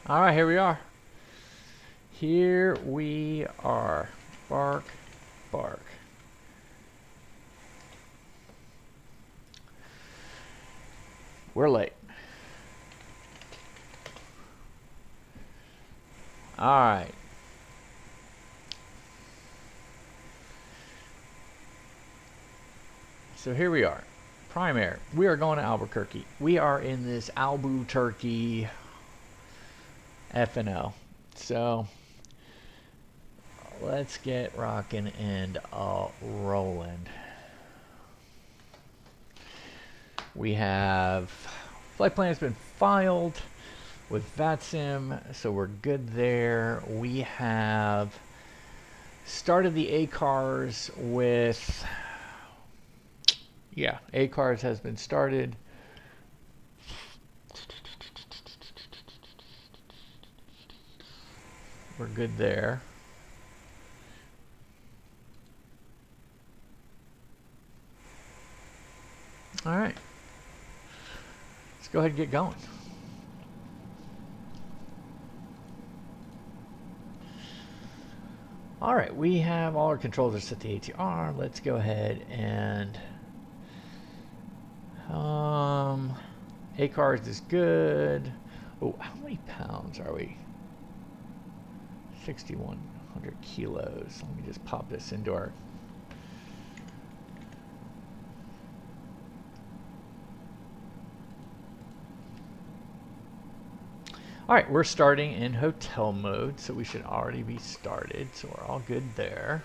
All right, here we are. Here we are. Bark, bark. We're late. All right. So here we are. Prime Air. We are going to Albuquerque. We are in this Albu-Turkey FNO. So let's get rocking and rolling. We have flight plan has been filed with VATSIM, so we're good there. We have started the ACARS with, yeah, ACARS has been started. We're good there. All right. Let's go ahead and get going. All right, we have all our controls are set to ATR. Let's go ahead and ACARS is good. Oh, how many pounds are we? 6,100 kilos. Let me just pop this into our All right, we're starting in hotel mode, so we should already be started, so we're all good there.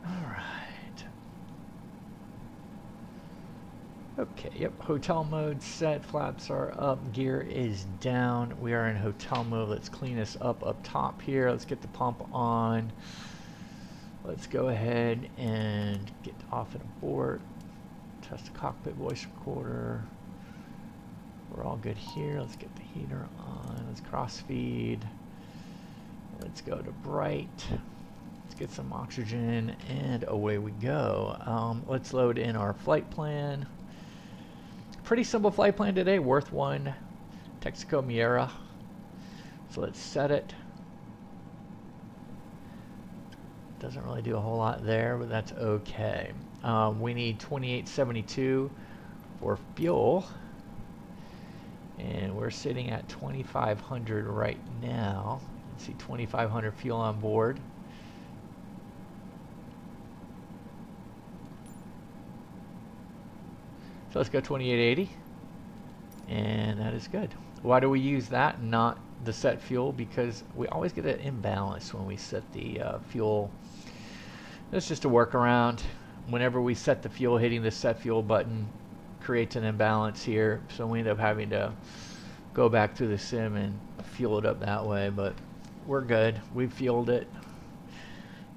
All right. Okay, yep, hotel mode set, flaps are up, gear is down. We are in hotel mode. Let's clean this up top here. Let's get the pump on. Let's go ahead and get off and aboard. Test the cockpit voice recorder. We're all good here. Let's get the heater on. Let's cross feed. Let's go to bright. Let's get some oxygen and away we go. Let's load in our flight plan. Pretty simple flight plan today. Worth 1 Texaco Miera. So let's set it. Doesn't really do a whole lot there, but that's okay. We need 2872 for fuel, and we're sitting at 2,500 right now. You can see 2,500 fuel on board. So let's go 2880, and that is good. Why do we use that and not the set fuel? Because we always get an imbalance when we set the fuel. That's just a workaround. Whenever we set the fuel, hitting the set fuel button creates an imbalance here, so we end up having to go back through the sim and fuel it up that way, but we're good. We've fueled it,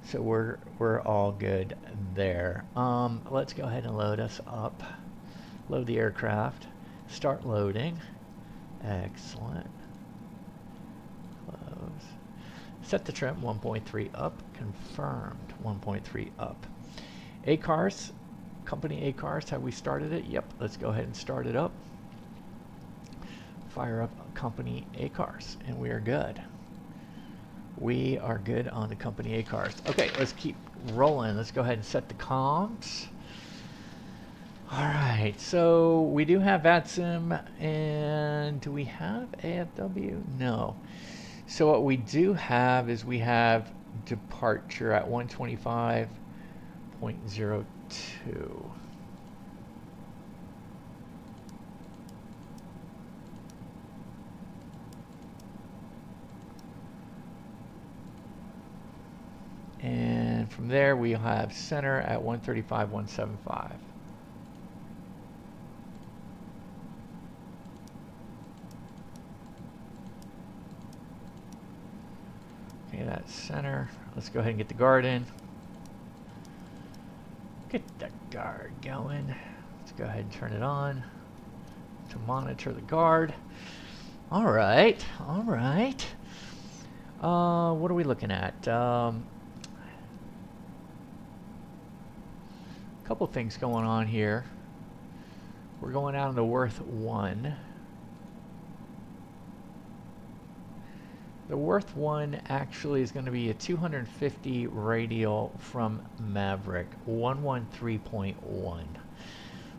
so we're all good there. Let's go ahead and load us up. Load the aircraft. Start loading. Excellent. Close. Set the trim 1.3 up. Confirmed 1.3 up. ACARS, company ACARS, have we started it? Yep, let's go ahead and start it up. Fire up company ACARS, and we are good. We are good on the company ACARS. Okay, let's keep rolling. Let's go ahead and set the comms. All right, so we do have VATSIM, and do we have AFW? No. So what we do have is we have departure at 125.02. And from there we have center at 135.175. Okay, that's center. Let's go ahead and get the guard in. Get the guard going. Let's go ahead and turn it on to monitor the guard. All right, all right. What are we looking at? Couple things going on here. We're going out on the Worth 1. The Worth 1 actually is going to be a 250 radial from Maverick, 113.1.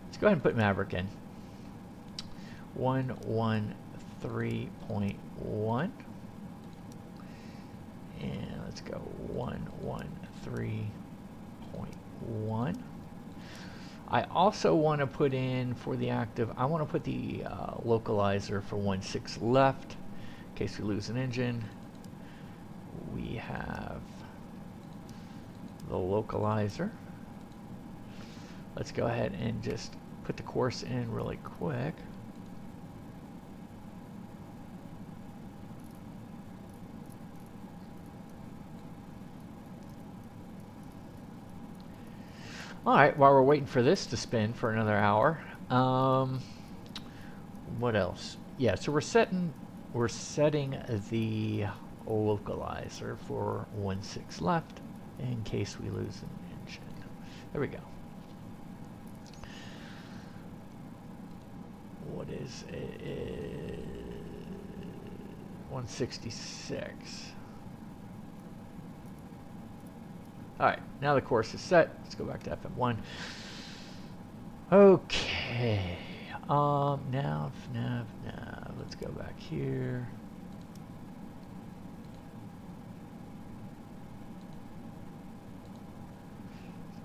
Let's go ahead and put Maverick in. 113.1. And let's go 113.1. I also want to put in for the active, I want to put the localizer for 1.6 left. In case we lose an engine, we have the localizer. Let's go ahead and just put the course in really quick. Alright, while we're waiting for this to spin for another hour, what else? Yeah, so we're setting the localizer for 1.6 left in case we lose an engine. There we go. What is it? 166. Alright, now the course is set. Let's go back to FM1. Okay. Nav. Let's go back here.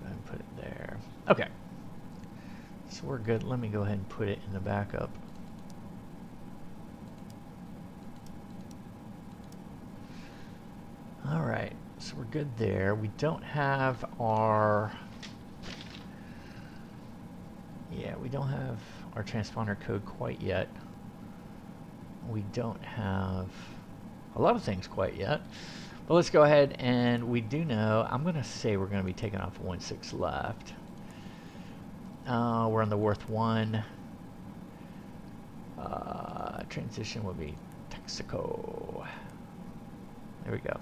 Let's go ahead and put it there. Okay. So we're good. Let me go ahead and put it in the backup. Alright. So we're good there. We don't have our... Yeah, we don't have our transponder code quite yet. We don't have a lot of things quite yet. But let's go ahead and we do know, I'm going to say we're going to be taking off 1.6 left. We're on the Worth 1. Transition will be Texaco. There we go.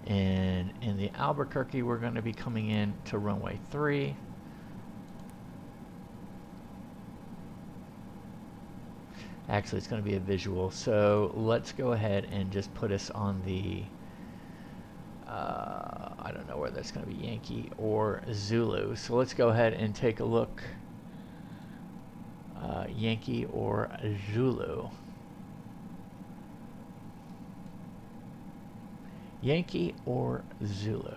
And in the Albu-Turkey, we're going to be coming in to runway 3. Actually, it's going to be a visual. So let's go ahead and just put us on the, I don't know whether that's going to be Yankee or Zulu. So let's go ahead and take a look. Yankee or Zulu. Yankee or Zulu.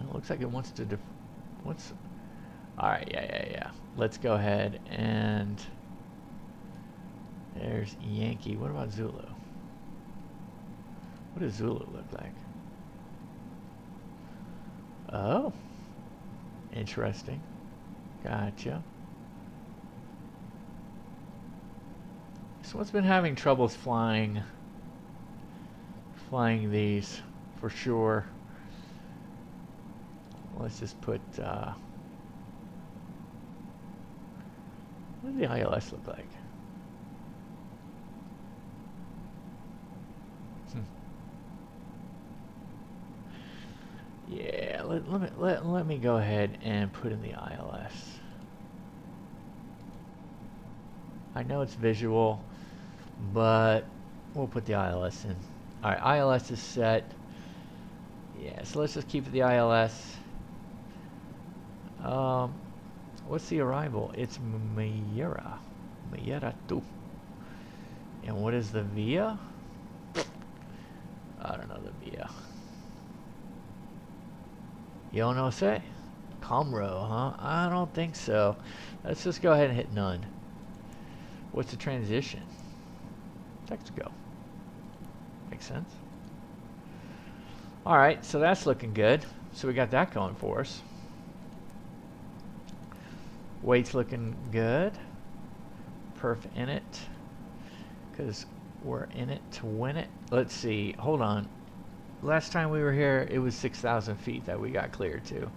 It looks like it wants to alright, yeah. Let's go ahead and there's Yankee. What about Zulu? What does Zulu look like? Oh, interesting. Gotcha. Someone's been having troubles flying these for sure. Let's just put, what does the ILS look like? Yeah, let me go ahead and put in the ILS. I know it's visual, but we'll put the ILS in. Alright, ILS is set. Yeah, so let's just keep the ILS. What's the arrival? It's Mayera 2. And what is the VIA? I don't know the VIA. Yo no sé? Comro, huh? I don't think so. Let's just go ahead and hit none. What's the transition? Texaco. Makes sense. Alright, so that's looking good. So we got that going for us. Weight's looking good. Perf in it. Because we're in it to win it. Let's see. Hold on. last time we were here, it was 6,000 feet that we got cleared to,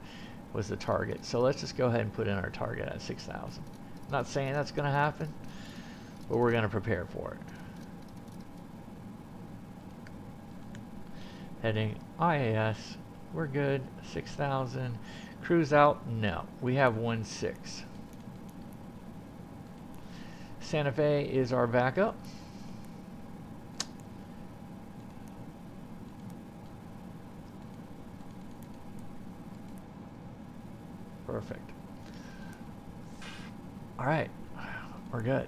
was the target. So let's just go ahead and put in our target at 6,000. Not saying that's going to happen, but we're going to prepare for it. Heading IAS, we're good. 6,000. Cruise out, no. We have 1.6. Santa Fe is our backup. Perfect. All right, we're good.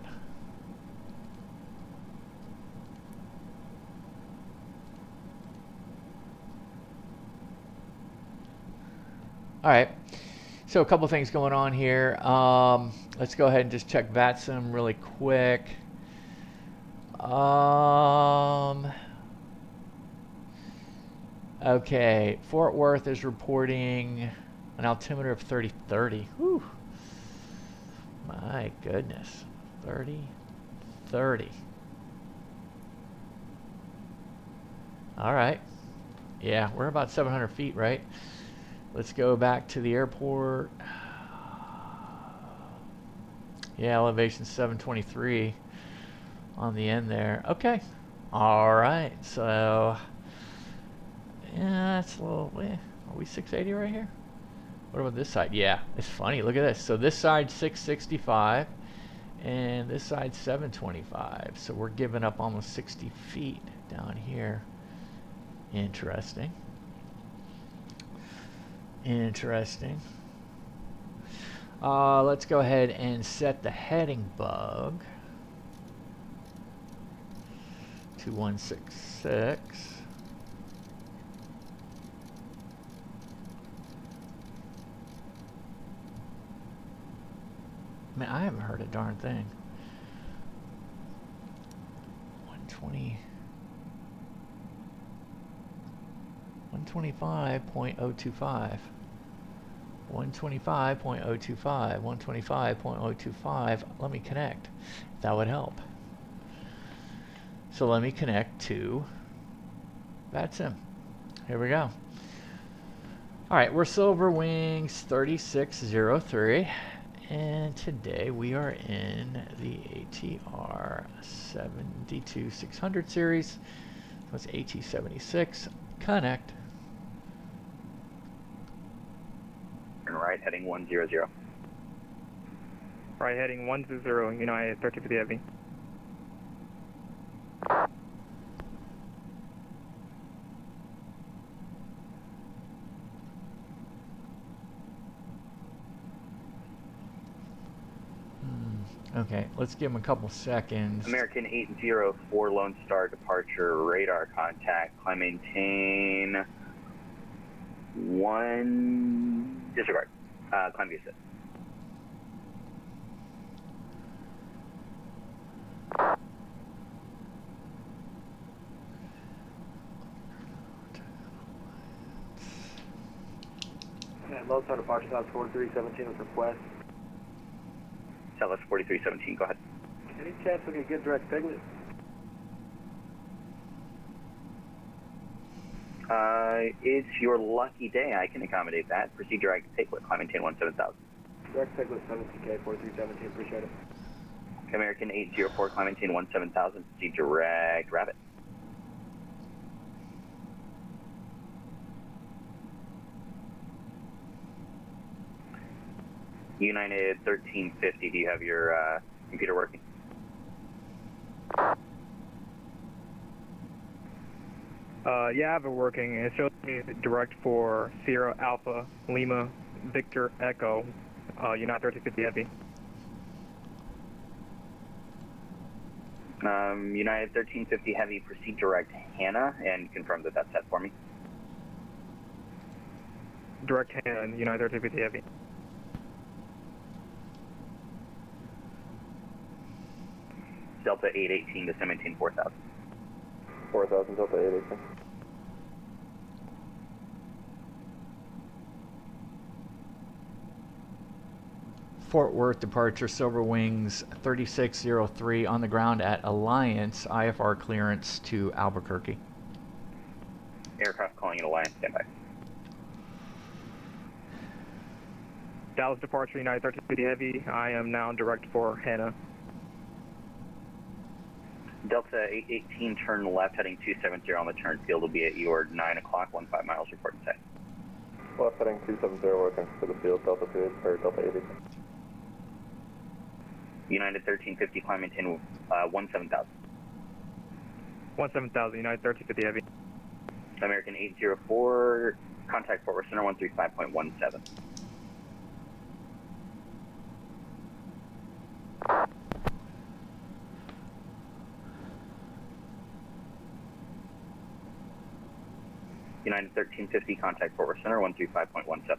All right, so a couple things going on here. Let's go ahead and just check VATSIM really quick. Okay, Fort Worth is reporting an altimeter of 30. Whew. My goodness, 30. All right, yeah, we're about 700 feet, right? Let's go back to the airport. Yeah, elevation 723 on the end there. Okay. All right. So, yeah, that's a little. Are we 680 right here? What about this side? Yeah, it's funny. Look at this. So this side 665, and this side 725. So we're giving up almost 60 feet down here. Interesting. Interesting. Let's go ahead and set the heading bug to 166. Man, I haven't heard a darn thing. 120. 125.025. 125.025. 125.025. Let me connect. That would help. So let me connect to VATSIM. Here we go. All right, we're Silver Wings 3603. And today we are in the ATR-72 600 series. So it's AT-76. Connect. And right heading 100. Right heading 120, United 30 for the heavy. Okay, let's give him a couple seconds. American 804 Lone Star departure, radar contact, climb maintain, disregard, climb view sit. Lone Star departure, South 4317 with request. Southwest 4317, go ahead. Any chance we can get direct pigment? It's your lucky day. I can accommodate that. Proceed direct, Takeoff Climb, maintain 17000. Direct pigment 17K, 4317, appreciate it. American 804, climb, maintain 17000. Proceed direct, Rabbit. United 1350, do you have your computer working? Yeah, I have it working. It shows me direct for Sierra Alpha Lima Victor Echo, United 1350 heavy. United 1350 heavy, proceed direct Hannah, and confirm that that's set for me. Direct Hannah, United 1350 heavy. Delta 818 to 17 4000. 4000, Delta 818. Fort Worth departure, Silver Wings 3603 on the ground at Alliance, IFR clearance to Albuquerque. Aircraft calling in Alliance, standby. Dallas departure, United 1350 Heavy. I am now direct for Hannah. Delta 818, turn left, heading 270 on the turn field. Will be at your 9 o'clock, 15 miles, report and set. Left heading 270, working for the field, Delta 2, or Delta 80. United 1350, climb maintain 17,000. 17,000, United 1350 Heavy. American 804, contact Fort Worth Center 135.17. United 1350, contact Fort Worth Center 135.17.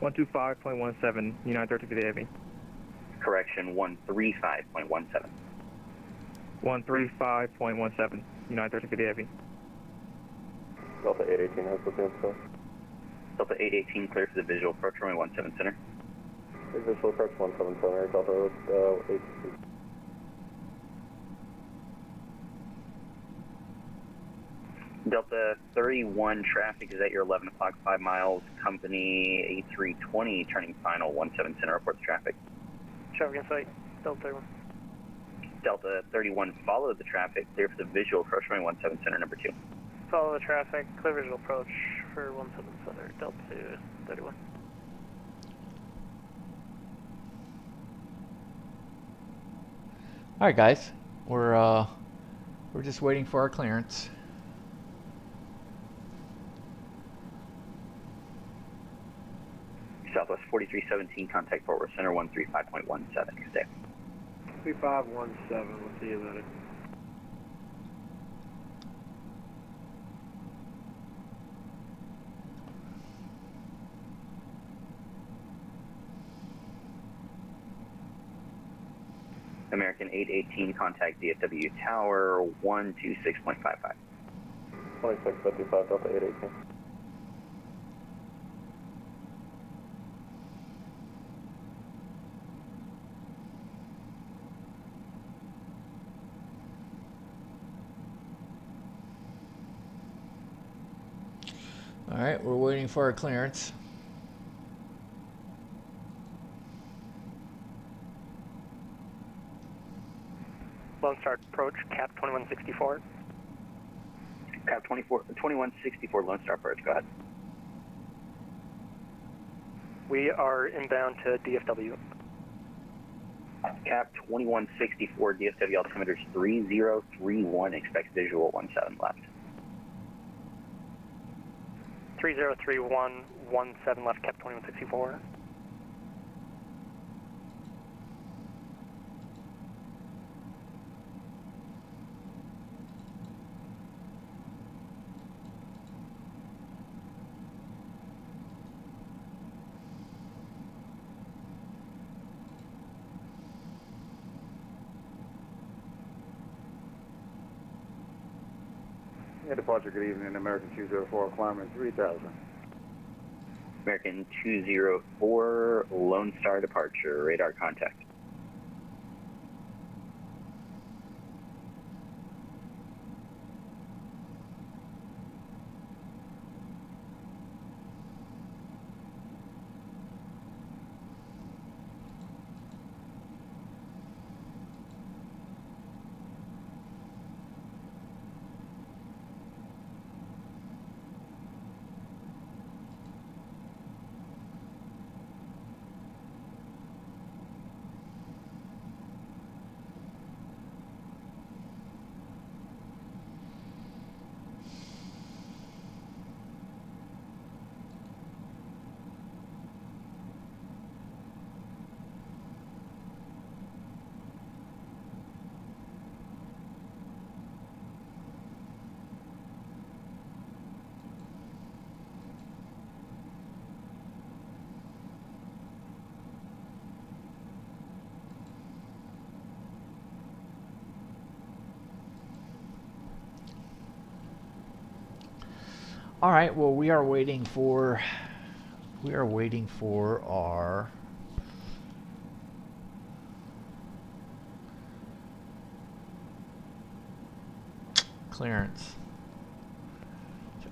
125.17, United 1350 Heavy. Correction, 135.17. 135.17, United 1350 Heavy. Delta 818 has the field still. Delta 818, clear for the visual approach, runway 17 center. Visual approach 17 center, Delta 818. Delta 31, traffic is at your 11 o'clock, 5 miles. Company A320, turning final, 17 center, reports traffic. Traffic in sight, Delta 31. Delta 31, follow the traffic, clear for the visual approach, runway 17 center, number 2. Follow the traffic, clear visual approach for 17 center, Delta 31. All right, guys, we're just waiting for our clearance. Southwest 4317, contact Fort Worth Center 135.17. Stay. 3517, we'll see you later. American 818, contact DFW Tower 126.55. 2655, Delta 818. All right, we're waiting for our clearance. Lone Star approach, cap 2164. Cap 2164, Lone Star approach, go ahead. We are inbound to DFW. Cap 2164, DFW altimeter 3031, expect visual 17 left. 3031, 17 left, cap 2164. Yeah, departure, good evening, American 204, climbing 3000. American 204, Lone Star departure, radar contact. All right, well, we are waiting for our clearance.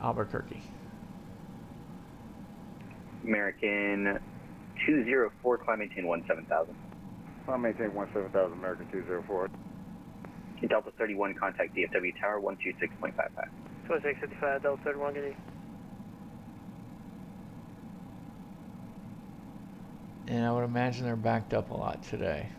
Albuquerque. American 204, climb maintain 17,000. Climb maintain 17,000, American 204. Delta 31, contact DFW Tower 126.55. 2655, Delta 31, good. And I would imagine they're backed up a lot today.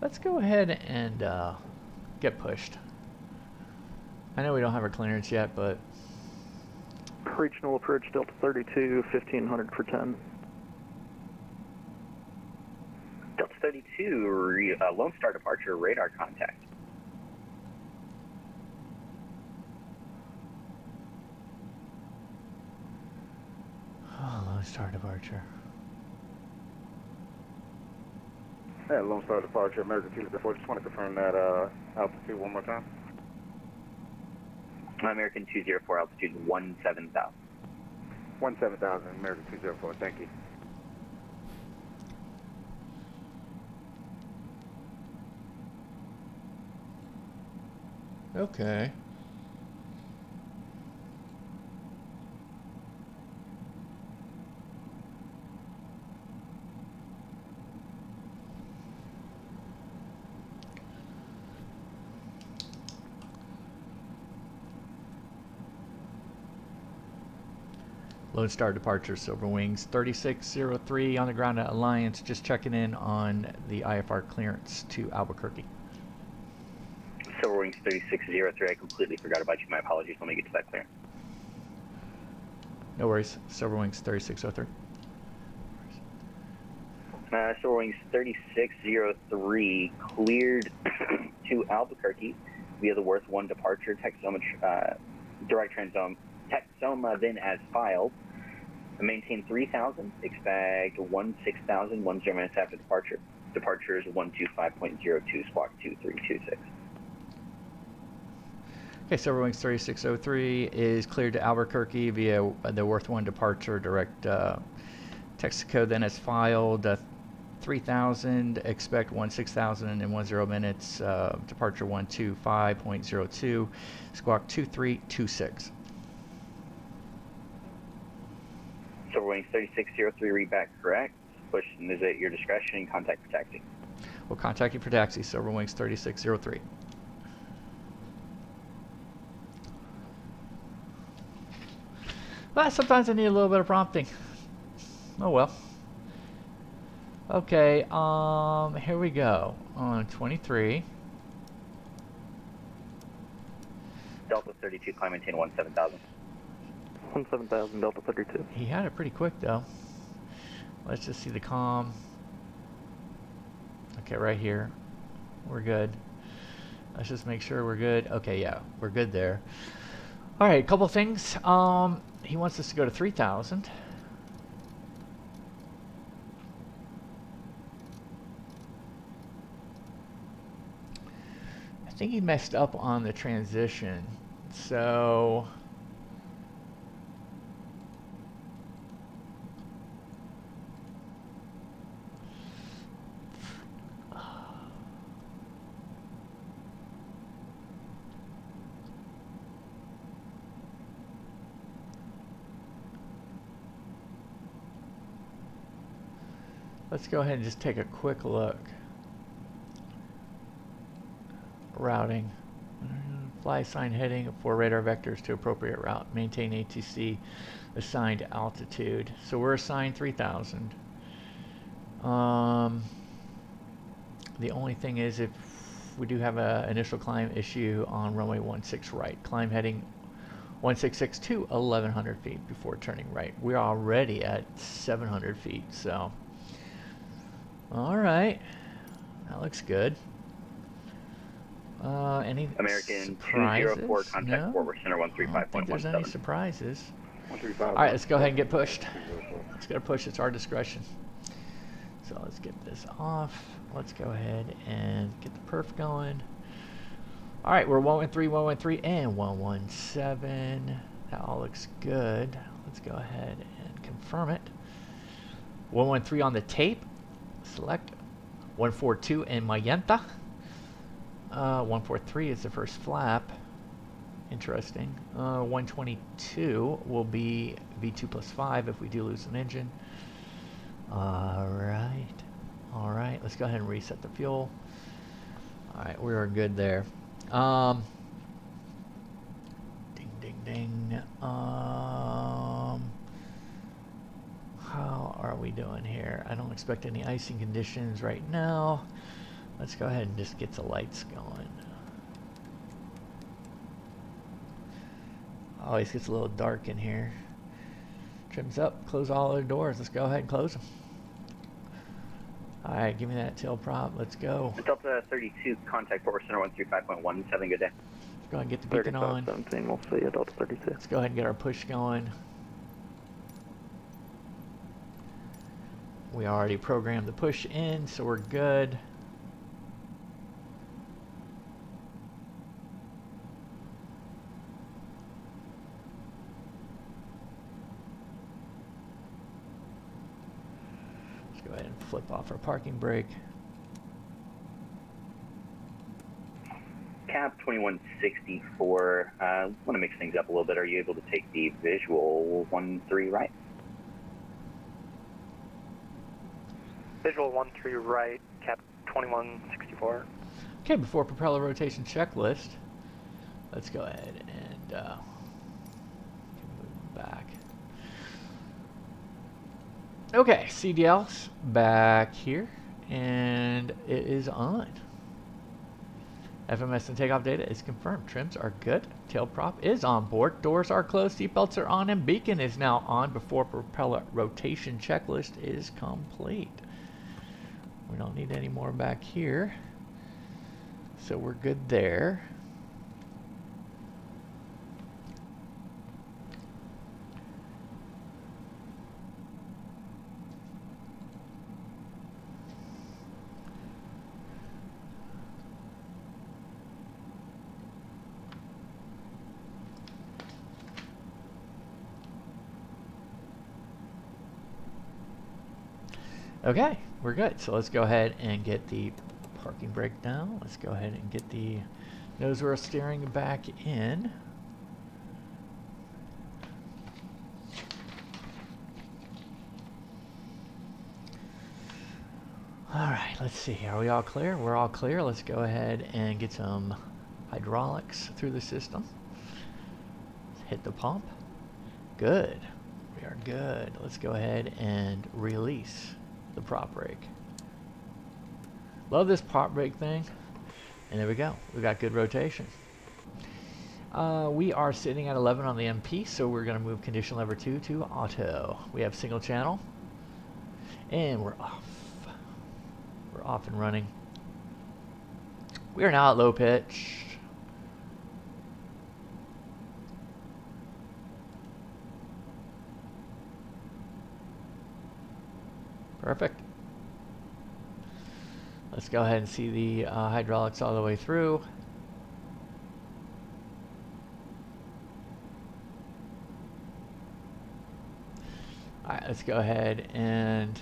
Let's go ahead and get pushed. I know we don't have our clearance yet, but Regional approach Delta 32, 1500 for 10. Delta 32, Lone Star departure, radar contact. oh, Lone Star departure. Yeah, Lone Star departure, American 204. Just want to confirm that altitude one more time. American 204, altitude 17,000. 17,000, American 204. Thank you. Okay. Lone Star departure, Silver Wings 3603 on the ground at Alliance, just checking in on the IFR clearance to Albuquerque. Silver Wings 3603, I completely forgot about you. My apologies. Let me get to that clearance. No worries. Silver Wings 3603. Silver Wings 3603 cleared to Albuquerque via the Worth 1 departure, direct transome, Texoma then as filed. Maintain 3,000, expect 16,000, 10 minutes after departure. Departure is 125.02, squawk 2326. Okay, Silver Wings 3603 is cleared to Albuquerque via the Worth 1 departure, direct Texaco then as filed. 3,000, expect 16,000 in 10 minutes, departure 125.02, squawk 2326. Silver Wings 3603, read back correct. Push is at your discretion. Contact for taxi. We'll contact you for taxi, Silver Wings 3603. Well, sometimes I need a little bit of prompting. Oh well. Okay, here we go. On 23. Delta 32, climb maintain 17,000. 17,000, Delta 32. He had it pretty quick though. Let's just see the comm. Okay, right here. We're good. Let's just make sure we're good. Okay, yeah, we're good there. All right, a couple things. He wants us to go to 3,000. I think he messed up on the transition. So let's go ahead and just take a quick look. Routing. Fly assign heading for radar vectors to appropriate route. Maintain ATC assigned altitude. So we're assigned 3,000. The only thing is if we do have an initial climb issue on runway 16 right. Climb heading 166 to 1,100 feet before turning right. We're already at 700 feet, so. All right, that looks good. Any American surprises? 204, contact No? forward center I don't think there's any 135.17. surprises. 135. All right, let's go ahead and get pushed. Let's get a push. It's our discretion. So let's get this off. Let's go ahead and get the perf going. All right, we're 113, 113, and 117. That all looks good. Let's go ahead and confirm it. 113 on the tape. Select 142 in magenta. 143 is the first flap. Interesting. 122 will be V2 plus 5 if we do lose an engine. All right. Let's go ahead and reset the fuel. All right, we are good there. Ding, ding, ding. How are we doing here? I don't expect any icing conditions right now. Let's go ahead and just get the lights going. Always gets a little dark in here. Trims up, close all the doors. Let's go ahead and close them. All right, give me that tail prop. Let's go. Delta 32, contact Port Center 135.1. Have a good day. Let's go ahead and get the beacon on. 17, we'll see you, Delta 32. Let's go ahead and get our push going. We already programmed the push in, so we're good. Go ahead and flip off our parking brake. Cap 2164, want to mix things up a little bit. Are you able to take the visual 13 right? Visual 13 right, cap 2164. Okay, before propeller rotation checklist, let's go ahead and move back. Okay, CDL's back here, and it is on. FMS and takeoff data is confirmed. Trims are good. Tail prop is on board. Doors are closed. Seatbelts are on, and beacon is now on before propeller rotation checklist is complete. We don't need any more back here, so we're good there. Okay, we're good. So let's go ahead and get the parking brake down. Let's go ahead and get the nose wheel steering back in. All right, let's see. Are we all clear? We're all clear. Let's go ahead and get some hydraulics through the system. Hit the pump. Good. We are good. Let's go ahead and release the prop brake. Love this prop brake thing. And there we go. We got good rotation. We are sitting at 11 on the MP, so we're going to move condition lever 2 to auto. We have single channel. And we're off. We're off and running. We are now at low pitch. Perfect. Let's go ahead and see the hydraulics all the way through. Alright, let's go ahead and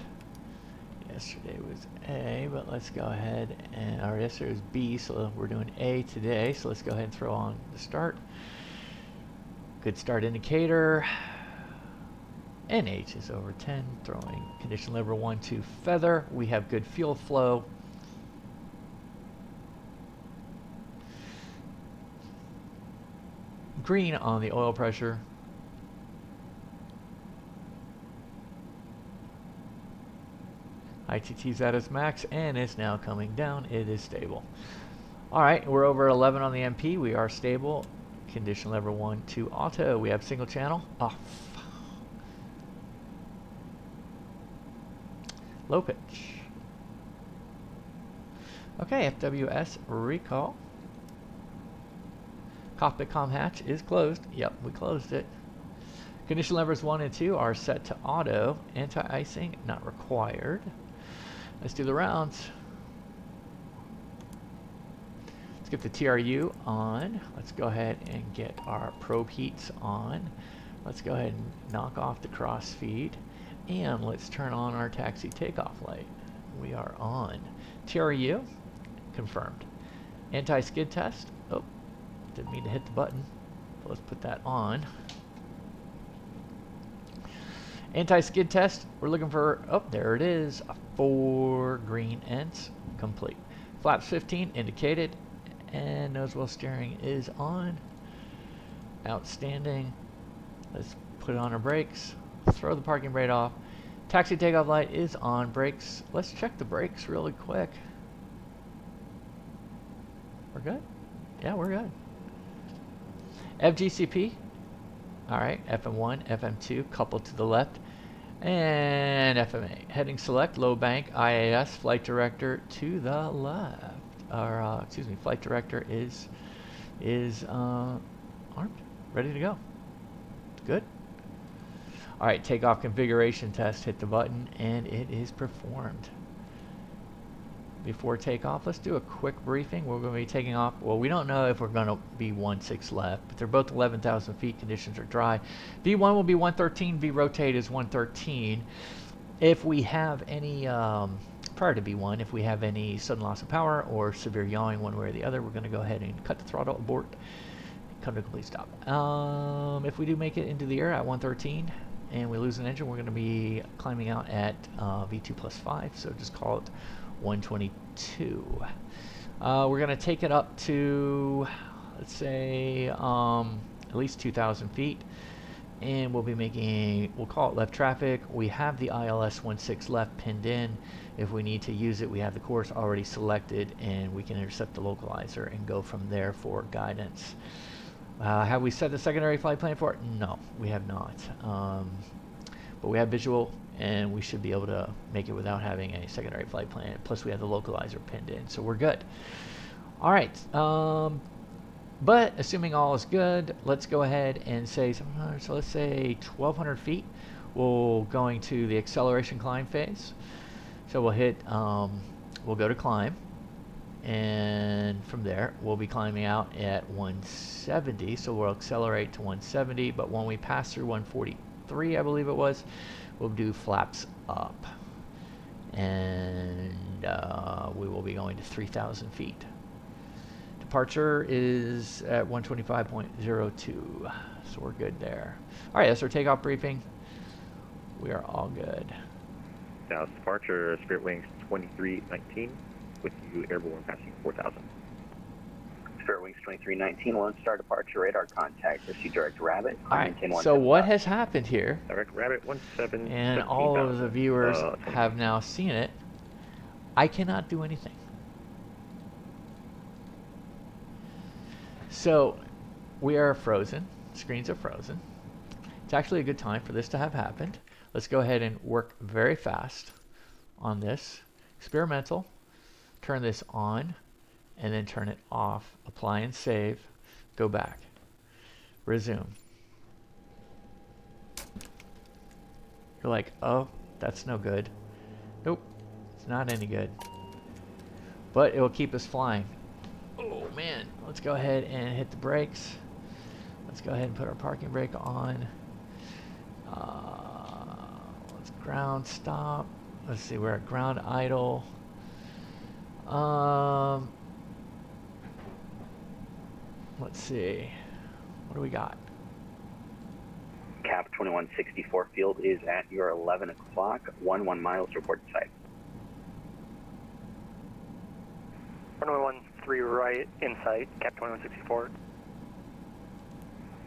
yesterday was A, but let's go ahead and, or yesterday was B, so we're doing A today. So let's go ahead and throw on the start. Good start indicator. NH is over 10, throwing condition lever 1 to feather. We have good fuel flow. Green on the oil pressure. ITT's at its max and it's now coming down. It is stable. Alright, we're over 11 on the MP. We are stable. Condition lever 1 to auto. We have single channel off. Low pitch. Okay, FWS recall. Cockpit comm hatch is closed. Yep, we closed it. Condition levers 1 and 2 are set to auto. Anti-icing not required. Let's do the rounds. Let's get the TRU on. Let's go ahead and get our probe heats on. Let's go ahead and knock off the cross feed. And let's turn on our taxi takeoff light. We are on. TRU, confirmed. Anti-skid test. Oh, didn't mean to hit the button. But let's put that on. Anti-skid test, we're looking for, oh, there it is, 4 green ends, complete. Flaps 15 indicated, and nose wheel steering is on. Outstanding. Let's put on our brakes, throw the parking brake off. Taxi takeoff light is on. Brakes, let's check the brakes really quick. We're good? Yeah, we're good. FGCP, alright, FM1, FM2, coupled to the left. And FMA, heading select, low bank, IAS, flight director to the left. Or, excuse me, flight director is armed, ready to go. Good. All right, takeoff configuration test, hit the button, and it is performed. Before takeoff, let's do a quick briefing. We're going to be taking off. Well, we don't know if we're going to be 1.6 left, but they're both 11,000 feet. Conditions are dry. V1 will be 113. V rotate is 113. If we have any, prior to V1, if we have any sudden loss of power or severe yawing one way or the other, we're going to go ahead and cut the throttle, abort, come to a complete stop. If we do make it into the air at 113 and we lose an engine, we're going to be climbing out at V2 plus 5, so just call it 122. We're going to take it up to, let's say, at least 2,000 feet, and we'll be making, we'll call it left traffic. We have the ILS 16 left pinned in. If we need to use it, we have the course already selected, and we can intercept the localizer and go from there for guidance. Have we set the secondary flight plan for it? No, we have not. But we have visual, and we should be able to make it without having a secondary flight plan. Plus we have the localizer pinned in, so we're good. All right, but assuming all is good, let's go ahead and say, so let's say 1,200 feet, we're going to the acceleration climb phase. So we'll hit, we'll go to climb, and from there we'll be climbing out at 170, so we'll accelerate to 170, but when we pass through 143, I believe it was, we'll do flaps up, and we will be going to 3,000 feet. Departure is at 125.02, so we're good there. All right, that's our takeoff briefing. We are all good. Dallas departure, Spirit Wings 2319, with you airborne passing 4,000. Spirit Wings 2319, Lone Star departure radar contact. Proceed direct Rabbit. All right, so what has happened here, Direct Rabbit 17, and all of the viewers have now seen it, I cannot do anything. So we are frozen, screens are frozen. It's actually a good time for this to have happened. Let's go ahead and work very fast on this. Experimental, turn this on, and then turn it off. Apply and save, go back, resume. You're like, oh, that's no good. Nope, it's not any good. But it will keep us flying. Oh man, let's go ahead and hit the brakes. Let's go ahead and put our parking brake on. Let's ground stop. Let's see, we're at ground idle. Let's see, what do we got? Cap 2164 field is at your 11 o'clock, 11 miles report to site. Runway 13 right, in sight, Cap 2164.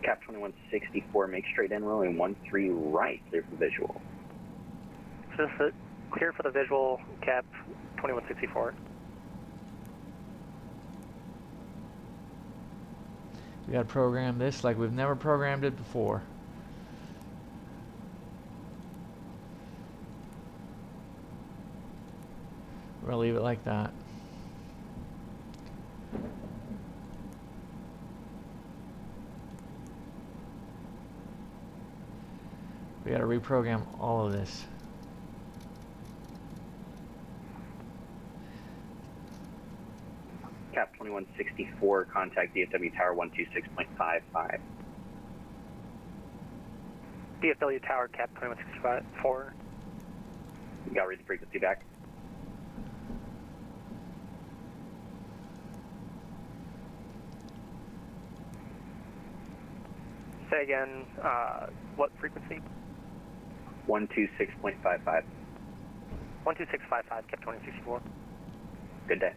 Cap 2164, make straight in, runway 13 right, clear for visual. So this is clear for the visual, Cap 2164. We gotta program this like we've never programmed it before. We're gonna leave it like that. We gotta reprogram all of this. Cap 2164, contact DFW Tower 126.55. DFW Tower, Cap 2164. You got to read the frequency back. Say again, what frequency? 126.55. 12655, Cap 2064. Good day.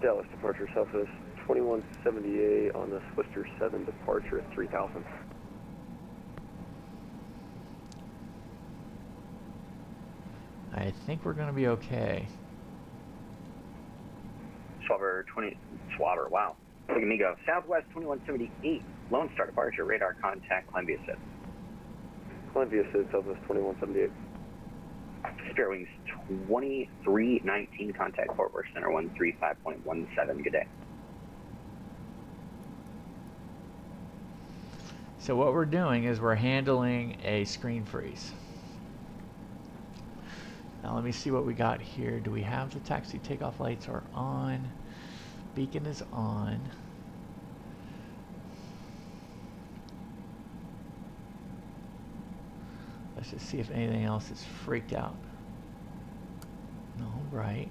Dallas departure Southwest 2178 on the Swister 7 departure at 3000. I think we're going to be okay. Swabber, wow. Look at me go. Southwest 2178, Lone Star departure, radar contact, climb via SID. Climb via SID, Southwest 2178. Spirit Wings 2319, contact Fort Worth Center 135.17, good day. So what we're doing is we're handling a screen freeze. Now let me see what we got here. Do we have the taxi takeoff lights are on? Beacon is on. Let's just see if anything else is freaked out. No, right.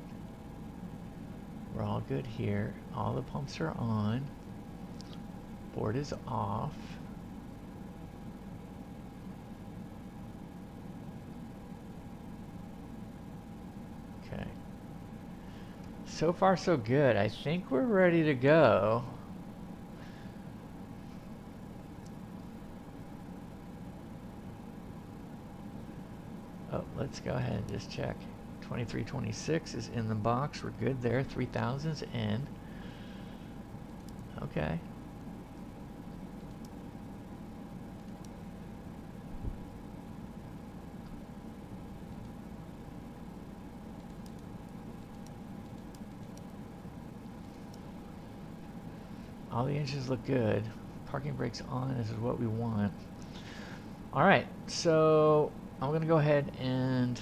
We're all good here. All the pumps are on. Board is off. Okay. So far so good. I think we're ready to go. Oh, let's go ahead and just check. 2326 is in the box. We're good there. 3000's in. Okay. All the engines look good. Parking brakes on. This is what we want. All right, so I'm going to go ahead and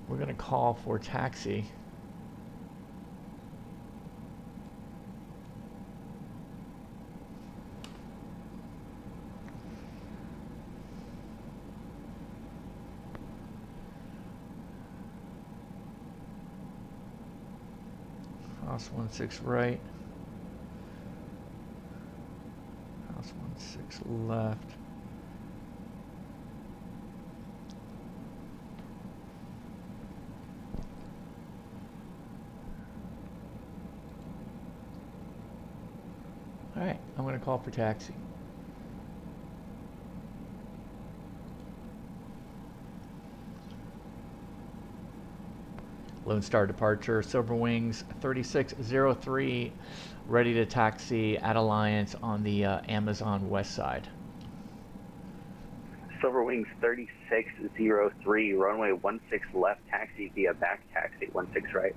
we're going to call for taxi. House 16 right. House 16 left. All right, I'm going to call for taxi. Lone Star departure, Silver Wings 3603, ready to taxi at Alliance on the Amazon west side. Silver Wings 3603, runway 16 left, taxi via back taxi 16 right.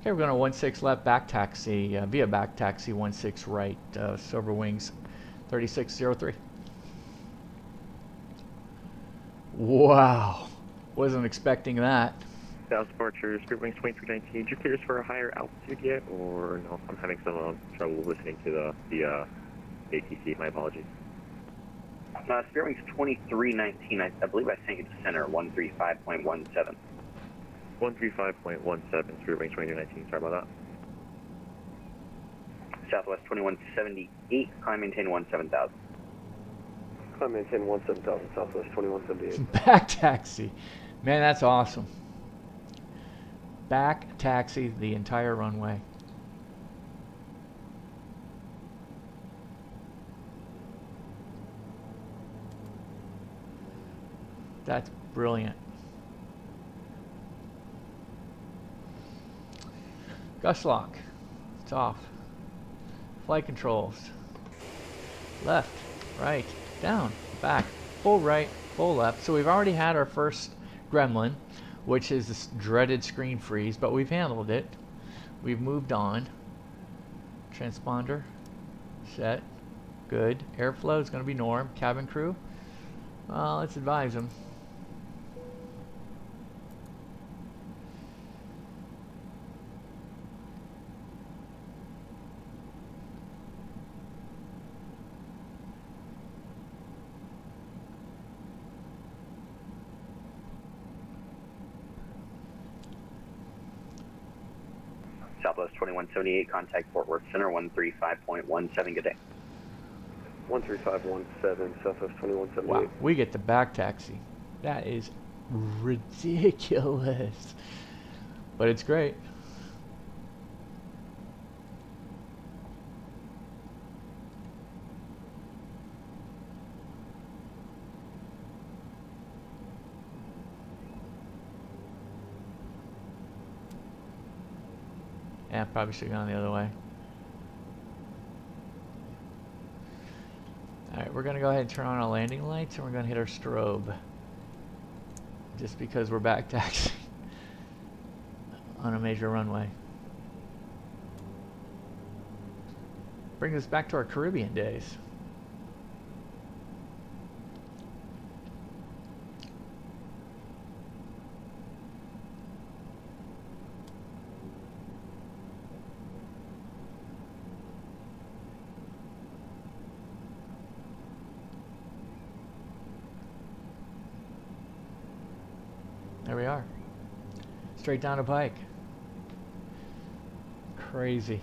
Okay, we're going to 16 left, back taxi, via back taxi 16 right, Silver Wings 3603. Wow, wasn't expecting that. Dallas departure, Spirit Wings 2319. Did you clear us for a higher altitude yet, or no? I'm having some trouble listening to the ATC. My apologies. Spirit Wings 2319. I believe I sent you to center 135.17. 135.17. Spirit Wings 2319. Sorry about that. Southwest 2178. Climb maintain 17000. Climb maintain 17000. Southwest 2178. Back taxi, man, that's awesome. Back taxi the entire runway. That's brilliant. Gust lock. It's off. Flight controls. Left, right, down, back, full right, full left. So we've already had our first gremlin, which is this dreaded screen freeze, but we've handled it. We've moved on. Transponder set. Good. Airflow is going to be norm. Cabin crew. Let's advise them. Southwest 2178, contact Fort Worth Center 135.17. Good day. 13517, Southwest 2178. Wow, we get the back taxi. That is ridiculous. But it's great. Yeah, probably should have gone the other way. Alright, we're going to go ahead and turn on our landing lights and we're going to hit our strobe. Just because we're back taxiing on a major runway. Brings us back to our Caribbean days. There we are. Straight down a pike. Crazy.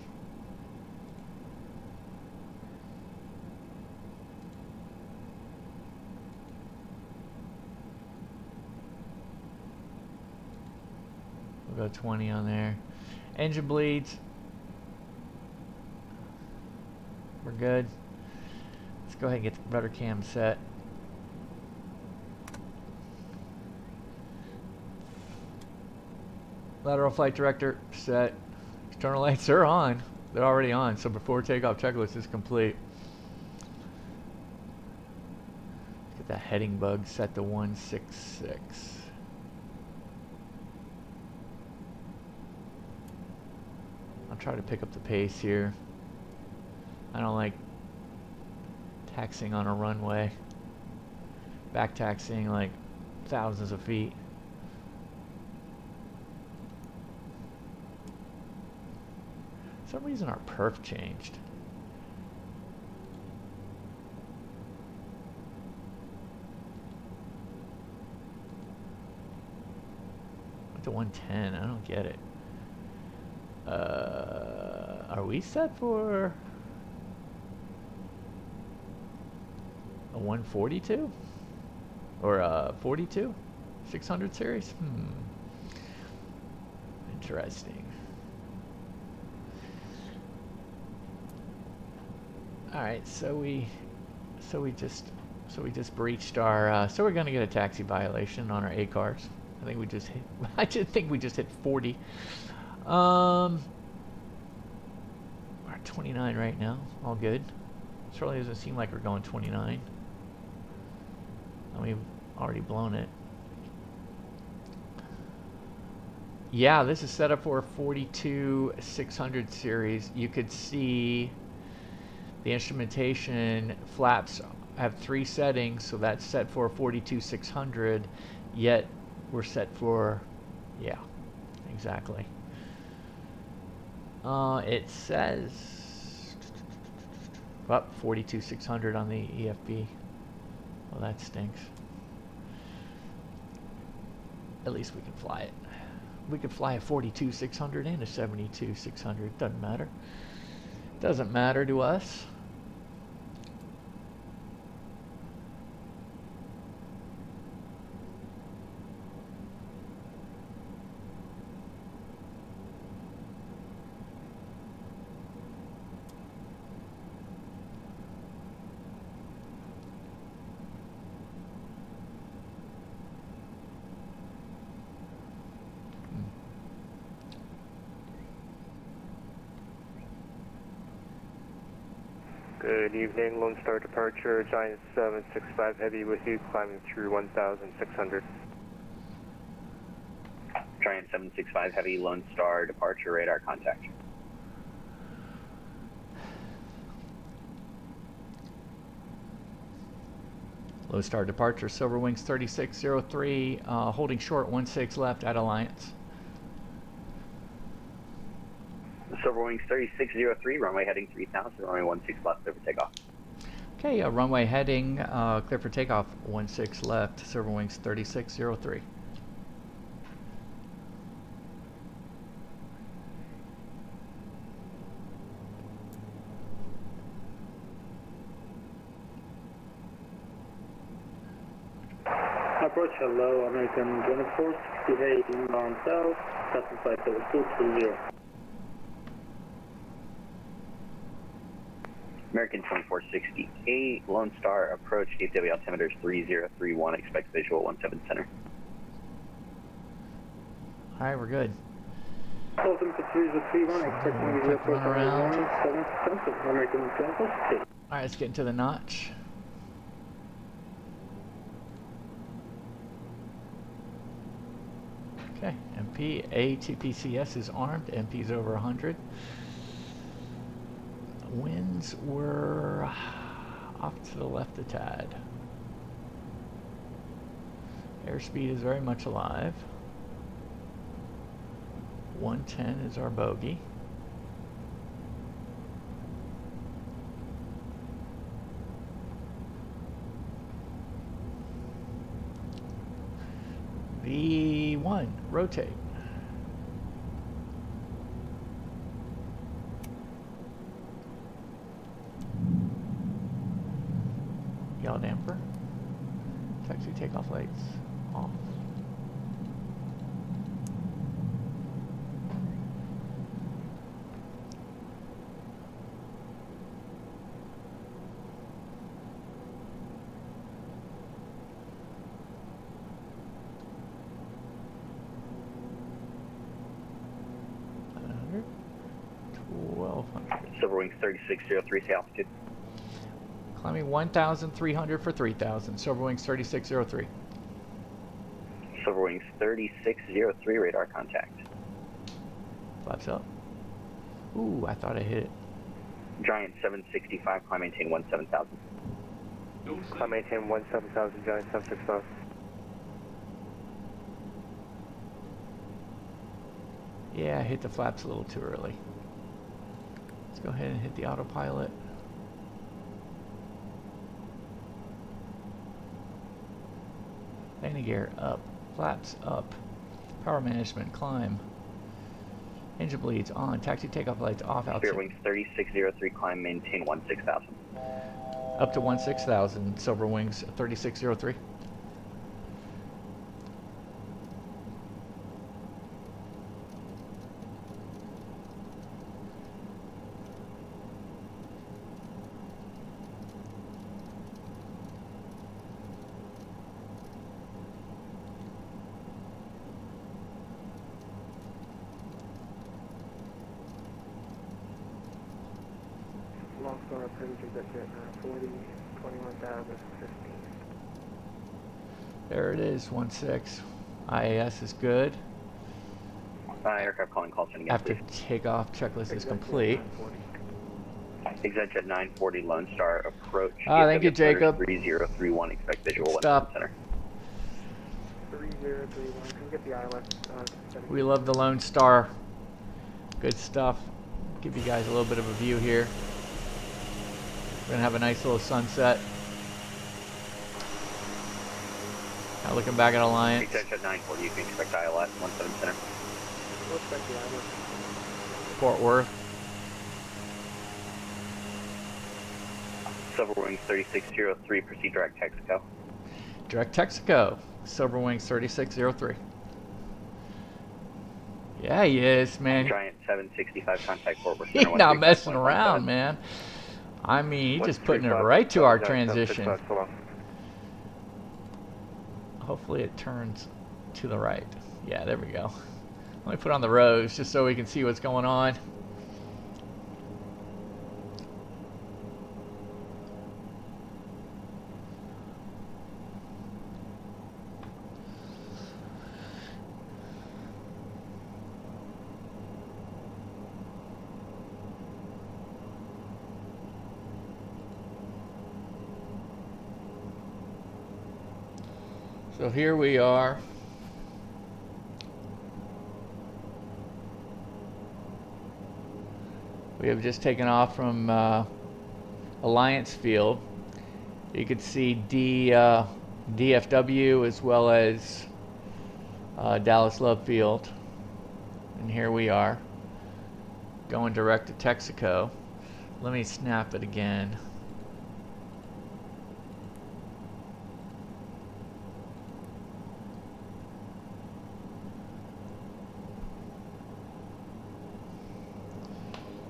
We'll go 20 on there. Engine bleeds. We're good. Let's go ahead and get the rudder cam set. Lateral flight director set. External lights are on. They're already on, so before takeoff checklist is complete. Let's get that heading bug set to 166. I'll try to pick up the pace here. I don't like taxiing on a runway. Back taxiing like thousands of feet. For some reason our perf changed. Went to 110, I don't get it. Are we set for a 142? Or a 42? 600 series? Interesting. All right, so we just breached our. So we're gonna get a taxi violation on our A cars. I think we just hit. I just think we just hit 40. We're at 29 right now. All good. Certainly doesn't seem like we're going 29. And we've already blown it. Yeah, this is set up for a 42-600 series. You could see the instrumentation flaps have 3 settings, so that's set for 42-600, yet we're set for, yeah, exactly. It says, well, 42-600 on the EFB. Well, that stinks. At least we can fly it. We could fly a 42-600 and a 72-600, doesn't matter. Doesn't matter to us. Good evening, Lone Star departure, Giant 765 Heavy with you, climbing through 1,600. Giant 765 Heavy, Lone Star departure, radar contact. Low star departure, Silver Wings 3603, holding short 16 left at Alliance. Silver Wings 3603, runway heading 3000, runway 16 left, over takeoff. Okay, runway heading, clear for takeoff, 16 left, Silver Wings 3603. Approach hello, American 24, behave inbound south, custom flight 7220. American 2468, Lone Star approach, KFW altimeter 3031, expect visual 17 center. Alright, we're good. Closing to 3031, expecting visual approach on around. 17 American 2468. Alright, let's get into the notch. Okay, MP, ATPCS is armed, MP's over 100. Winds were off to the left a tad. Airspeed is very much alive. 110 is our bogey. V1, rotate. Yaw damper. Taxi takeoff lights off. Silver Wings 3603, say altitude. Climbing 1,300 for 3,000. Silver Wings 3603. Silver Wings 3603, radar contact. Flaps up. Ooh, I thought I hit it. Giant 765, climb maintain 17,000. Climb maintain 17,000, Giant 765. Yeah, I hit the flaps a little too early. Let's go ahead and hit the autopilot. Landing gear up, flaps up, power management, climb. Engine bleeds on, taxi takeoff lights off, Spirit altitude. Wings 3603, climb maintain 16,000. Up to 16,000, Silver Wings 3603. Long star approach is at 40, 21,015. There it is, 16. IAS is good. Aircraft calling call sending again, After please. takeoff, checklist is complete. Exit jet 940, Lone Star approach. Thank you, Jacob. 3031, expect visual Good 17 stuff. center. 3031, can we get the ILS? We love the Lone Star. Good stuff. Give you guys a little bit of a view here. We're gonna have a nice little sunset. Now looking back at Alliance. Exit jet 940, you can expect ILS 17 center. We'll expect the ILS. Fort Worth. Silver Wings 3603, proceed direct Texaco. Direct Texaco. Silver Wings 3603. Yeah, he is, man. Giant 765, contact Fort Worth. He's not messing around, man. I mean, he's just putting it right to our transition. Hopefully it turns to the right. Yeah, there we go. Let me put on the rose just so we can see what's going on. So here we are. We have just taken off from Alliance Field. You could see DFW as well as Dallas Love Field. And here we are, going direct to Texaco. Let me snap it again.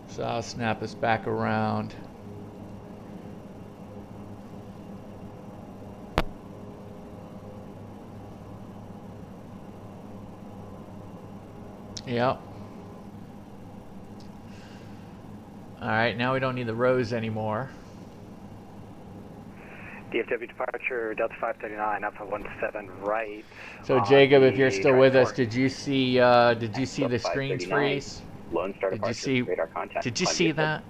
So I'll snap us back around. Yep. Alright, now we don't need the rows anymore. DFW departure, Delta 539, Alpha 17 right. So Jacob, if you're still with us, did you see the screens freeze? Lone Star departure, radar contact. Did you see that?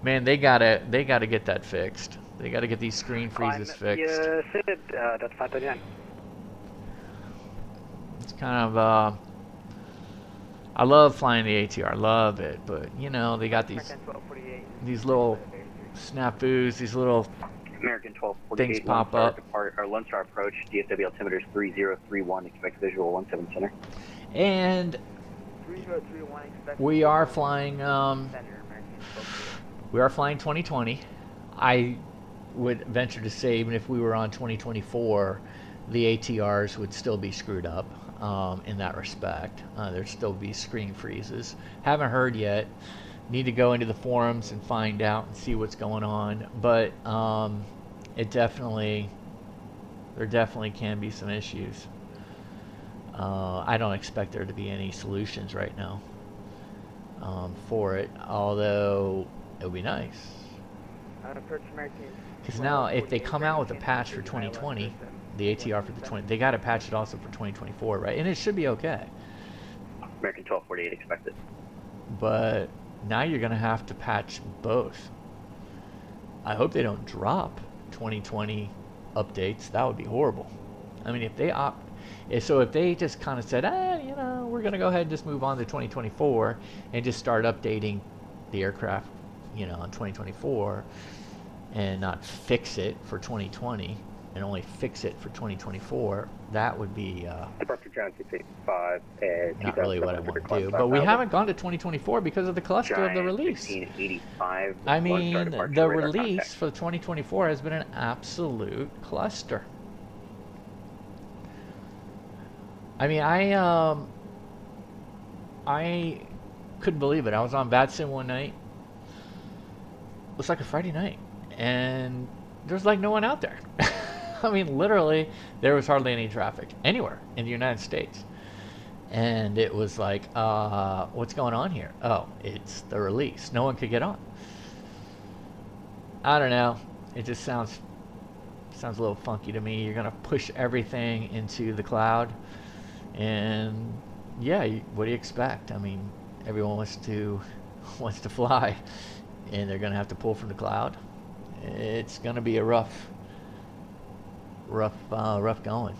Man, they gotta get that fixed. They gotta get these screen freezes fixed. Sid, Delta 539. It's kind of I love flying the ATR, love it, but you know they got these little snafus, these little American 1248 things pop up. Lone Star approach, DFW altimeter 3031, expect visual 17 center. And we are flying 2020. I would venture to say even if we were on 2024, the ATRs would still be screwed up in that respect. There'd still be screen freezes. Haven't heard yet. Need to go into the forums and find out and see what's going on. But there definitely can be some issues. I don't expect there to be any solutions right now for it, although it would be nice. Because now if they come out with a patch for 2020, the ATR for the 20, they got to patch it also for 2024, right? And it should be okay. American 1248 expected. But now you're going to have to patch both. I hope they don't drop 2020 updates. That would be horrible. I mean, if they if they just kind of said, you know, we're going to go ahead and just move on to 2024 and just start updating the aircraft, you know, in 2024 and not fix it for 2020 and only fix it for 2024, that would be departure ground 685 and not really what I want to do. But we haven't gone to 2024 because of the cluster of the release. 1585. I mean, the release for 2024 has been an absolute cluster. I mean, I couldn't believe it. I was on VATSIM one night. It was like a Friday night, and there's like no one out there. I mean, literally, there was hardly any traffic anywhere in the United States. And it was like, what's going on here? Oh, it's the release. No one could get on. I don't know. It just sounds a little funky to me. You're going to push everything into the cloud. And yeah, what do you expect? I mean, everyone wants to fly, and they're going to have to pull from the cloud. It's going to be a rough going.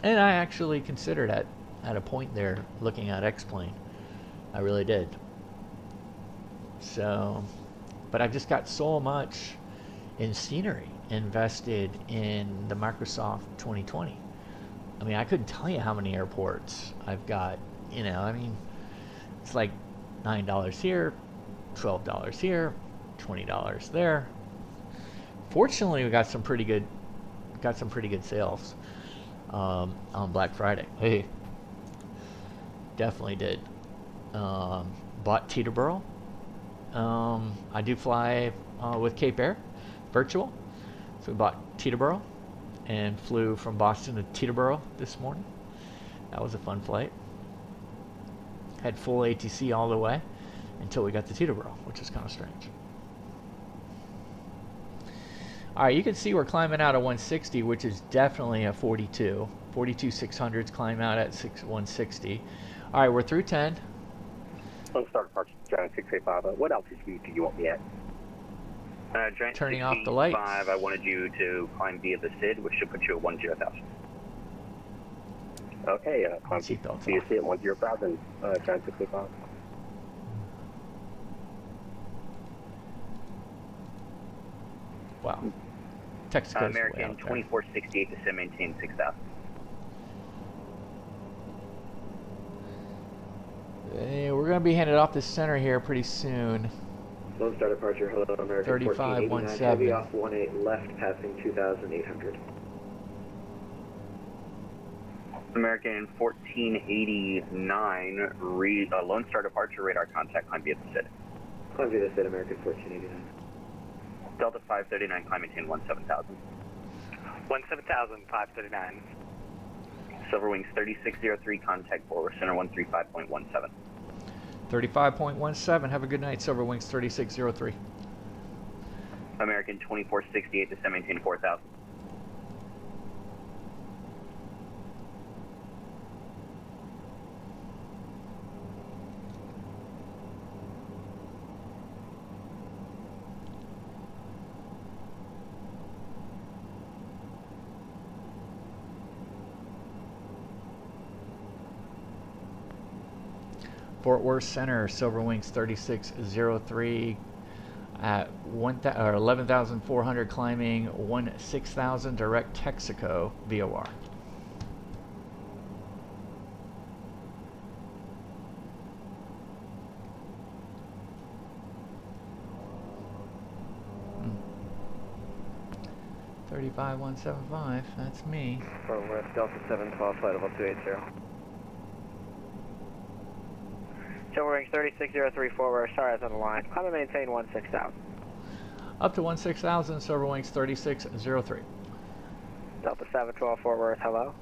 And I actually considered at a point there looking at X-Plane. I really did. So, but I've just got so much in scenery invested in the Microsoft 2020. I mean, I couldn't tell you how many airports I've got. You know, I mean, it's like $9 here, $12 here, $20 there. Fortunately, we got some pretty good sales on Black Friday. Hey, definitely did. Bought Teterboro. I do fly with Cape Air, virtual. So we bought Teterboro and flew from Boston to Teterboro this morning. That was a fun flight. Had full ATC all the way until we got to Teterboro, which is kind of strange. All right, you can see we're climbing out at 160, which is definitely a 42. 42-600s climb out at 160. All right, we're through 10. Lone Star departure, Giant 685. What altitude do you want me at? Turning off the lights. I wanted you to climb via the SID, which should put you at 10,000. Okay, climb Seatbelts off. BSC at 10,000, trying to click on. Wow. Texaco's way American out there. 2468 descend, maintain 6,000. Hey, we're going to be handed off the center here pretty soon. Lone Star departure, hello, American 1489, 3517. heavy off 18 left, passing 2,800. American 1489, Lone Star departure, radar contact, climb via the SID. Climb via the SID, American 1489. Delta 539, climb maintain 17,000. 17,000, 539. Silver Wings 3603, contact forward center 135.17. 35.17. Have a good night, Silver Wings 3603. American 2468, descend, maintain 4,000. Fort Worth Center, Silver Wings 3603 at 11,400 climbing 16,000 direct Texaco VOR. Hmm. 35175, that's me. Fort Worth, Delta 712, flight level 280. Silver Wings 3603 forward, stars on the line. Climb and maintain 16,000. Up to 16,000, Silver Wings 3603. Delta 712 forward, hello.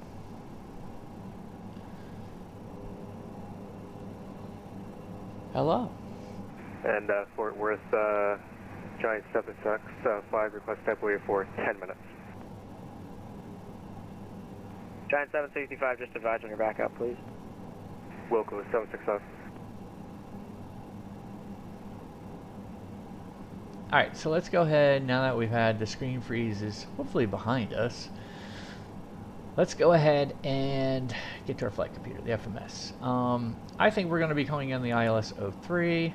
Hello. And Fort Worth, Giant 76, 5, request type wave for 10 minutes. Giant 765, just advise when you're back up, please. Wilco 765. Alright, so let's go ahead, now that we've had the screen freezes hopefully behind us, let's go ahead and get to our flight computer, the FMS. I think we're going to be coming in the ILS-03.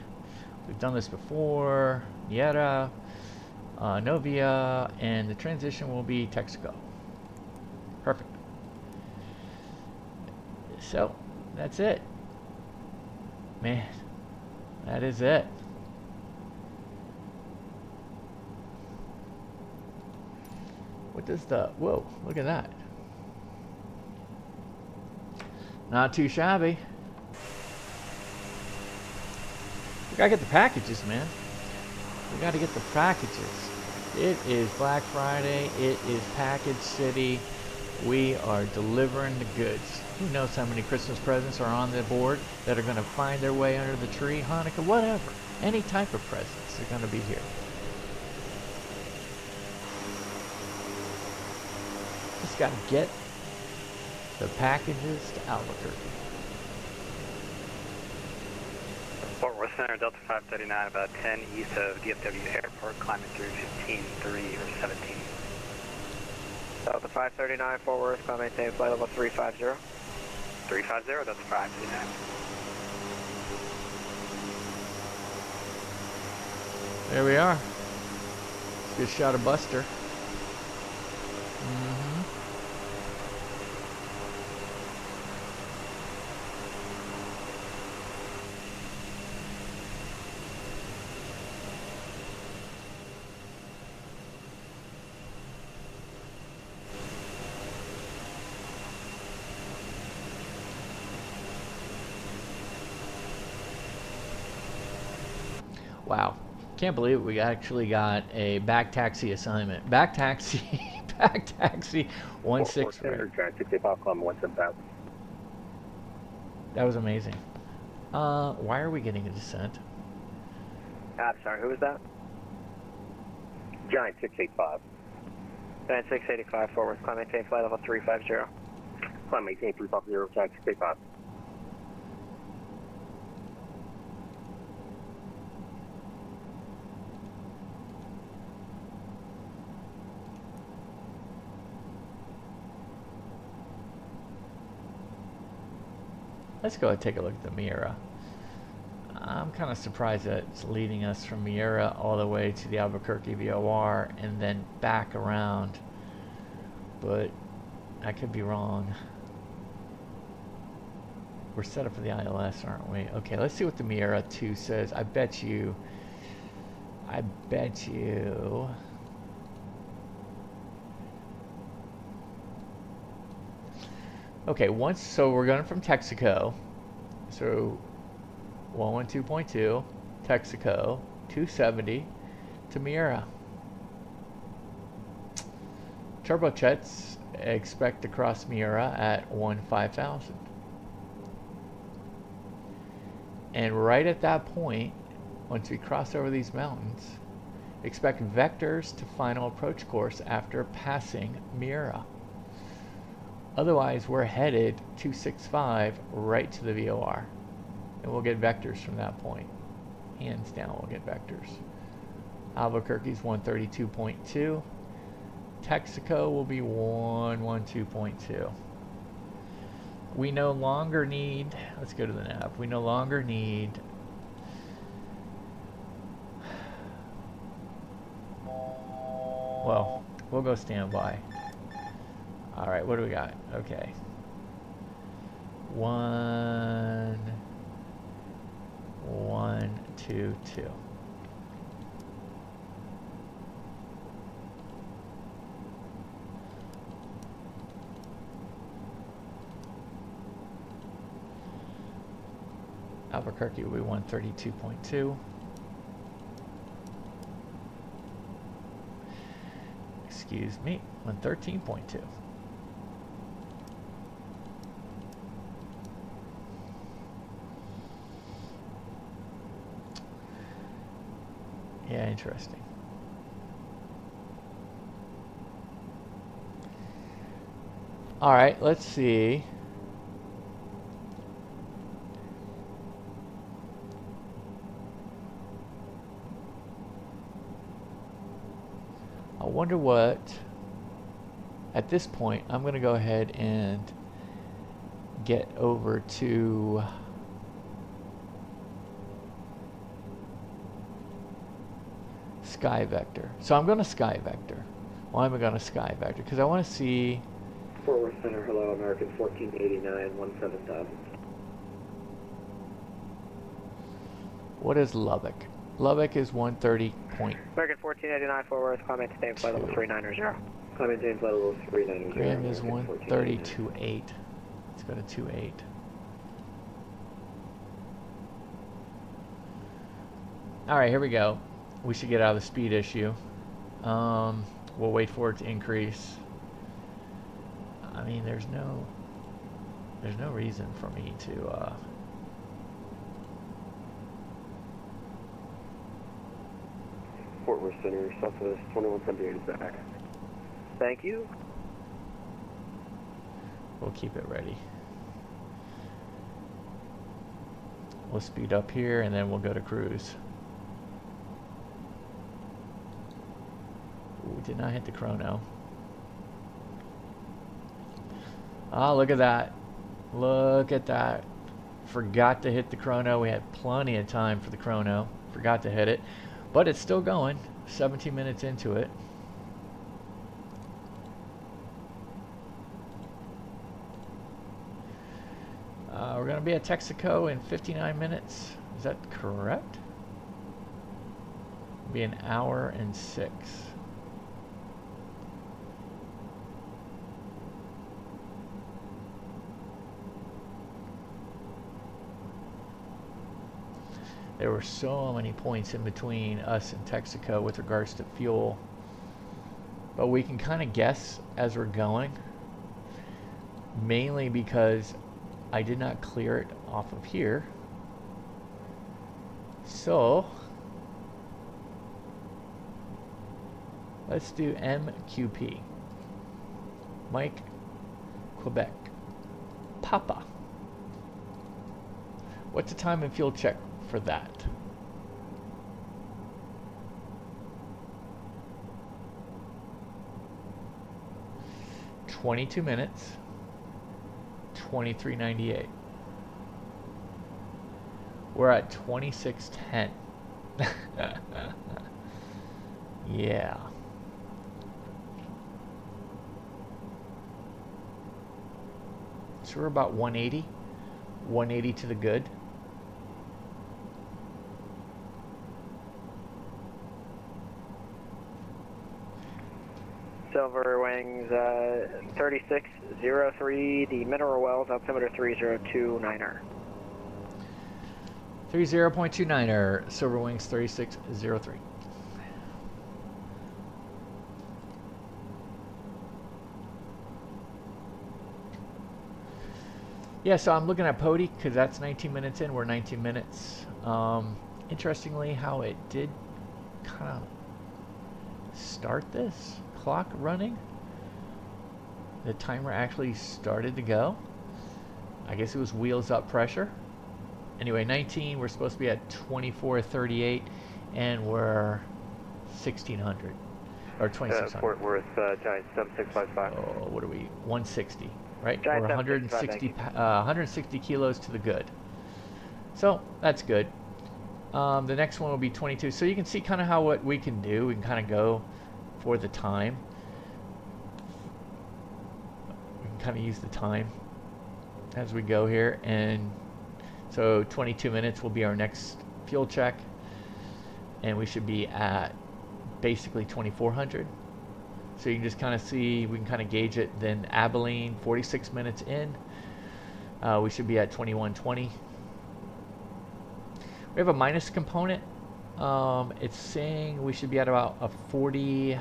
We've done this before, Nieta, Novia, and the transition will be Texaco. Perfect. So, that's it. Man, that is it. What does the, whoa, look at that. Not too shabby. We gotta get the packages, man. We gotta get the packages. It is Black Friday. It is Package City. We are delivering the goods. Who knows how many Christmas presents are on the board that are gonna find their way under the tree, Hanukkah, whatever. Any type of presents are gonna be here. Just got to get the packages to Albu-Turkey. Fort Worth Center, Delta 539, about 10 east of DFW Airport, climbing through 15.3 or 17. Delta 539, Fort Worth, climb maintain flight level 350. 350, Delta 539. There we are. Good shot of Buster. Wow. Can't believe it. We actually got a back taxi assignment. Back taxi, back taxi 16. Trying to Takeoff Climb 17,000. That was amazing. Why are we getting a descent? I'm sorry, who was that? Giant 685. Giant 685, Fort Worth, climb maintain flight level 350. Climb maintain 350, Giant 685. Let's go and take a look at the Miura. I'm kind of surprised that it's leading us from Miura all the way to the Albuquerque VOR and then back around, but I could be wrong. We're set up for the ILS, aren't we? Okay, let's see what the Miura 2 says. I bet you. Okay, so we're going from Texaco. So 112.2, Texaco, 270 to Miura. Turbojets expect to cross Miura at 15,000. And right at that point, once we cross over these mountains, expect vectors to final approach course after passing Miura. Otherwise, we're headed 265 right to the VOR. And we'll get vectors from that point. Hands down, we'll get vectors. Albuquerque's 132.2. Texaco will be 112.2. We no longer need, let's go to the nav. We no longer need well, we'll go standby. All right, what do we got? Okay. 1, 1, 2, 2. Albuquerque will be 132.2. Excuse me, 113.2. Yeah, interesting. All right, let's see. I wonder what, at this point, I'm going to go ahead and get over to Sky Vector. So I'm going to Sky Vector. Why am I going to Sky Vector? Because I want to see... Fort Worth Center, hello, American 1489, 17,000. What is Lubbock? Lubbock is 130. American 1489, Fort Worth, climb maintain flight level 390. Climb maintain flight level 390. Graham is 130.28. Let's go to 28. Alright, here we go. We should get out of the speed issue. We'll wait for it to increase. I mean, there's no reason for me to Fort Worth Center, Southwest 2178 is back. Thank you. We'll keep it ready. We'll speed up here and then we'll go to cruise. Ooh, we did not hit the chrono. Ah, look at that. Look at that. Forgot to hit the chrono. We had plenty of time for the chrono. Forgot to hit it. But it's still going. 17 minutes into it. We're going to be at Texaco in 59 minutes. Is that correct? It'll be an hour and 6. There were so many points in between us and Texaco with regards to fuel. But we can kind of guess as we're going. Mainly because I did not clear it off of here. So let's do MQP. Mike, Quebec. Papa. What's the time and fuel check for that? $22 minutes, 23.98. We're at 2610. Yeah. So we're about 180. 180 to the good. Silver Wings 3603, the Mineral Wells, altimeter 3029er. 30.29er, Silver Wings 3603. Yeah, so I'm looking at Pody because that's 19 minutes in. We're 19 minutes. Interestingly, how it did kind of start this clock running. The timer actually started to go. I guess it was wheels up pressure. Anyway, 19, we're supposed to be at 2438, and we're 1600 or 2600. Fort Worth, Giant 7655. Oh, what are we? 160, right? Giant Or 160 kilos to the good. So that's good. The next one will be 22. So you can see kind of how what we can do. We can kind of go for the time. We can kind of use the time as we go here, and so 22 minutes will be our next fuel check, and we should be at basically 2400. So you can just kind of see, we can kind of gauge it. Then Abilene, 46 minutes in, we should be at 2120. We have a minus component. It's saying we should be at about a 40,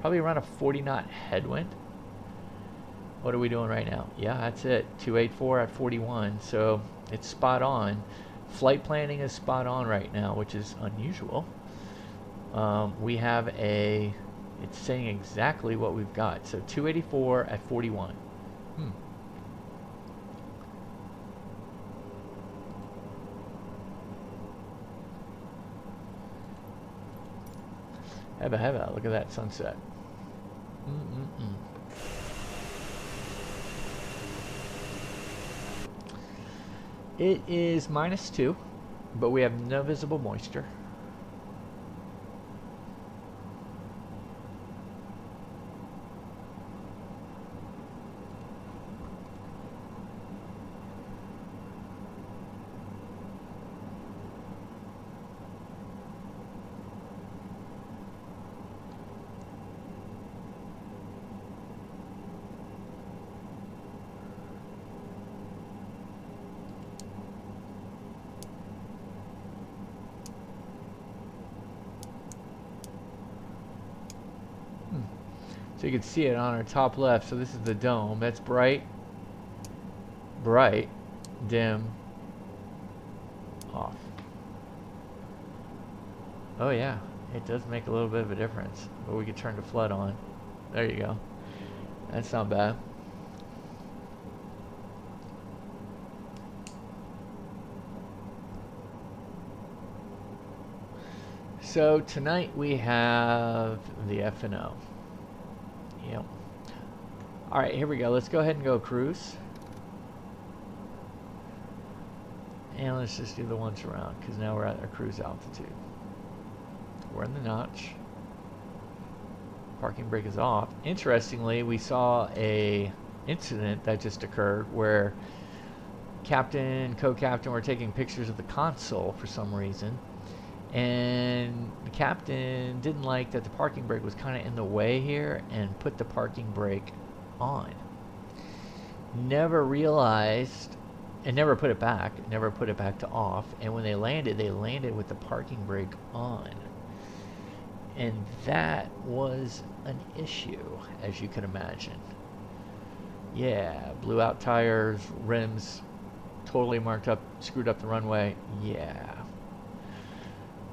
probably around a 40 knot headwind. What are we doing right now? Yeah, that's it. 284 at 41. So it's spot on. Flight planning is spot on right now, which is unusual. We have a, it's saying exactly what we've got. So 284 at 41. Heba, look at that sunset. It is -2, but we have no visible moisture. So you can see it on our top left. So this is the dome. That's bright, bright, dim, off. Oh yeah, it does make a little bit of a difference. But we could turn the flood on. There you go. That's not bad. So tonight we have the FNO. Yep. All right, here we go. Let's go ahead and go cruise. And let's just do the once around, because now we're at our cruise altitude. We're in the notch. Parking brake is off. Interestingly, we saw a incident that just occurred where captain, co-captain were taking pictures of the console for some reason. And the captain didn't like that the parking brake was kind of in the way here and put the parking brake on. Never realized and never put it back to off. And when they landed with the parking brake on. And that was an issue, as you can imagine. Yeah, blew out tires, rims, totally marked up, screwed up the runway.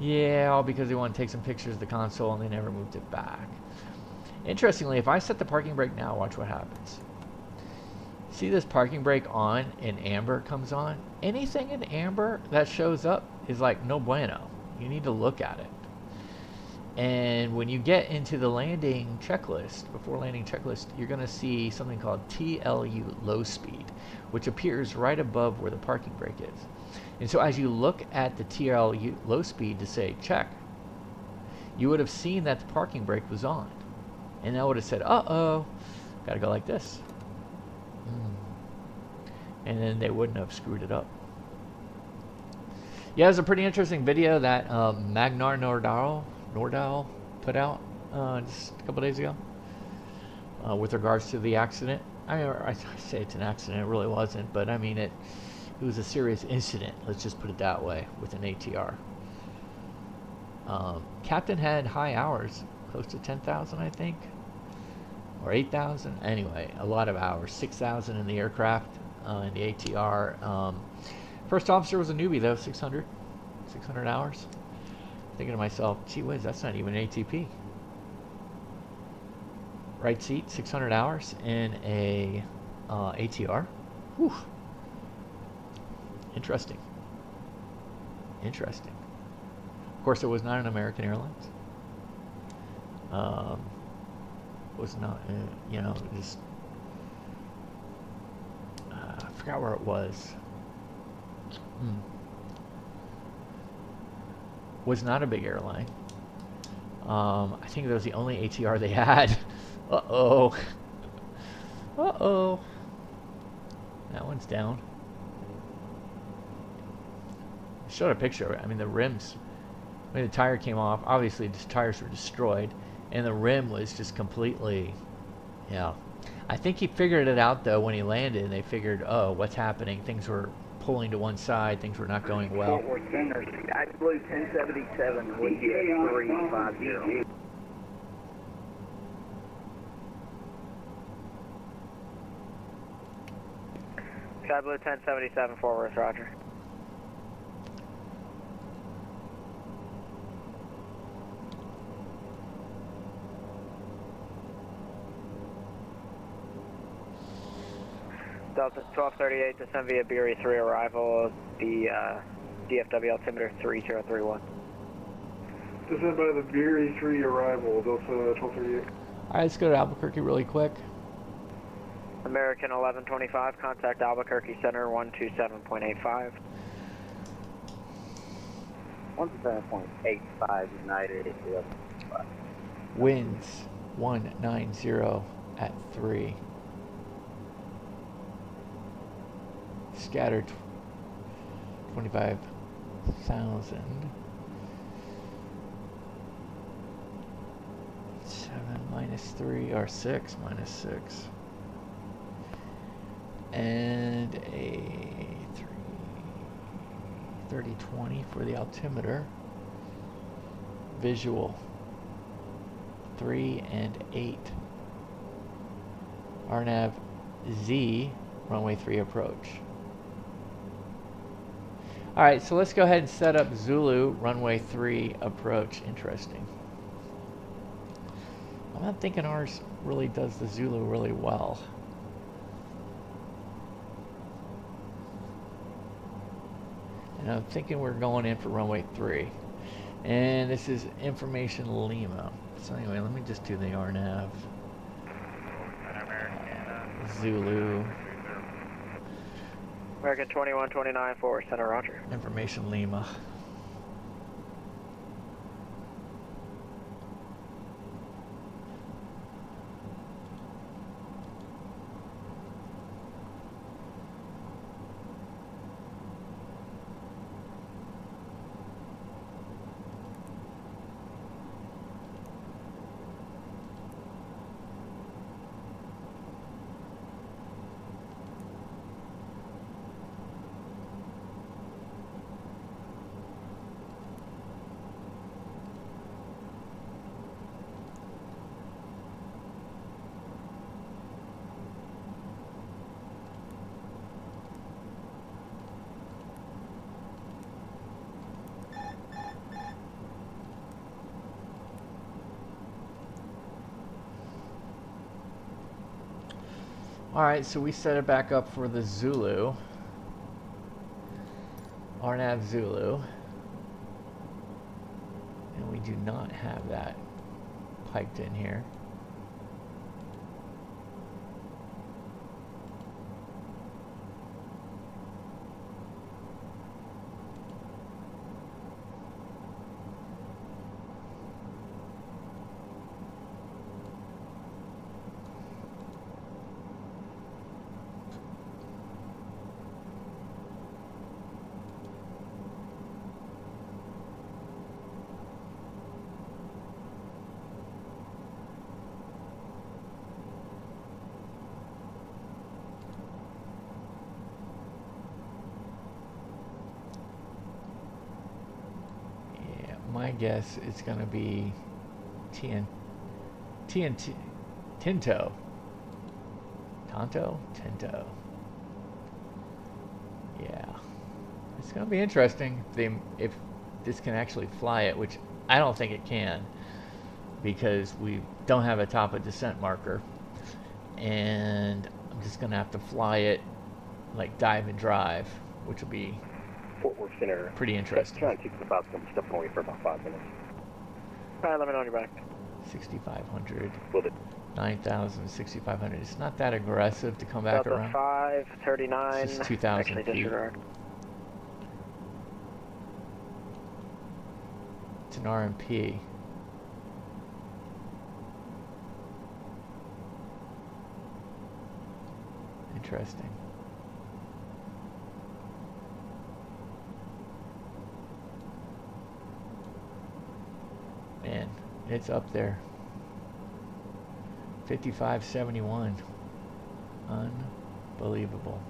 Yeah, all because they want to take some pictures of the console and they never moved it back. Interestingly, if I set the parking brake now, watch what happens. See this parking brake on and amber comes on? Anything in amber that shows up is like no bueno. You need to look at it. And when you get into the landing checklist, before landing checklist, you're going to see something called TLU low speed, which appears right above where the parking brake is. And so as you look at the TLU low speed to say check, you would have seen that the parking brake was on. And that would have said, uh-oh, got to go like this. And then they wouldn't have screwed it up. Yeah, it was a pretty interesting video that Magnar Nordahl put out just a couple days ago with regards to the accident. I mean, I say it's an accident, it really wasn't, but I mean, it was a serious incident, let's just put it that way, with an ATR. Captain had high hours, close to 10,000, I think, or 8,000. Anyway, a lot of hours, 6,000 in the aircraft, in the ATR. First officer was a newbie though, 600 hours. Thinking to myself, gee whiz, that's not even an ATP. Right seat, 600 hours in a ATR. Whew. Interesting. Interesting. Of course, it was not an American Airlines. Was not, you know, just I forgot where it was. Was not a big airline. I think that was the only ATR they had. Uh-oh. Uh-oh. That one's down. I showed a picture of it. I mean, the rims, when the tire came off, obviously the tires were destroyed, and the rim was just completely, yeah. I think he figured it out, though, when he landed, and they figured, oh, what's happening? Things were pulling to one side. Things were not going well. Fort Worth Center, Blue 1077, would be 350. Sky Blue 1077, Fort Worth, roger. Delta 1238 to send via Beery 3 arrival, the DFW altimeter 3031. Descend by the Beery 3 arrival, Delta 1238. Alright, let's go to Albuquerque really quick. American 1125, contact Albuquerque Center 127.85. 17.85 United. Winds 190 at 3. Scattered 25,000. 7 minus 3 or 6 minus 6. And a 3020 for the altimeter. Visual 3 and 8. RNAV Z, runway 3 approach. Alright, so let's go ahead and set up Zulu, runway 3 approach. Interesting. I'm not thinking ours really does the Zulu really well. And I'm thinking we're going in for runway 3. And this is information Lima. So anyway, let me just do the RNAV. Zulu. American 2129, Fort Worth Center, roger. Information Lima. Alright, so we set it back up for the Zulu. RNAV Zulu. And we do not have that piped in here. My guess it's going to be TNT, Tinto. Tonto? Tinto. Yeah. It's going to be interesting if this can actually fly it, which I don't think it can, because we don't have a top of descent marker. And I'm just going to have to fly it like dive and drive, which will be Fort Worth Center. pretty interesting. Trying to keep the about some stuff away for about 5 minutes. Alright, let me know when you're back. 6,500. Will it? 9,000, 6,500. It's not that aggressive to come back Delta around. 539. This is 2,000 Actually, feet. disregard. It's an RMP. Interesting. Man, it's up there. 5571. Unbelievable.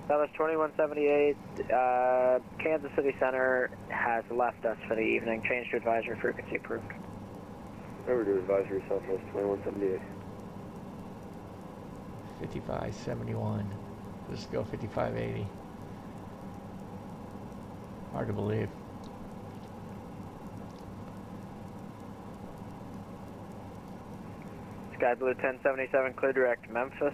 That was 2178. Kansas City Center has left us for the evening. Change to advisory frequency approved. Over to advisory Southwest 2178. 5571. Let's go 5580. Hard to believe. Sky Blue 1077, clear direct Memphis.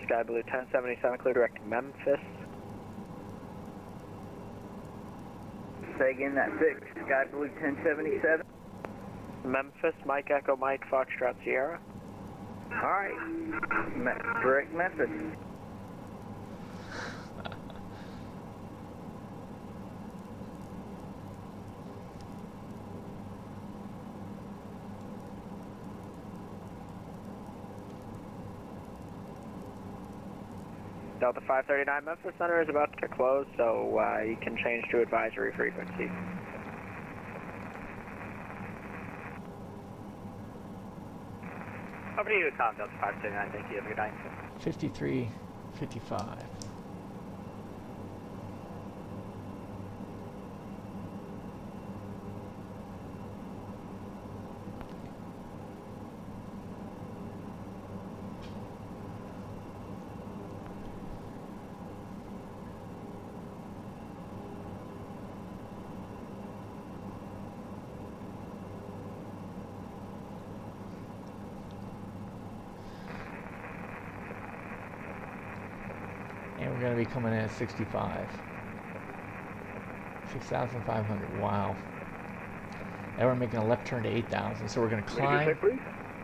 Sky Blue 1077, clear direct Memphis. Say again, that's 6, Sky Blue 1077. Memphis, Mike Echo Mike, Foxtrot Sierra. Alright, direct Memphis. Delta 539 Memphis Center is about to close, so you can change to advisory frequency. Over to you, Tom, Delta 539. Thank you. Have a good night. 5355. And we're going to be coming in at 65. 6,500. Wow. Now we're making a left turn to 8,000. So we're going to climb to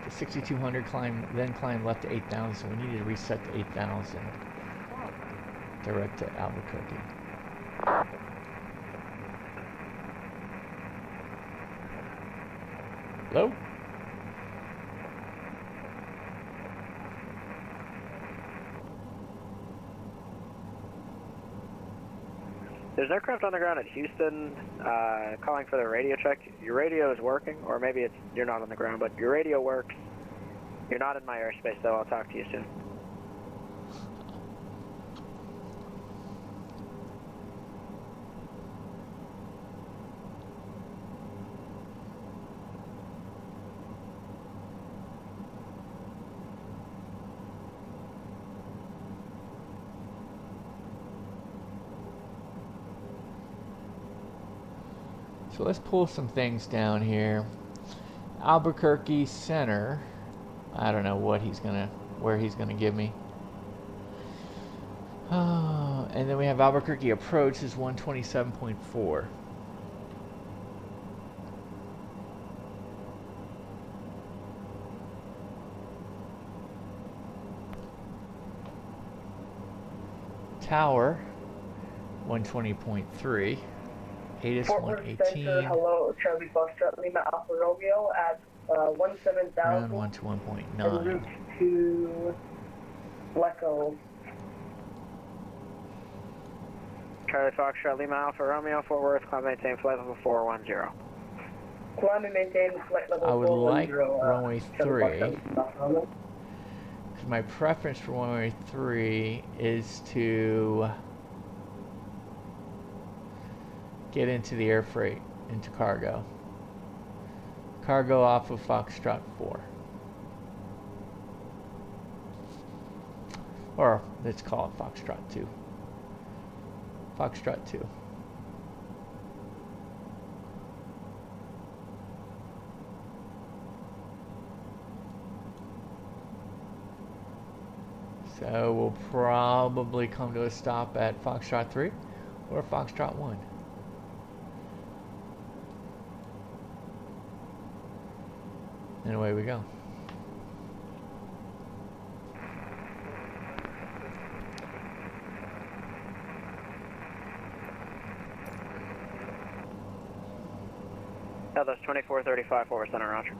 6,200, then climb left to 8,000. So we need to reset to 8,000. Direct to Albuquerque. Hello? There's an aircraft on the ground at Houston calling for the radio check. Your radio is working, or maybe you're not on the ground, but your radio works. You're not in my airspace, though. I'll talk to you soon. So let's pull some things down here. Albuquerque Center. I don't know what where he's gonna give me. And then we have Albuquerque approach is 127.4. Tower 120.3. ATIS Fort Worth 118. Center, hello, Charlie Foxtrot Lima Alpha Romeo at 17,000. Round 1 to En 1.9. route to Lecco. Charlie Foxtrot Lima Alpha Romeo, Fort Worth, climb maintain flight level 410. Climb and maintain flight level I would 410. like runway 3. Because My preference for runway 3 is to get into the air freight, into cargo. Cargo off of Foxtrot 4. Or let's call it Foxtrot 2. Foxtrot 2. So we'll probably come to a stop at Foxtrot 3 or Foxtrot 1. And away we go. That's 2435 forward center, roger.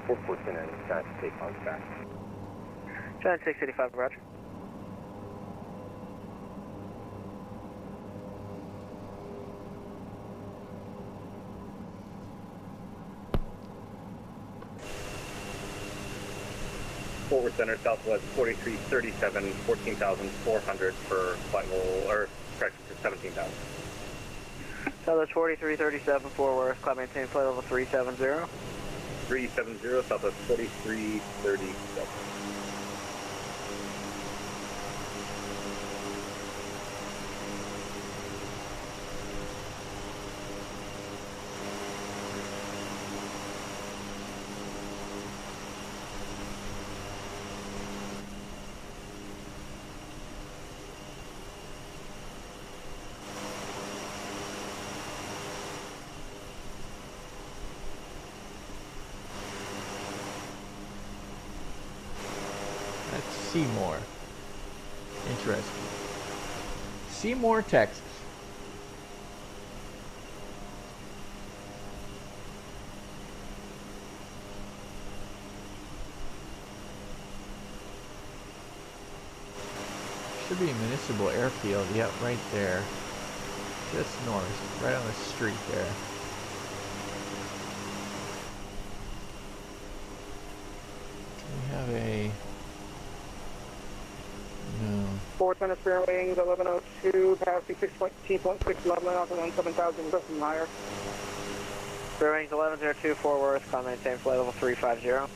Forward center, time to take on back. Giant 685, roger. Forward center, Southwest 4337, 14,400 for flight level, or correction, for 17,000. Southwest 4337, Fort Worth, climb maintain flight level 370. 370, Southwest 4337. Seymour. Interesting. Seymour, Texas. Should be a municipal airfield. Yep, right there. Just north. Right on the street there. We have a... No. Forward center spare wings 1102, passing 6.6 level off and 17,000, listen higher. Spare wings 1102, Fort Worth, climb maintain flight level 350.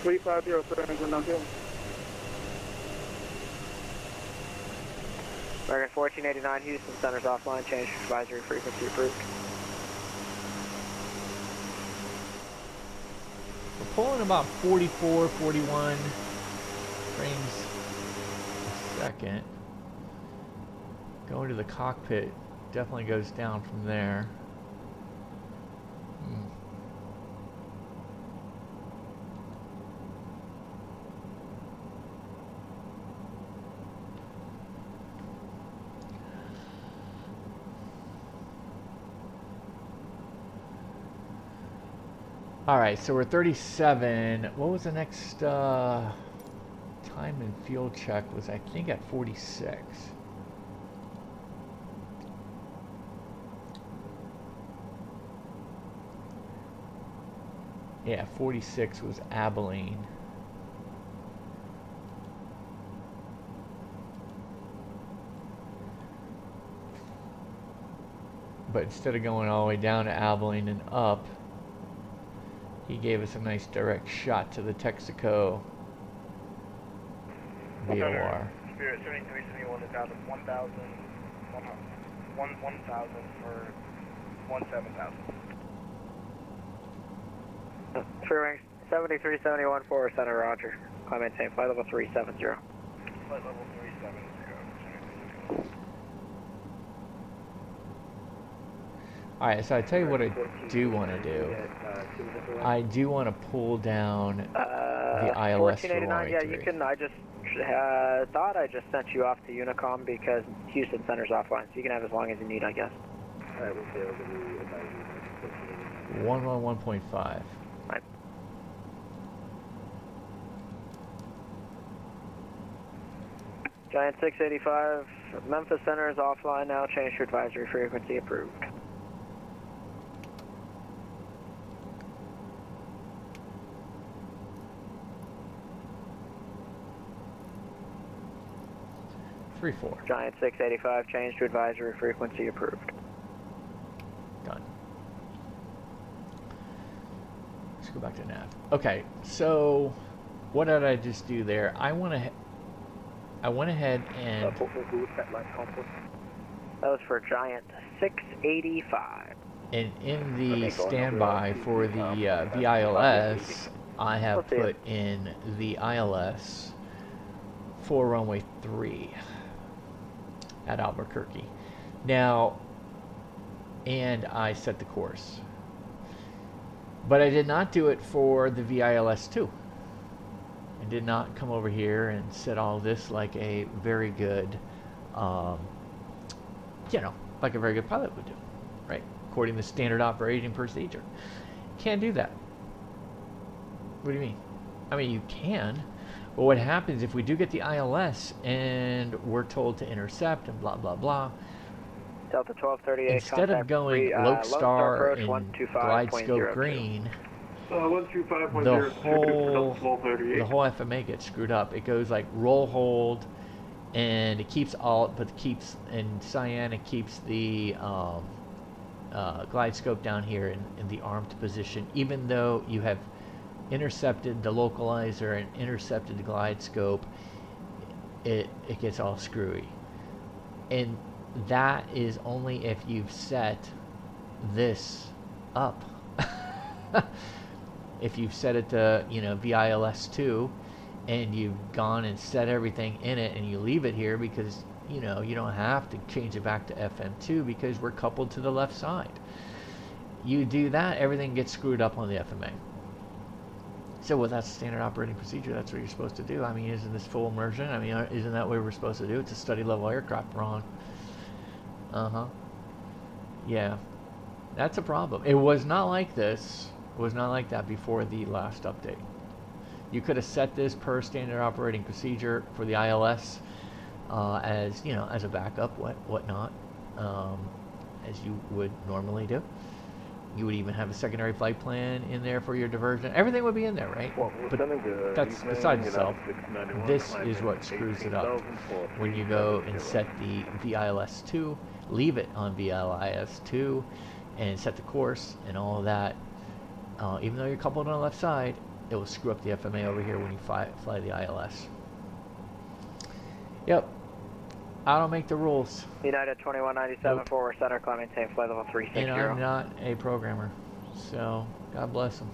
350, spare wings 192. American 1489, Houston center's offline, change advisory frequency approved. We're pulling about 44, 41 frames a second. Going to the cockpit definitely goes down from there. Alright, so we're 37. What was the next time and fuel check? Was I think at 46. Yeah, 46 was Abilene. But instead of going all the way down to Abilene and up, He gave us a nice direct shot to the Texaco VOR. Spirit 7371 is out of 1,000 for 17,000. True wings 7371 forward center, roger. Climb maintain flight level 370. Flight level 370. Alright, so I tell you what I do want to do. I do want to pull down the ILS for 1489, yeah, you can. I just thought I just sent you off to Unicom because Houston Center's offline, so you can have as long as you need, I guess. Alright, we'll say over the 111.5. Right. Giant 685, Memphis Center is offline now, change to advisory frequency approved. Giant 685, change to advisory frequency approved. Done. Let's go back to nav. Okay, so what did I just do there? I went ahead and that was for Giant 685. And in the standby for the VILS, I have put in the ILS for runway 3 at Albuquerque. Now, and I set the course. But I did not do it for the VILS 2. I did not come over here and set all this like a very good, you know, like a very good pilot would do, right? According to standard operating procedure. Can't do that. What do you mean? I mean, you can. But what happens if we do get the ILS and we're told to intercept and blah, blah, blah. Delta 1238, instead of going Lodestar and glide scope green, 125.0, the whole FMA gets screwed up. It goes like roll hold, and it keeps all, but keeps in cyan, it keeps the glide scope down here in the armed position, even though you have intercepted the localizer and intercepted the glide scope. It gets all screwy, and that is only if you've set this up. If you've set it to, you know, VILS 2 and you've gone and set everything in it and you leave it here because, you know, you don't have to change it back to FM2 because we're coupled to the left side. You do that, everything gets screwed up on the FMA. So, well, that's standard operating procedure. That's what you're supposed to do. I mean, isn't this full immersion? I mean, isn't that what we're supposed to do? It's a study level aircraft, Ron. Yeah, that's a problem. It was not like this. It was not like that before the last update. You could have set this per standard operating procedure for the ILS as, you know, as a backup, whatnot, as you would normally do. You would even have a secondary flight plan in there for your diversion. Everything would be in there, right? But that's besides itself. This is what screws it up. When you go and set the VILS 2, leave it on VILS 2, and set the course and all of that. Even though you're coupled on the left side, it will screw up the FMA over here when you fly the ILS. Yep. I don't make the rules. United 2197 forward center, climb maintain flight level 360. And I'm not a programmer, so God bless them.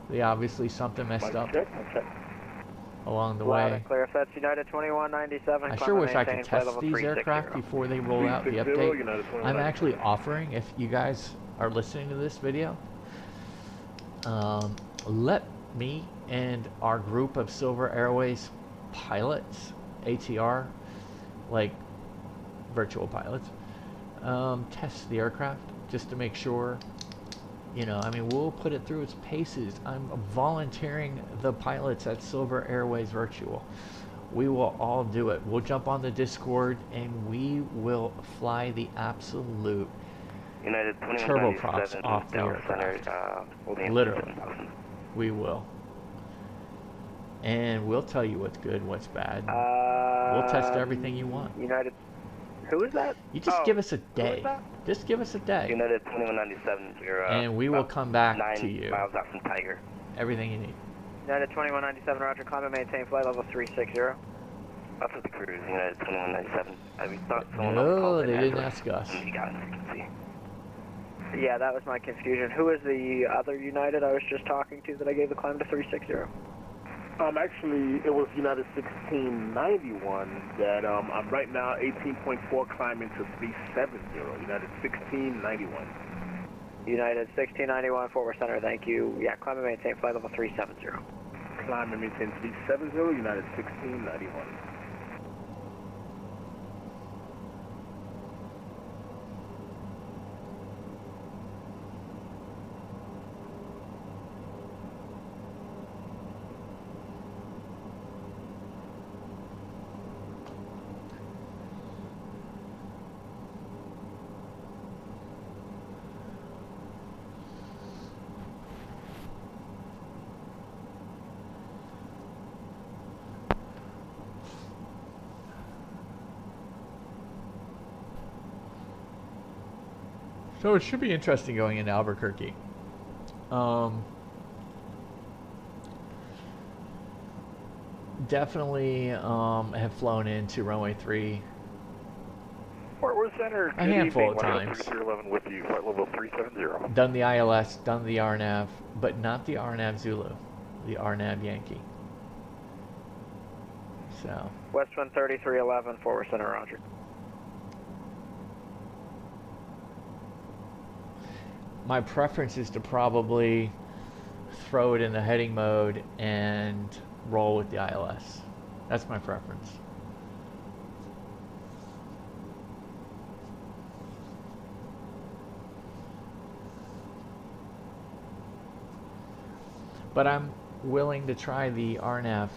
They obviously something messed up along the way. Clear. If that's United 2197, I sure wish I could test these aircraft before they roll out the update. I'm actually offering, if you guys are listening to this video, let me and our group of Silver Airways pilots, ATR, like virtual pilots, test the aircraft just to make sure, you know, I mean, we'll put it through its paces. I'm volunteering the pilots at Silver Airways Virtual. We will all do it. We'll jump on the Discord and we will fly the absolute turboprops off the aircraft. Literally. We will. And we'll tell you what's good, what's bad. We'll test everything you want. United Who is that? You just give us a Who day. is that? Just give us a day. United 2197, you're And we will come back 9 to you. miles out from Tiger. Everything you need. United 2197, roger, climb and maintain flight level 360. Up to the cruise, United 2197. We thought someone else No, called they in didn't Edwards, ask us. and you got an emergency. Yeah, that was my confusion. Who is the other United I was just talking to that I gave the climb to 360? Actually, it was United 1691 that I'm right now 18.4 climbing to 370. United 1691. United 1691, forward center, thank you. Yeah, climb and maintain flight level 370. Climb and maintain 370, United 1691. So it should be interesting going into Albuquerque. Definitely have flown into runway 3 Fort Worth Center, a handful of times. 3311 with you, flight level 370. Done the ILS, done the RNAV, but not the RNAV Zulu, the RNAV Yankee. So. West 13311, forward center, roger. My preference is to probably throw it in the heading mode and roll with the ILS. That's my preference. But I'm willing to try the RNAV.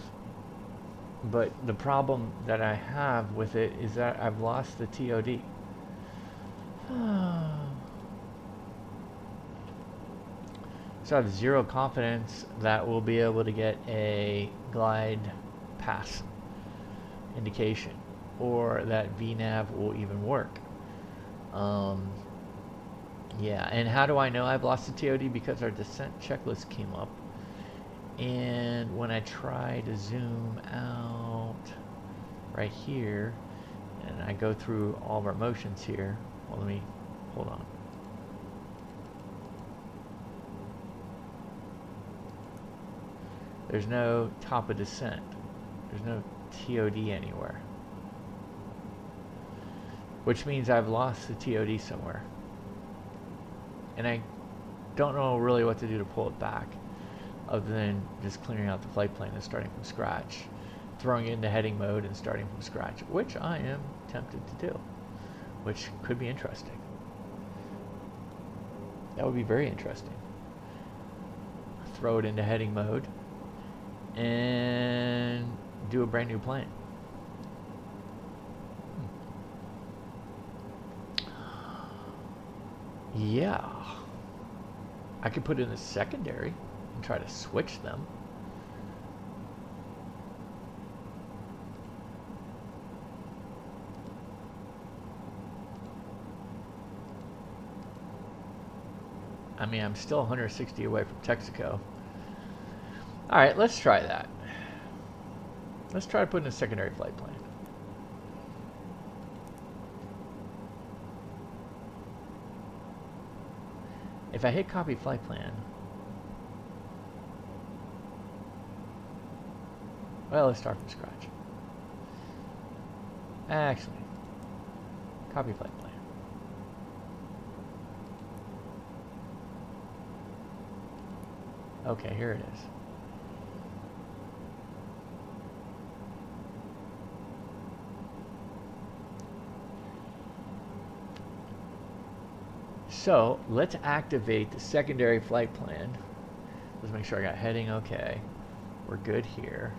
But the problem that I have with it is that I've lost the TOD. So I have zero confidence that we'll be able to get a glide pass indication or that VNAV will even work. Yeah, and how do I know I've lost the TOD? Because our descent checklist came up, and when I try to zoom out right here and I go through all of our motions here, well, let me hold on. There's no top of descent. There's no TOD anywhere. Which means I've lost the TOD somewhere. And I don't know really what to do to pull it back, other than just clearing out the flight plan and starting from scratch. Throwing it into heading mode and starting from scratch, which I am tempted to do. Which could be interesting. That would be very interesting. Throw it into heading mode and do a brand new plane. Yeah, I could put it in a secondary and try to switch them. I mean, I'm still 160 away from Texaco. Alright, let's try that. Let's try to put in a secondary flight plan. If I hit copy flight plan, well, let's start from scratch. Actually, copy flight plan. Okay, here it is. So let's activate the secondary flight plan. Let's make sure I got heading okay. We're good here.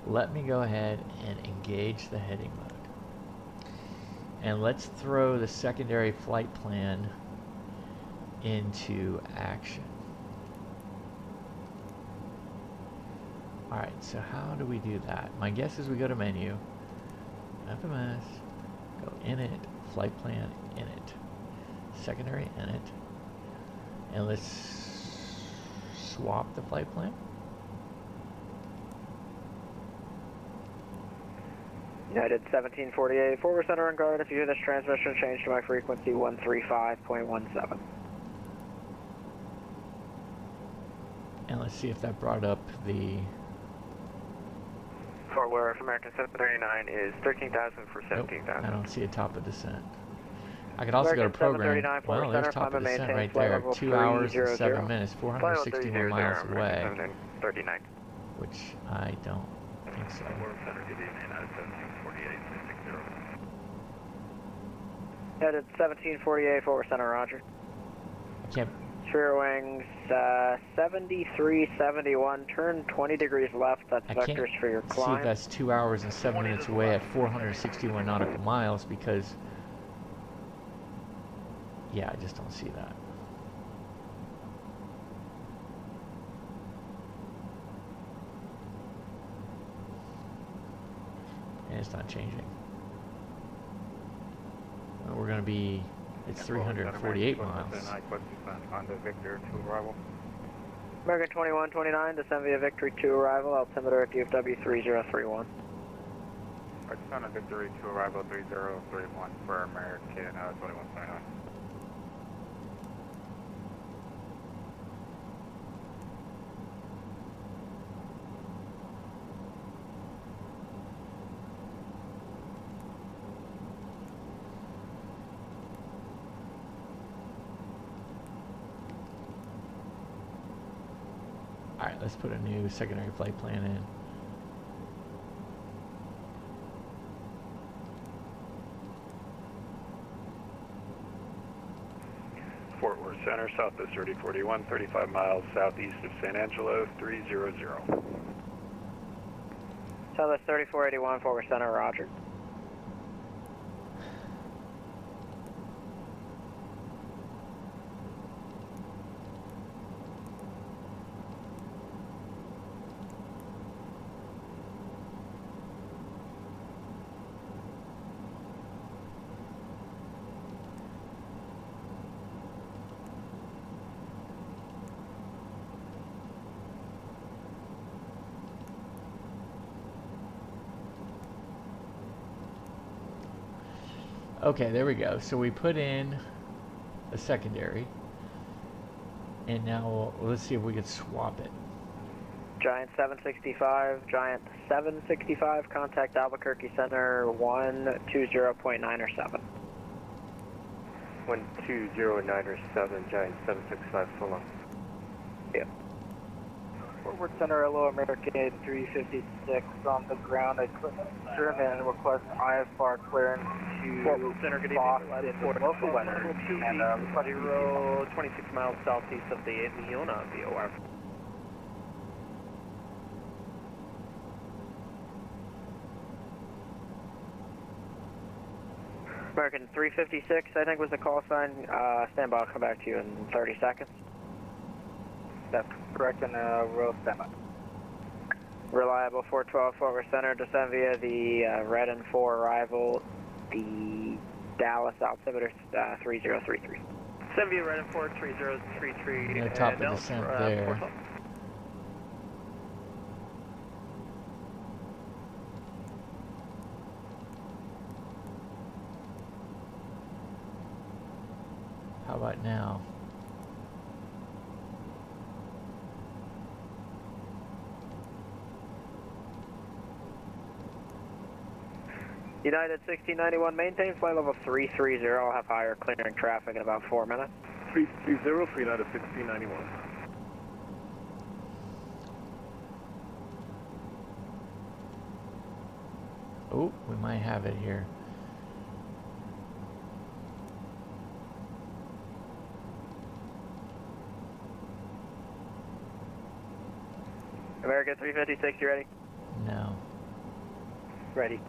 Let me go ahead and engage the heading mode. And let's throw the secondary flight plan into action. Alright, so how do we do that? My guess is we go to menu, FMS, Go init, flight plan, init, secondary, init, and let's swap the flight plan. United 1748, forward center on guard. If you hear this transmission, change to my frequency 135.17. And let's see if that brought up the... Fort Worth, American 739 is 13,000 for 17,000. I don't see a top of descent. I could also go to program. Well, there's top of descent right there. 2 hours and 7 minutes, 461 miles away. 39. Which I don't think so. United 1748, forward center, roger. I can't... Rear wings 7371, turn 20 degrees left, that's vectors for your climb. See if that's 2 hours and 7 minutes away at 461 nautical miles because, yeah, I just don't see that. And it's not changing. Well, we're going to be... It's 348 miles. On the Victor to arrival. American 2129, descend via Victory 2 arrival, altimeter at DFW 3031. On a Victory 2 arrival 3031 for American 2129. Alright, let's put a new secondary flight plan in. Fort Worth Center, Southwest 3041, 35 miles southeast of San Angelo, 300. Southwest 3481, forward center, roger. Okay, there we go. So we put in a secondary, and now let's see if we could swap it. Giant 765, Giant 765, contact Albuquerque Center 120.907. 120.907, Giant 765, full on. Yeah. Forward Center, hello, American 356 on the ground. I driven request IFR clearance to Forward Center, good evening. Local weather. And 26 miles southeast of the Miona VOR. American 356, I think was the call sign. Stand by, I'll come back to you in 30 seconds. That's correct, and row standby. Reliable 412 forward center, descend via the red and 4 arrival, the Dallas altimeter 3033. Descend via red and 4 3033. No top of descent there. How about now? United 1691, maintain flight level 330. I'll have higher clearing traffic in about 4 minutes. 330 for United 1691. Oh, we might have it here. American 356, you ready? No. Ready.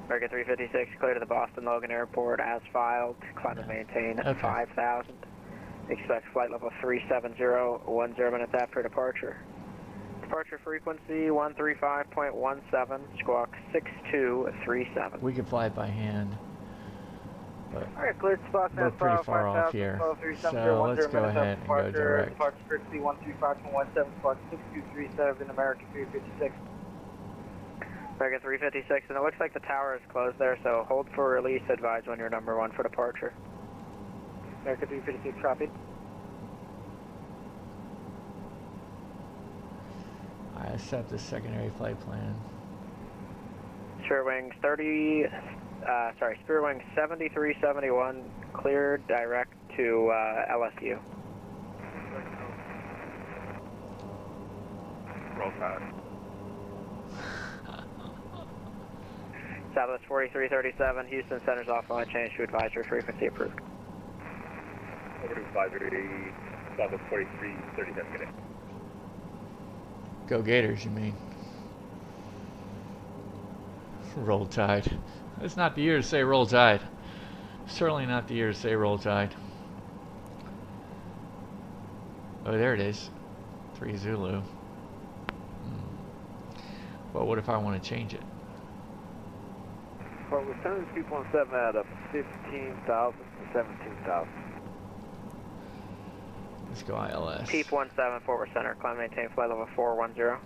American 356, clear to the Boston Logan Airport as filed. Climb and maintain at 5,000. Expect flight level 370, 10 minutes after departure. Departure frequency 135.17, squawk 6237. We can fly it by hand, but Alright, cleared spot we're pretty far off here. So let's go ahead and go direct. Departure frequency 135.17, squawk 6237, American 356. American 356, and it looks like the tower is closed there, so hold for release, advise when you're number 1 for departure. American 356, copy. I set the secondary flight plan. Spirit Wings 7371, cleared direct to LSU. Roll Tide. Southwest 4337, Houston Center's offline change to advisory frequency approved. Over to advisory, Southwest 4337, get it. Go Gators, you mean? Roll Tide. It's not the year to say Roll Tide. Certainly not the year to say Roll Tide. Oh, there it is. 3 Zulu. Well, what if I want to change it? Well, we're sending 2.7 out of 15,000 to 17,000. Let's go ILS. Peep 17, forward center, climb maintain flight level 410.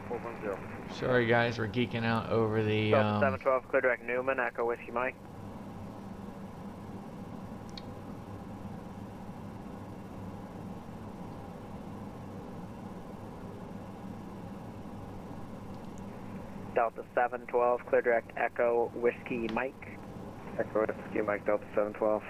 410. Sorry guys, we're geeking out over the 712, clear direct Newman, Echo Whiskey Mike. Delta 712, clear direct Echo Whiskey Mike. Echo Whiskey Mike, Delta 712.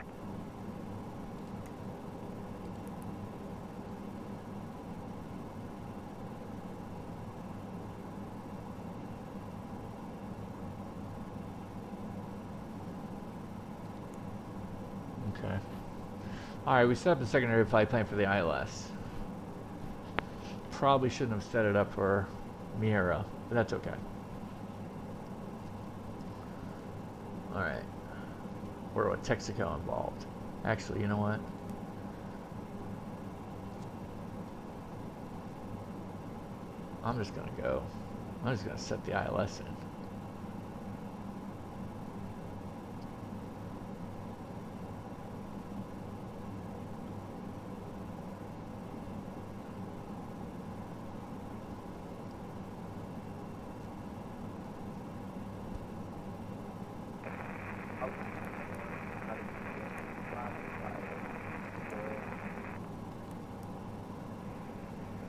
Okay. Alright, we set up the secondary flight plan for the ILS. Probably shouldn't have set it up for Miera, but that's okay. Alright. We're with Texaco involved. Actually, you know what? I'm just gonna go. I'm just gonna set the ILS in.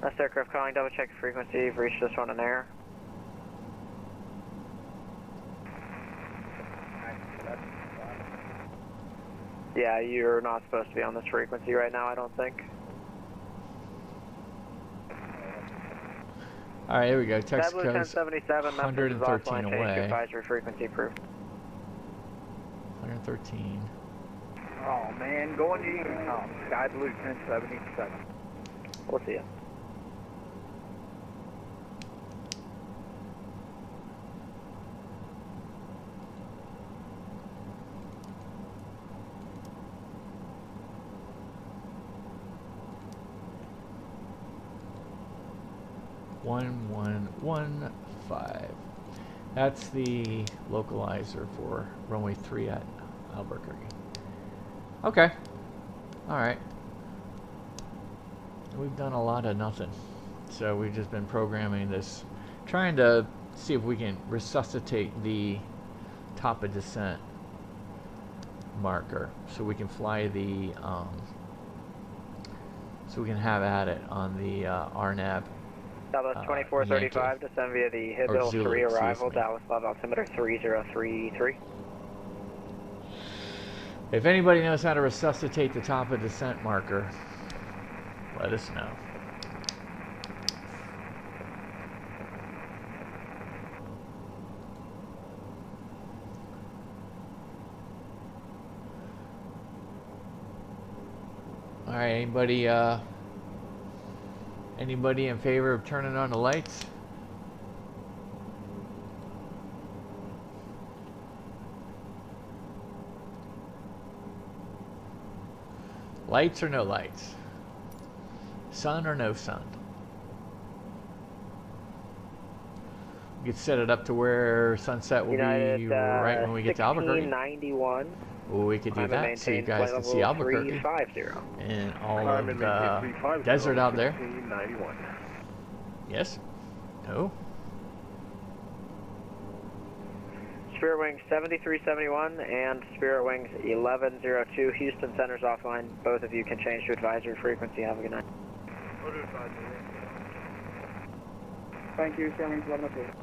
Last aircraft calling, double check frequency, you've reached this one in air. Yeah, you're not supposed to be on this frequency right now, I don't think. Alright, here we go. Texaco's 1077, 113 away. Advisory frequency approved. 113. Oh man, going to you. Sky Blue 1077. We'll see you. (1115). That's the localizer for runway 3 at Albuquerque. Okay. Alright. We've done a lot of nothing. So we've just been programming this, trying to see if we can resuscitate the top of descent marker so we can fly the so we can have at it on the RNAV. Southwest 2435, descend via the Hidden 3 arrival, Dallas Love altimeter 3033. If anybody knows how to resuscitate the top of descent marker, let us know. All right, anybody in favor of turning on the lights? Lights or no lights? Sun or no sun? You could set it up to where sunset will United, be right when we get to Albuquerque. 1691. We could do that so you guys can see Albuquerque 350. and all Climb of and maintain the 350, desert out there. 1691. Yes? No? Spirit Wings 7371 and Spirit Wings 1102. Houston Center's offline. Both of you can change to advisory frequency. Have a good night. Thank you, Spirit Wings 1102.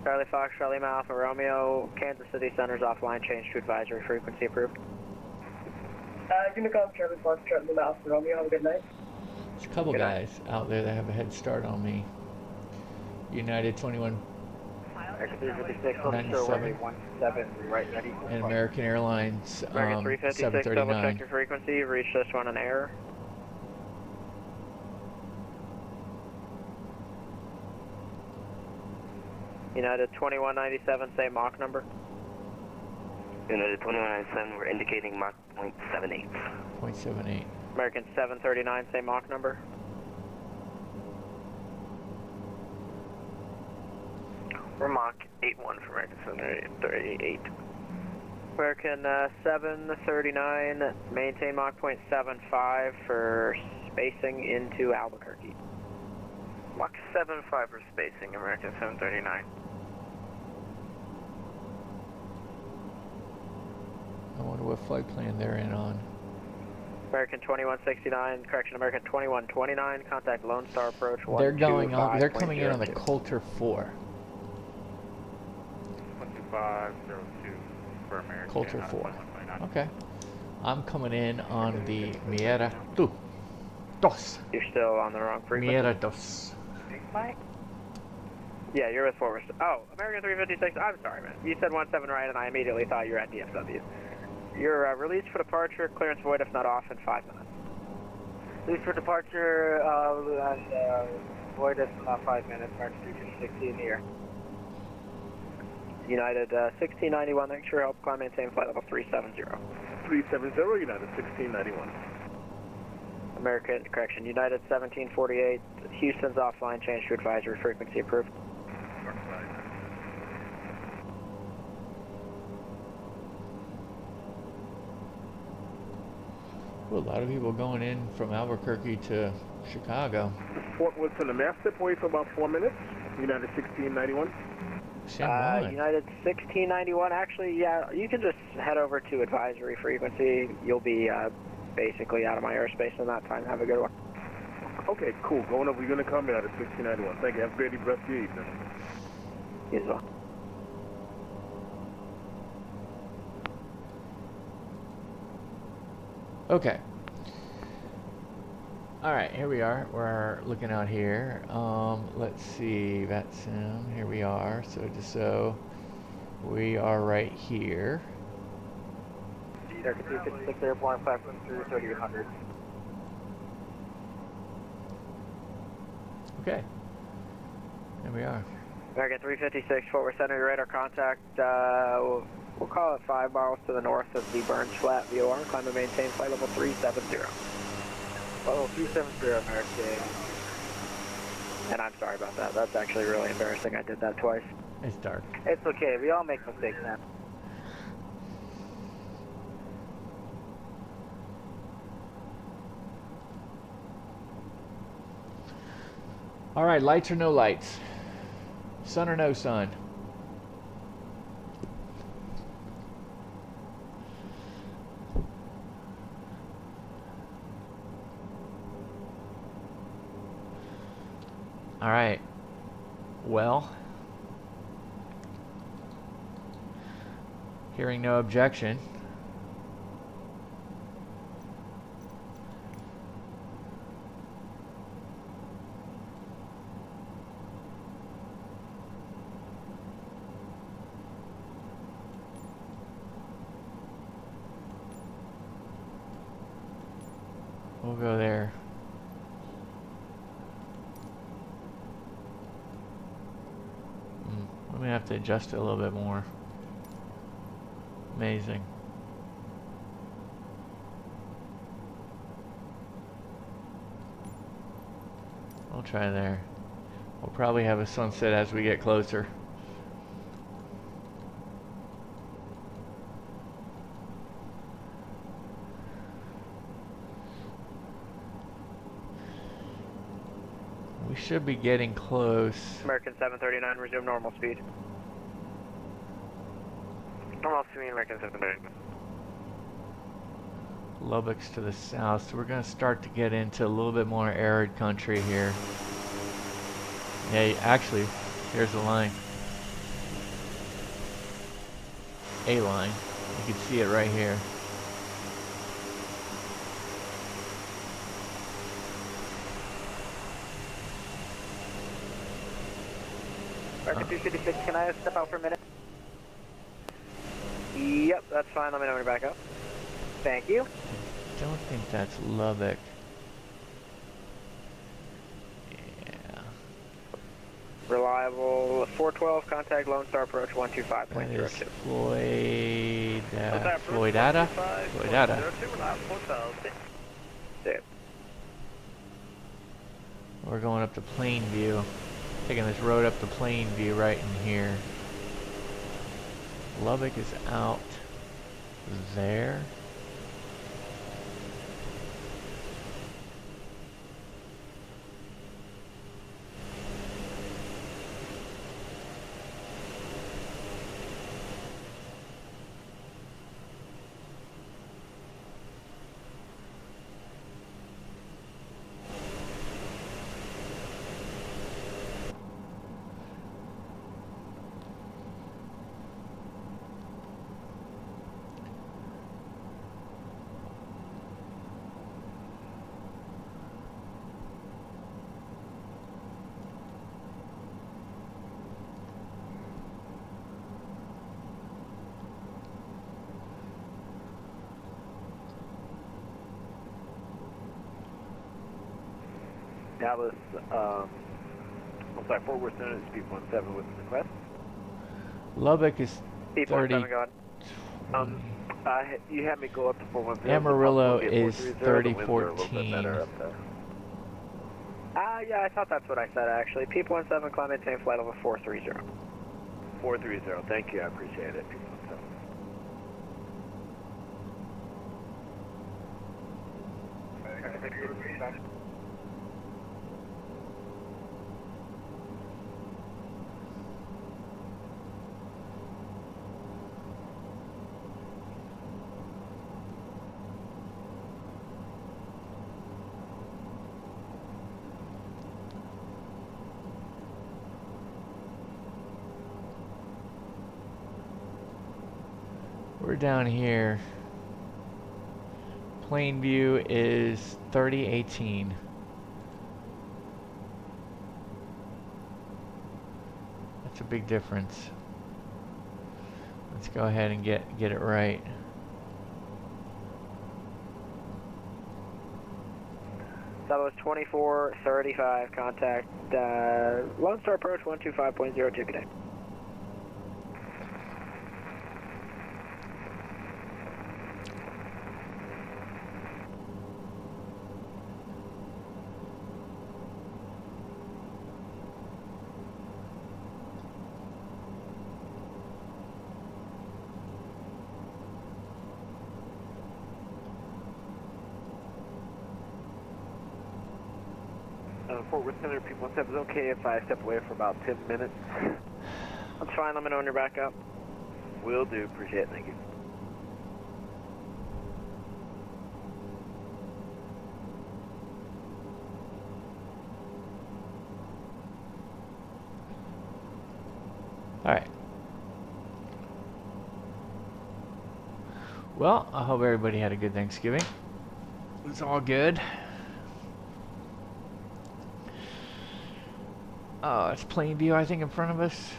Charlie Fox, Charlie Lima Alpha Romeo, Kansas City Center's offline. Change to advisory frequency approved. Unicom, Charlie Fox, Charlie Lima Alpha Romeo. Have a good night. There's a couple guys out there that have a head start on me. United 21. Right, and American Airlines American 356, 739. double check your frequency. You've reached this one in error. United 2197, say Mach number. United 2197, we're indicating Mach 0.78. 0.78. American 739, say Mach number. We're Mach 81 for American 738. American 739, maintain Mach 0.75 for spacing into Albuquerque. Mach 75 for spacing, American 739. I wonder what flight plan they're in on. American 2169, correction, American 2129, contact Lone Star approach. They're going on. They're coming in on the Coulter 4. 12502 for American. Coulter 4. Okay. I'm coming in on the Miera 2. Dos. You're still on the wrong frequency. Miera 2. Yeah, you're with Forward. Oh, American 356. I'm sorry, man. You said 17 right, and I immediately thought you were at DFW. You're released for departure. Clearance void if not off in 5 minutes. Release for departure and void if not 5 minutes. American 356 in the air. United 1691. Thanks for your help. Climb, maintain flight level 370. 370, United 1691. American, correction, United 1748. Houston's offline. Change to advisory frequency approved. Well, a lot of people going in from Albuquerque to Chicago. Fort Worth Center, may I step away for about 4 minutes? United 1691. United 1691. Actually, yeah, you can just head over to advisory frequency. You'll be basically out of my airspace in that time. Have a good one. Okay, cool. Going up, we're going to come in at 1691. Thank you. Have a great rest of your evening. You as well. Okay. Alright, here we are. We're looking out here. Let's see. VATSIM. Here we are. So we are right here. American 356 airborne, platform 3800. Okay. There we are. American 356, Fort Worth Center, your radar contact. We'll call it 5 miles to the north of the Burns Flat VOR. Climb and maintain flight level 370. Level 370, American. And I'm sorry about that. That's actually really embarrassing. I did that twice. It's dark. It's okay. We all make mistakes, man. All right, lights or no lights? Sun or no sun? All right. Well, hearing no objection, we'll go there. I'm gonna have to adjust it a little bit more. Amazing. I'll try there. We'll probably have a sunset as we get closer. We should be getting close. American 739, resume normal speed. Normal speed, American 739. Lubbock's to the south, so we're going to start to get into a little bit more arid country here. Yeah, actually, here's the line. A line. You can see it right here. American 256, can I step out for a minute? Yep, that's fine. Let me know when you're back up. Thank you. I don't think that's Lubbock. Yeah. Reliable 412, contact Lone Star approach That is 125.02. Floydada? Floydada. We're going up to Plainview. Taking this road up to Plainview right in here. Lubbock is out there. Dallas, I'm sorry, Fort Worth Center, speed 17 with the request. Lubbock is Speed 30. 17, go ahead. You had me go up to 410. Amarillo Get is 430. The winds are a little bit 3014. better up there. Yeah, I thought that's what I said actually. Peep 17, climb maintain flight level 430. 430, thank you, I appreciate it. Peep 17. We're down here. Plainview is 3018. That's a big difference. Let's go ahead and get it right. That was 2435, contact Lone Star approach 125.02, good day. Fort Worth Center, Peep 17, is okay if I step away for about 10 minutes? That's fine, let me know when you're back up. Will do, appreciate it, thank you. Alright. Well, I hope everybody had a good Thanksgiving. It was all good. Oh, it's Plainview, I think, in front of us.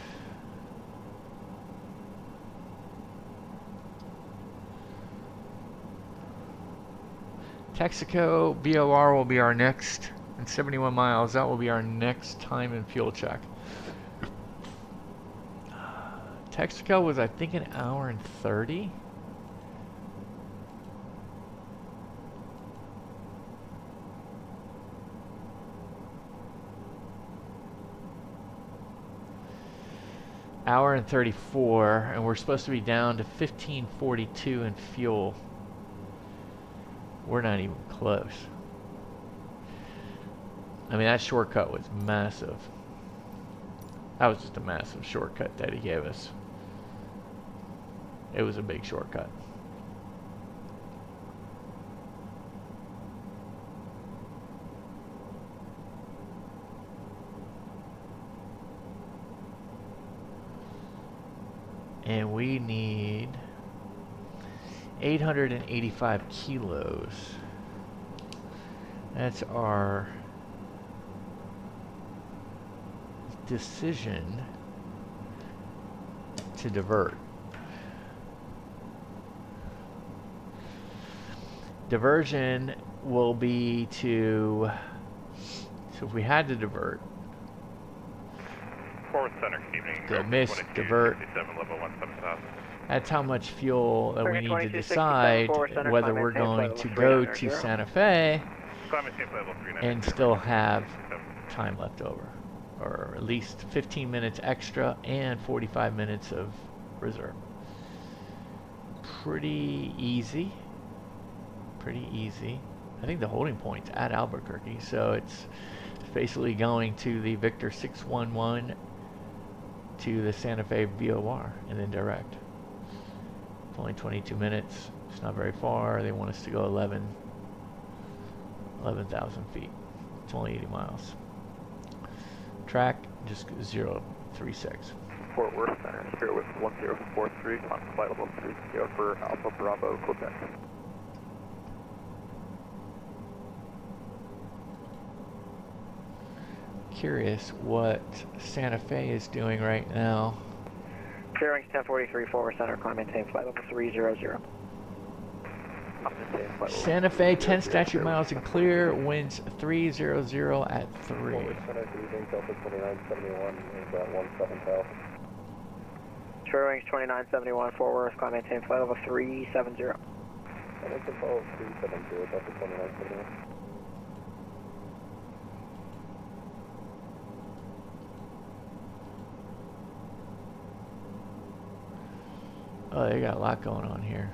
Texaco BOR will be our next, and 71 miles, that will be our next time and fuel check. Texaco was, I think, an hour and 30. Hour and 34, and we're supposed to be down to 1542 in fuel. We're not even close. I mean, that shortcut was massive. That was just a massive shortcut that he gave us. It was a big shortcut. And we need 885 kilos. That's our decision to divert. Diversion will be to, so if we had to divert, Forward center, evening. go miss, divert. Level 17000. That's how much fuel that we need to 2267 decide forward center, whether climb we're maintain going flight to level go 390. to Santa Fe Climb maintain flight level 390. and still have time left over, or at least 15 minutes extra and 45 minutes of reserve. Pretty easy. Pretty easy. I think the holding point's at Albuquerque, so it's basically going to the Victor 611 to the Santa Fe VOR and then direct. It's only 22 minutes. It's not very far. They want us to go 11,000 feet. It's only 80 miles. Track, just 036. Fort Worth Center, Spirit with 1043, on flight level 30 for Alpha Bravo, Quebec. Curious what Santa Fe is doing right now. Clearings 1043 forward center, climb maintain flight level 300. Santa Fe, 10 statute miles and clear, winds 300 at 3. Clearings 2971 forward, climb maintain flight level 370. Oh, they got a lot going on here.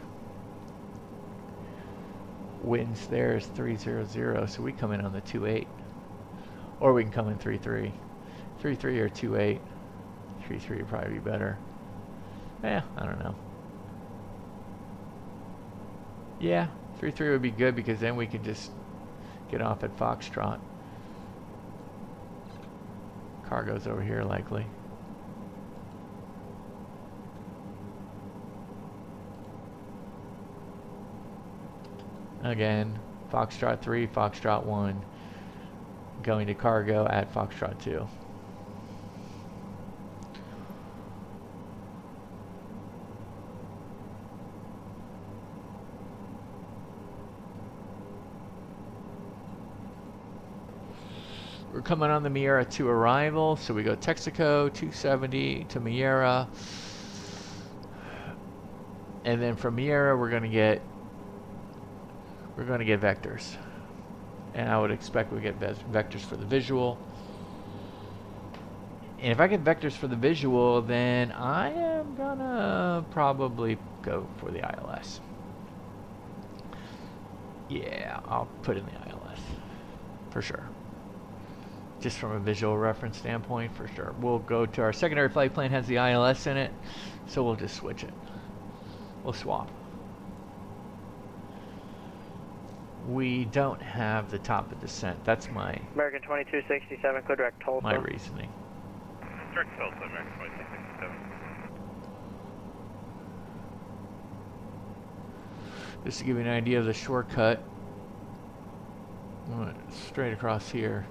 Winds there is 300, so we come in on the 28. Or we can come in 33. 33 or 28. 33 would probably be better. Yeah, I don't know. Yeah, 33 would be good because then we could just get off at Foxtrot. Cargo's over here likely. Again, Foxtrot 3, Foxtrot 1, going to cargo at Foxtrot 2. We're coming on the Miera 2 arrival, so we go Texaco, 270 to Miera. And then from Miera, we're going to get vectors, and I would expect we get vectors for the visual. And if I get vectors for the visual, then I am gonna probably go for the ILS. Yeah, I'll put in the ILS for sure. Just from a visual reference standpoint, for sure. We'll go to our secondary flight plan has the ILS in it, so we'll just switch it. We'll swap. We don't have the top of descent. That's my American 2267, clear direct Tulsa. my reasoning. Direct Tulsa, American 2267. Just to give you an idea of the shortcut, straight across here.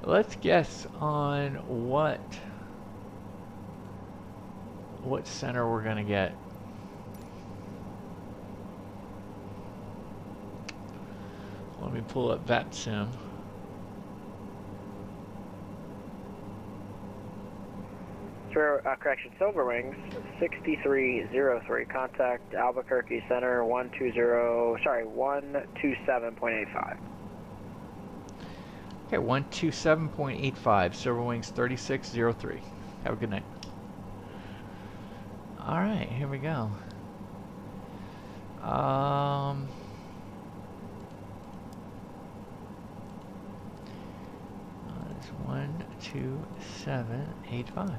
Let's guess on what center we're gonna get. Let me pull up Silver Wings 6303. Contact Albuquerque Center 127.85. Okay, 127.85, Silver Wings 3603. Have a good night. Alright, here we go. It's 12785.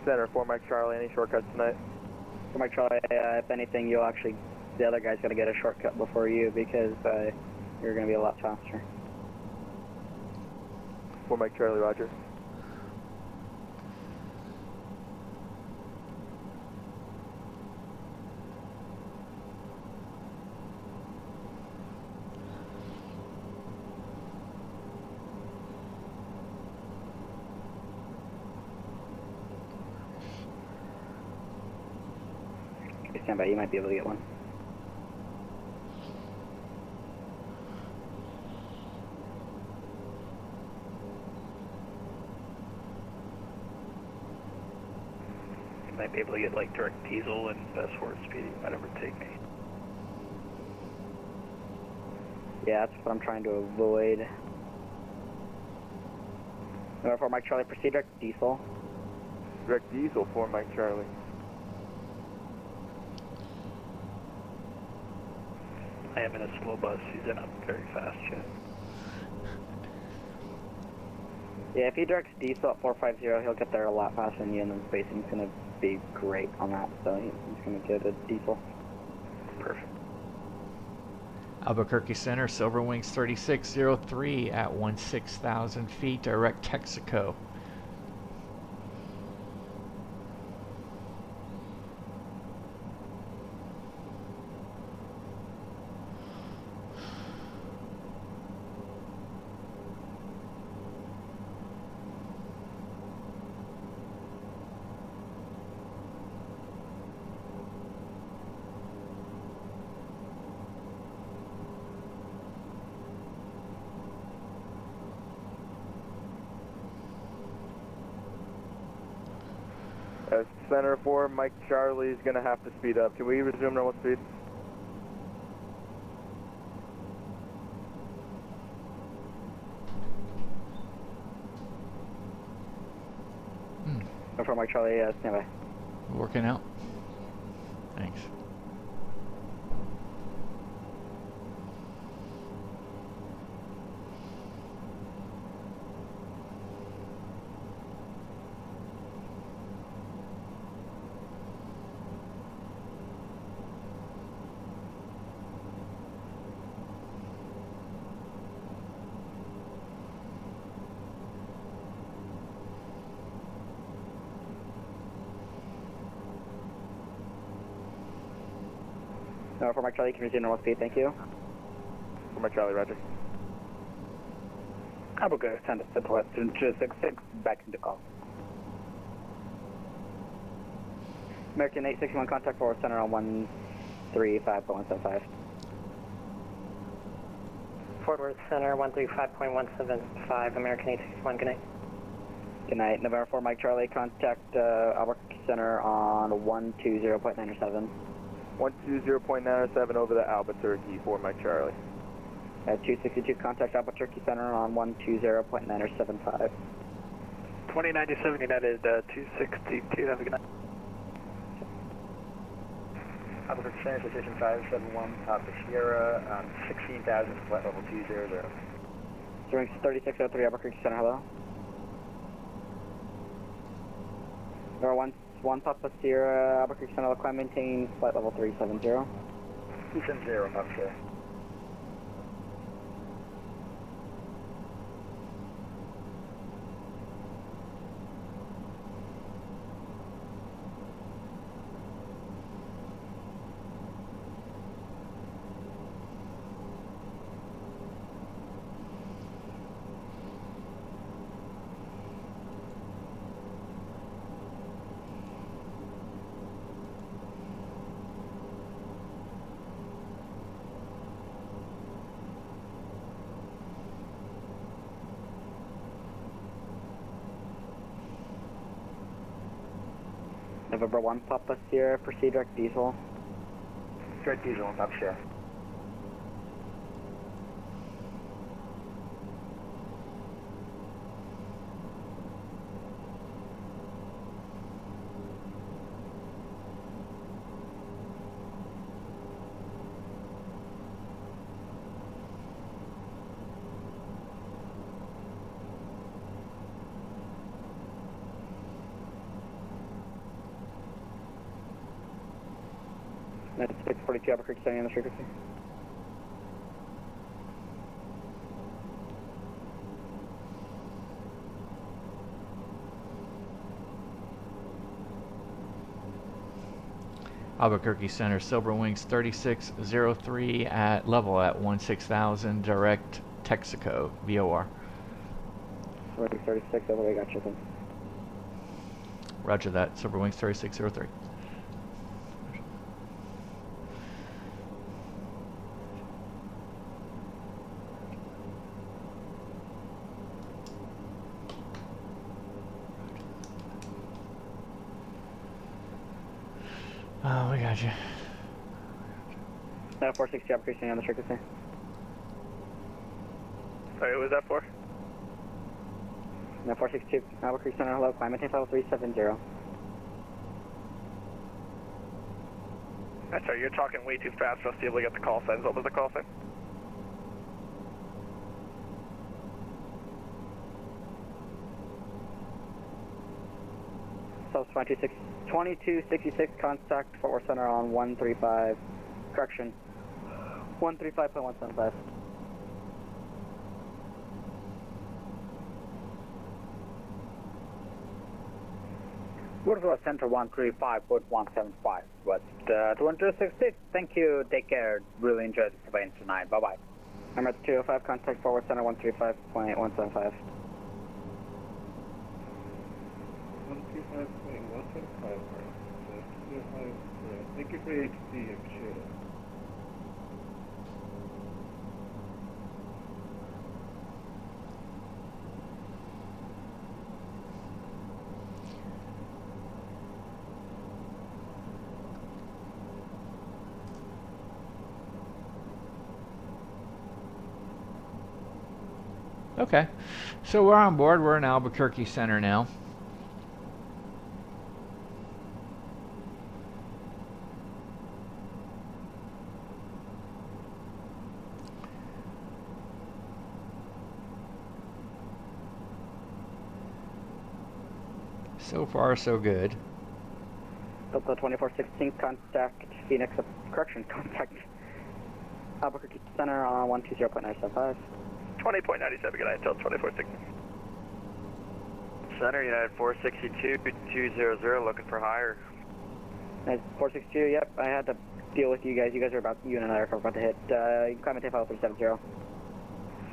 Center, 4 Mike Charlie, any shortcuts tonight? 4 Mike Charlie, if anything, you'll actually, the other guy's going to get a shortcut before you because you're going to be a lot faster. 4 Mike Charlie, roger. Okay, stand by, you might be able to get one. Might be able to get like direct diesel and best forward speed. You might overtake me. Yeah, that's what I'm trying to avoid. Number 4 Mike Charlie, proceed direct diesel. Direct diesel, 4 Mike Charlie. I am in a slow bus. He's in a very fast jet. Yeah, if he directs diesel at 450, he'll get there a lot faster than you, and then spacing's going to be great on that, so he's going to get a diesel. Perfect. Albuquerque Center, Silver Wings 3603 at 16,000 feet, direct Texaco. Center 4 Mike Charlie's going to have to speed up. Can we resume normal speed? Number 4 Mike Charlie, stand by. Working out. Thanks. Number 4 Mike Charlie, can resume normal speed, thank you. 4 Mike Charlie, roger. Albuquerque Center, Southwest 266, back into call. American 861, contact forward center on 135.175. Fort Worth Center 135.175, American 861, good night. Good night. November 4 Mike Charlie, contact Albuquerque Center on 120.97. 120.97 over the Albu-Turkey, 4 Mike Charlie. 262, contact Albu-Turkey Center on 120.975. 2097 United 262, have a good night. Albuquerque Center, Station 571, Papa Sierra, 16,000, flight level 200. Doing 3603 Albuquerque Center, hello. Number 1 Papa Sierra, Albuquerque Center, climb maintain, flight level 370. 270, Papa Sierra. November 1, Papa Sierra, proceed direct diesel. Direct diesel on top share. That's 642 Albuquerque, standing on the frequency. Albuquerque Center, Silver Wings 3603 at level at 16,000, direct Texaco, VOR. 36, all the way, gotcha. Roger that, Silver Wings 3603. Oh, we got you. 460 Albuquerque, standing on the frequency. Sorry, what was that for? 462 Albuquerque Center, hello, climb maintain level 370. That's right, you're talking way too fast for us to be able to get the call signs. What was the call sign? South 2266, contact Fort Worth Center on 135, correction, 135.175. Worth Center 135.175, West 1266. Thank you, take care, really enjoyed the surveillance tonight, bye-bye. I'm at 205, contact Fort Worth Center 135.175. 135.175, thank you for your HC, appreciate it. Okay, so we're on board. We're in Albuquerque Center now. So far, so good. Delta 2416, contact Phoenix, correction, contact Albuquerque Center on 120.975. 20.97, good night, until 2460. Center, United 462, 200, looking for higher. 462, yep, I had to deal with you guys. You guys are about, you and I are about to hit. You can climb and take file 370.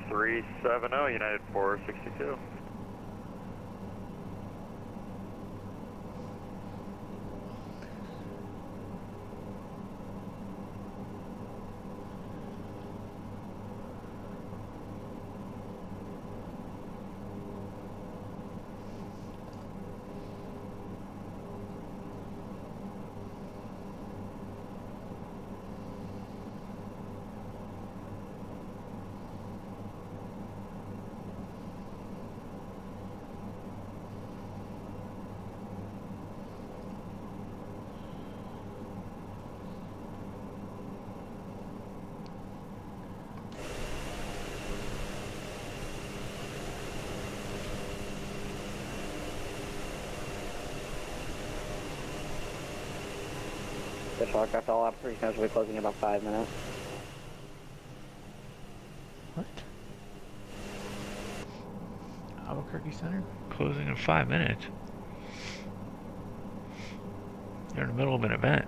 370, United 462. The aircraft all operations will be closing in about 5 minutes. What? Albuquerque Center? Closing in 5 minutes. You're in the middle of an event.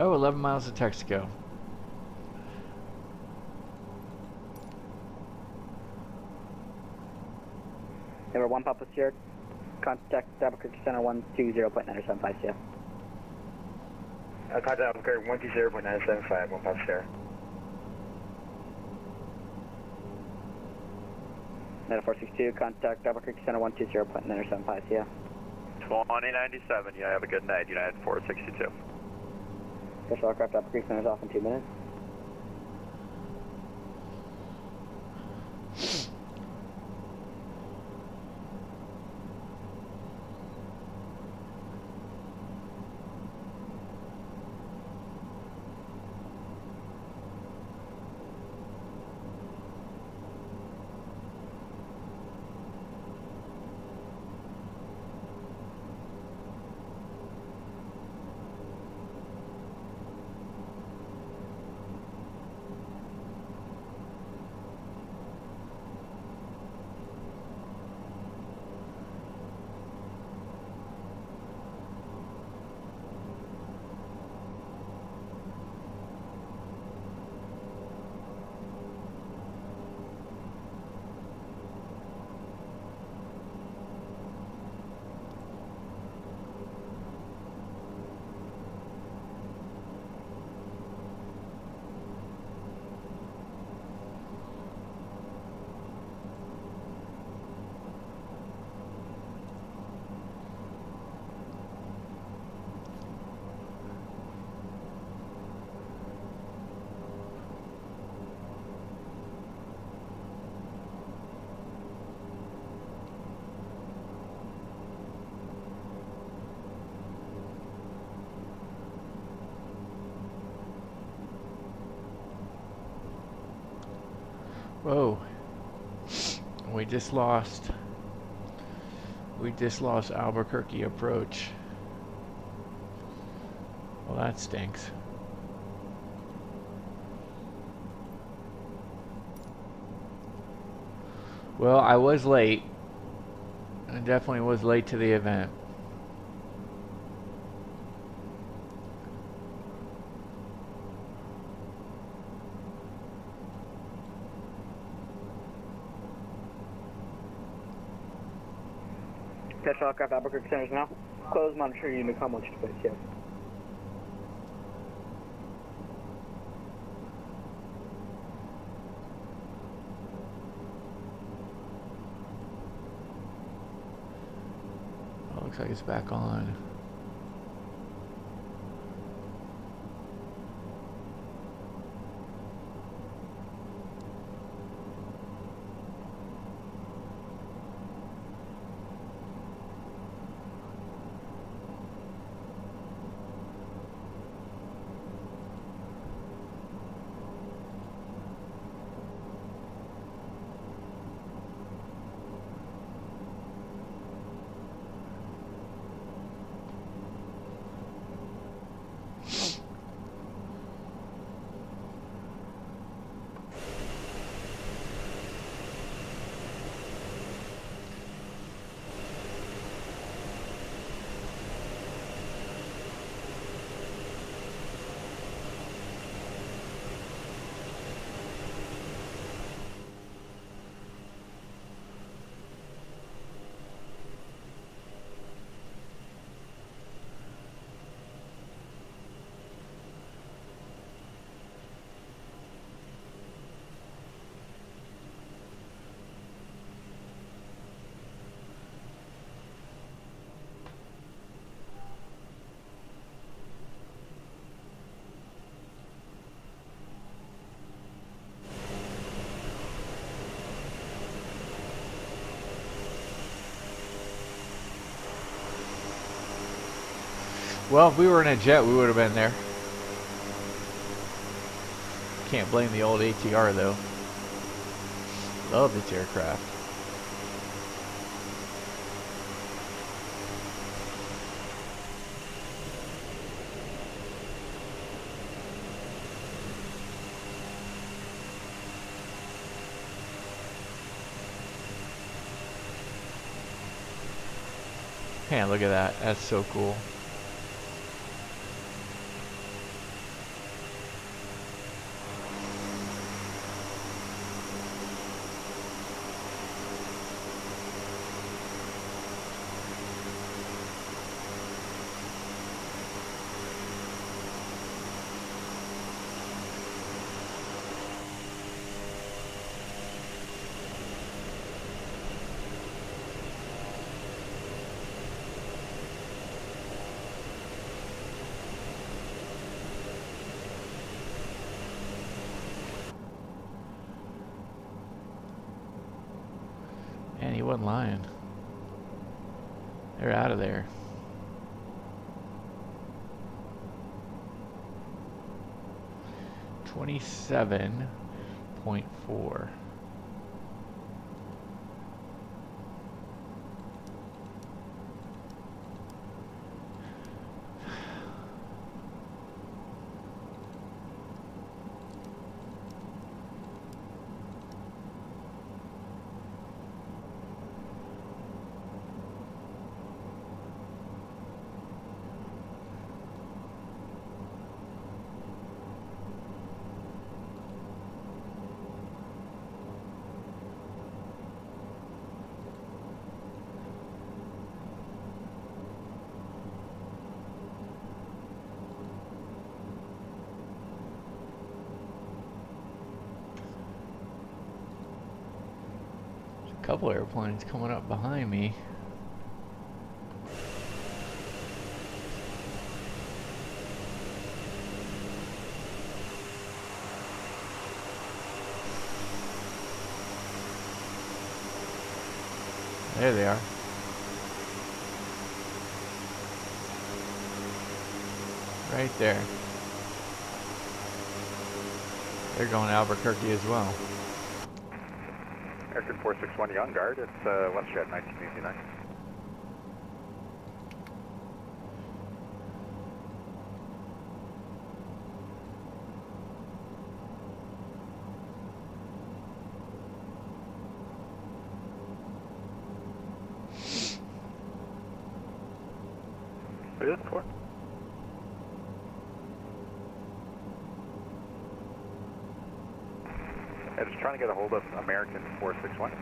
Oh, 11 miles of Texaco. Number 1 Papa Sierra, contact Albuquerque Center 120.975, yeah. Contact Albuquerque 120.975, 1 Papa Sierra. Number 462, contact Albuquerque Center 120.975, yeah. 2097, yeah, have a good night, United 462. Special aircraft Albuquerque Center is off in 2 minutes. Whoa. We just lost Albuquerque approach. Well, that stinks. Well, I was late. I definitely was late to the event. Special aircraft Albuquerque Center is now closed, monitoring unit com launch space, yeah. Oh, looks like it's back on. Well, if we were in a jet, we would have been there. Can't blame the old ATR though. Love this aircraft. Man, look at that. That's so cool. Man, he wasn't lying. They're out of there. $27.4. Couple airplanes coming up behind me. There they are. Right there. They're going to Albuquerque as well. Aircraft 461, you on guard? It's WestJet 1989. What are you looking for? I'm just trying to get a hold of American 461.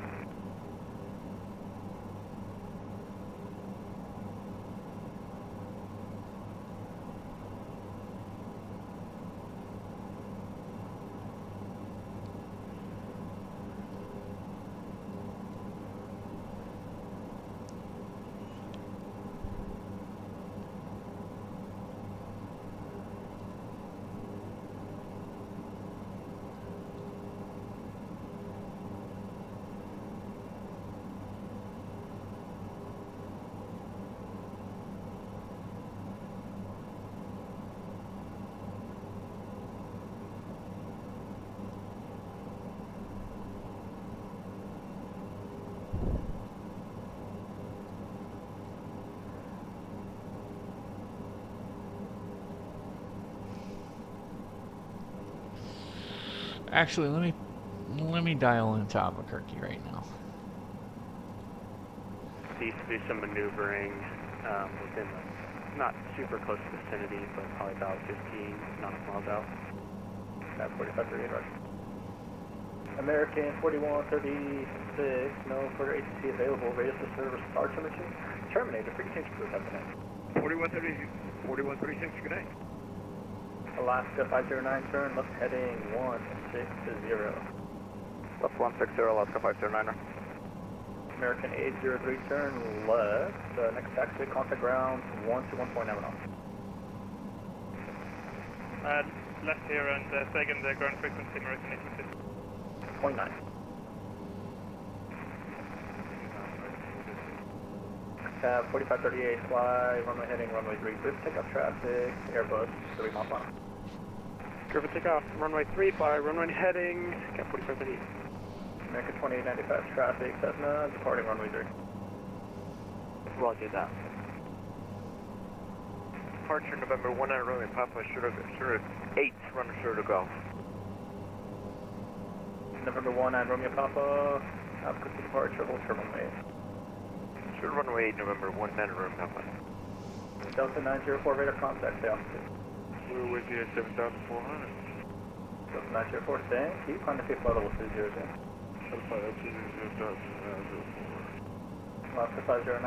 Actually, let me dial into Albuquerque right now. Seems to be some maneuvering within the not super close vicinity, but probably about 15 nautical miles out. At 4538, right. American 4136, no further ATC available. Radius of service power telemetry. Terminator, free change crew, have a night. 4136, good night. Alaska 509, turn left heading 160. Left 160, Alaska 509. American 803, turn left. Next taxi, contact ground 121.9 knots. Left here and second ground frequency, American 806. 0.9. 4538, fly, runway heading, runway 3, clear for takeoff traffic, Airbus, 3 miles an hour. Clear for takeoff, runway 3, fly, runway heading, cap 4538. American 2895, traffic, Cessna, departing runway 3. Roger that. Departure November 1 out runway Papa, short 8, runner short to go. November 1 and Romeo Papa, Albuquerque departure, hold terminal 8. Short runway 8, November 1 and Romeo Papa. Delta 904, radar contact, stay altitude. We're with you at 7,400. Delta 904, thank you, climb to flight level 200. Alaska 509,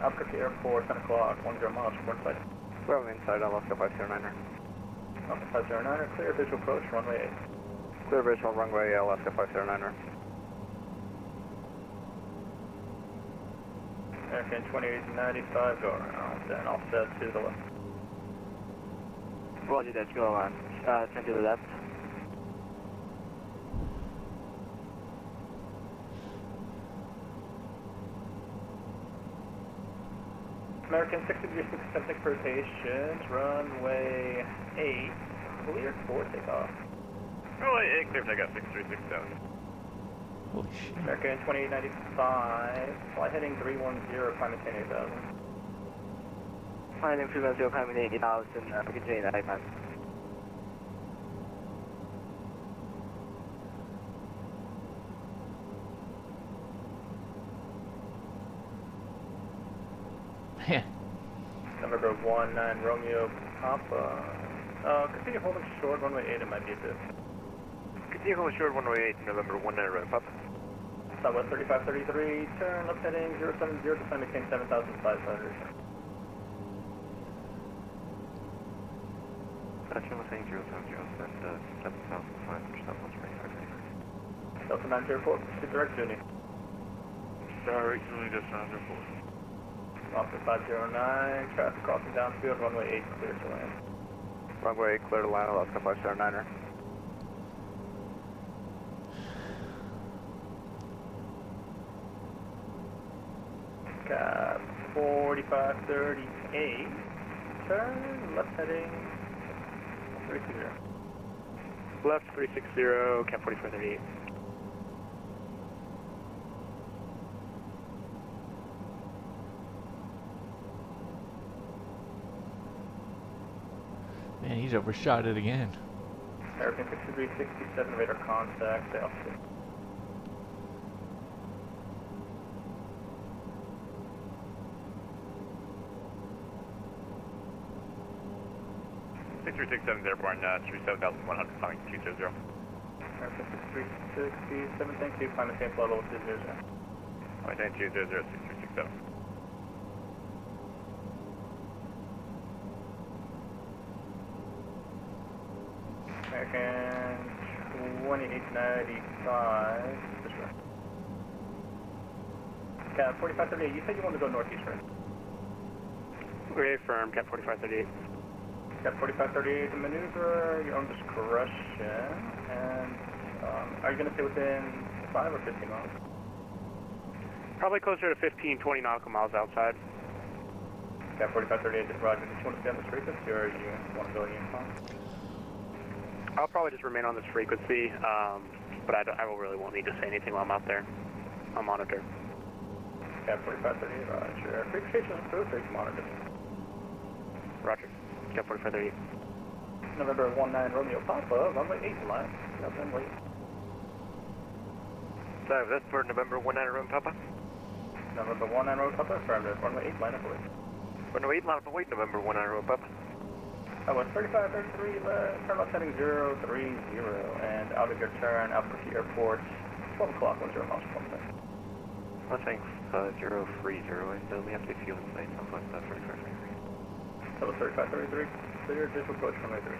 Albuquerque Airport, 10 o'clock, 10 miles, report site. Well, inside Alaska 509. Alpha 509, clear visual approach, runway 8. Clear visual runway, Alaska 509. American 2895, go around, then offset to the left. Roger that, go on. Turn to the left. American 636 for patience, runway 8, cleared for takeoff. Runway 8, clear takeoff, 6367. Holy shit. American 2895, flight heading 310, climate 10,000. Flight heading 310, climate 80,000, continue 95. Man. November 19 Romeo Papa. Continue holding short, runway 8, it might be a bit. Continue holding short, runway 8, November 19 Romeo Papa. Southwest 3533, turn left heading 070, descend maintain 7,500. Section was saying 070, send 7,500, Southwest 3533. Delta 904, proceed direct Junie. Direct Junie, just 904. Officer 509, traffic crossing downfield, runway 8, clear to land. Runway 8, clear to land, Alaska 579er. Cap 4538, turn left heading 360. Left 360, cap 4538. Man, he's overshot it again. American 6367, radar contact, Stealthy. Airborne, 37,100, climbing 200. American 6367, thank you, climate change level 200. Maintain 200, 6367. American 2895, this way. Cap 4538, you said you wanted to go northeast, right? Reaffirm, Cap 4538. Cap 4538, the maneuver, your own discretion, and are you going to stay within 5 or 15 miles? Probably closer to 15, 20 nautical miles outside. Cap 4538, Roger. Did you want to stay on this frequency or you want to go uniform? I'll probably just remain on this frequency, but I will really won't need to say anything while I'm out there. I'll monitor. Cap 4538, Roger. Frequency is approved, so you can monitor. Roger. Cap 4538. November 19 Romeo Papa, runway 8 line. November 8. Sorry, that's for November 19 Romeo Papa? November 19 Romeo Papa, affirmative. Runway 8 line up away. Runway 8 line up away, November 19 Romeo Papa. West 3533 left, turn left heading 030, and out of your turn, Albu-Turkey Airport, 12 o'clock, 10 miles per minute. I think 030, and we have to fuel in place, Southwest 3533. That was 3533, clear, visual approach runway 3.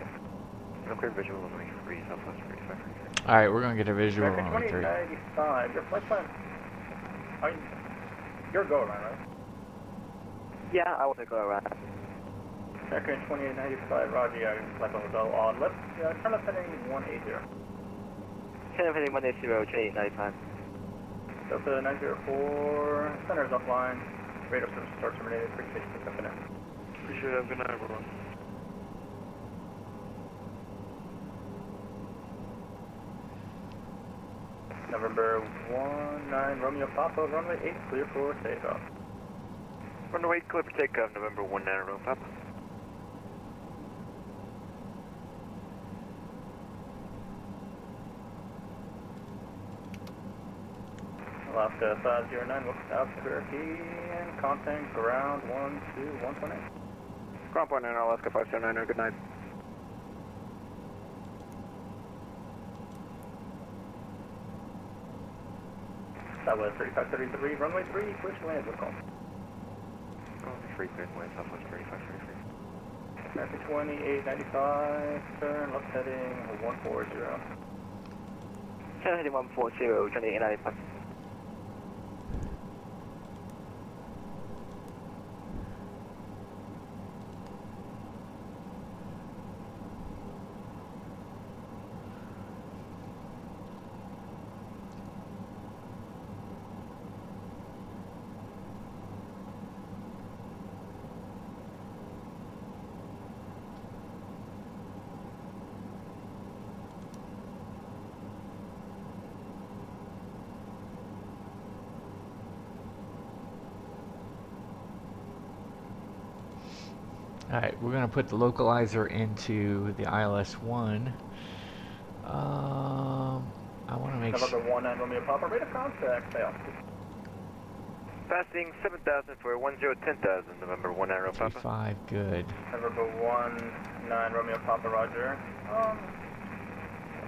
No clear visual runway 3, Southwest 3533. Alright, we're gonna get a visual American on 3. 2095, your flight plan, you're a go around, right? Yeah, I want to go around. American 2895, Roger, yeah, flight plan hotel on left, turn left heading 180. Turn left heading 180, 2895. Delta 904, center is offline, radar service start terminated, frequency pick up in it. Appreciate it, good night everyone. November 19 Romeo Papa, runway 8 clear for takeoff. Runway 8 clear for takeoff, November 19 Romeo Papa. Alaska 509, welcome to Albu-Turkey, and contact ground 121.8. Ground point 9, Alaska 579er, good night. Southwest 3533, runway 3, clear to land, what's called? Free clear to land, Southwest 3533. American 2895, turn left heading 140. Turn heading 140, 2895. Alright, we're going to put the localizer into the ILS-1. I want to make sure... November 19 Romeo Papa, rate of contact, fail. Passing 7,000 for 10,000, November 19 Romeo Papa. 5, good. November 19 Romeo Papa, roger.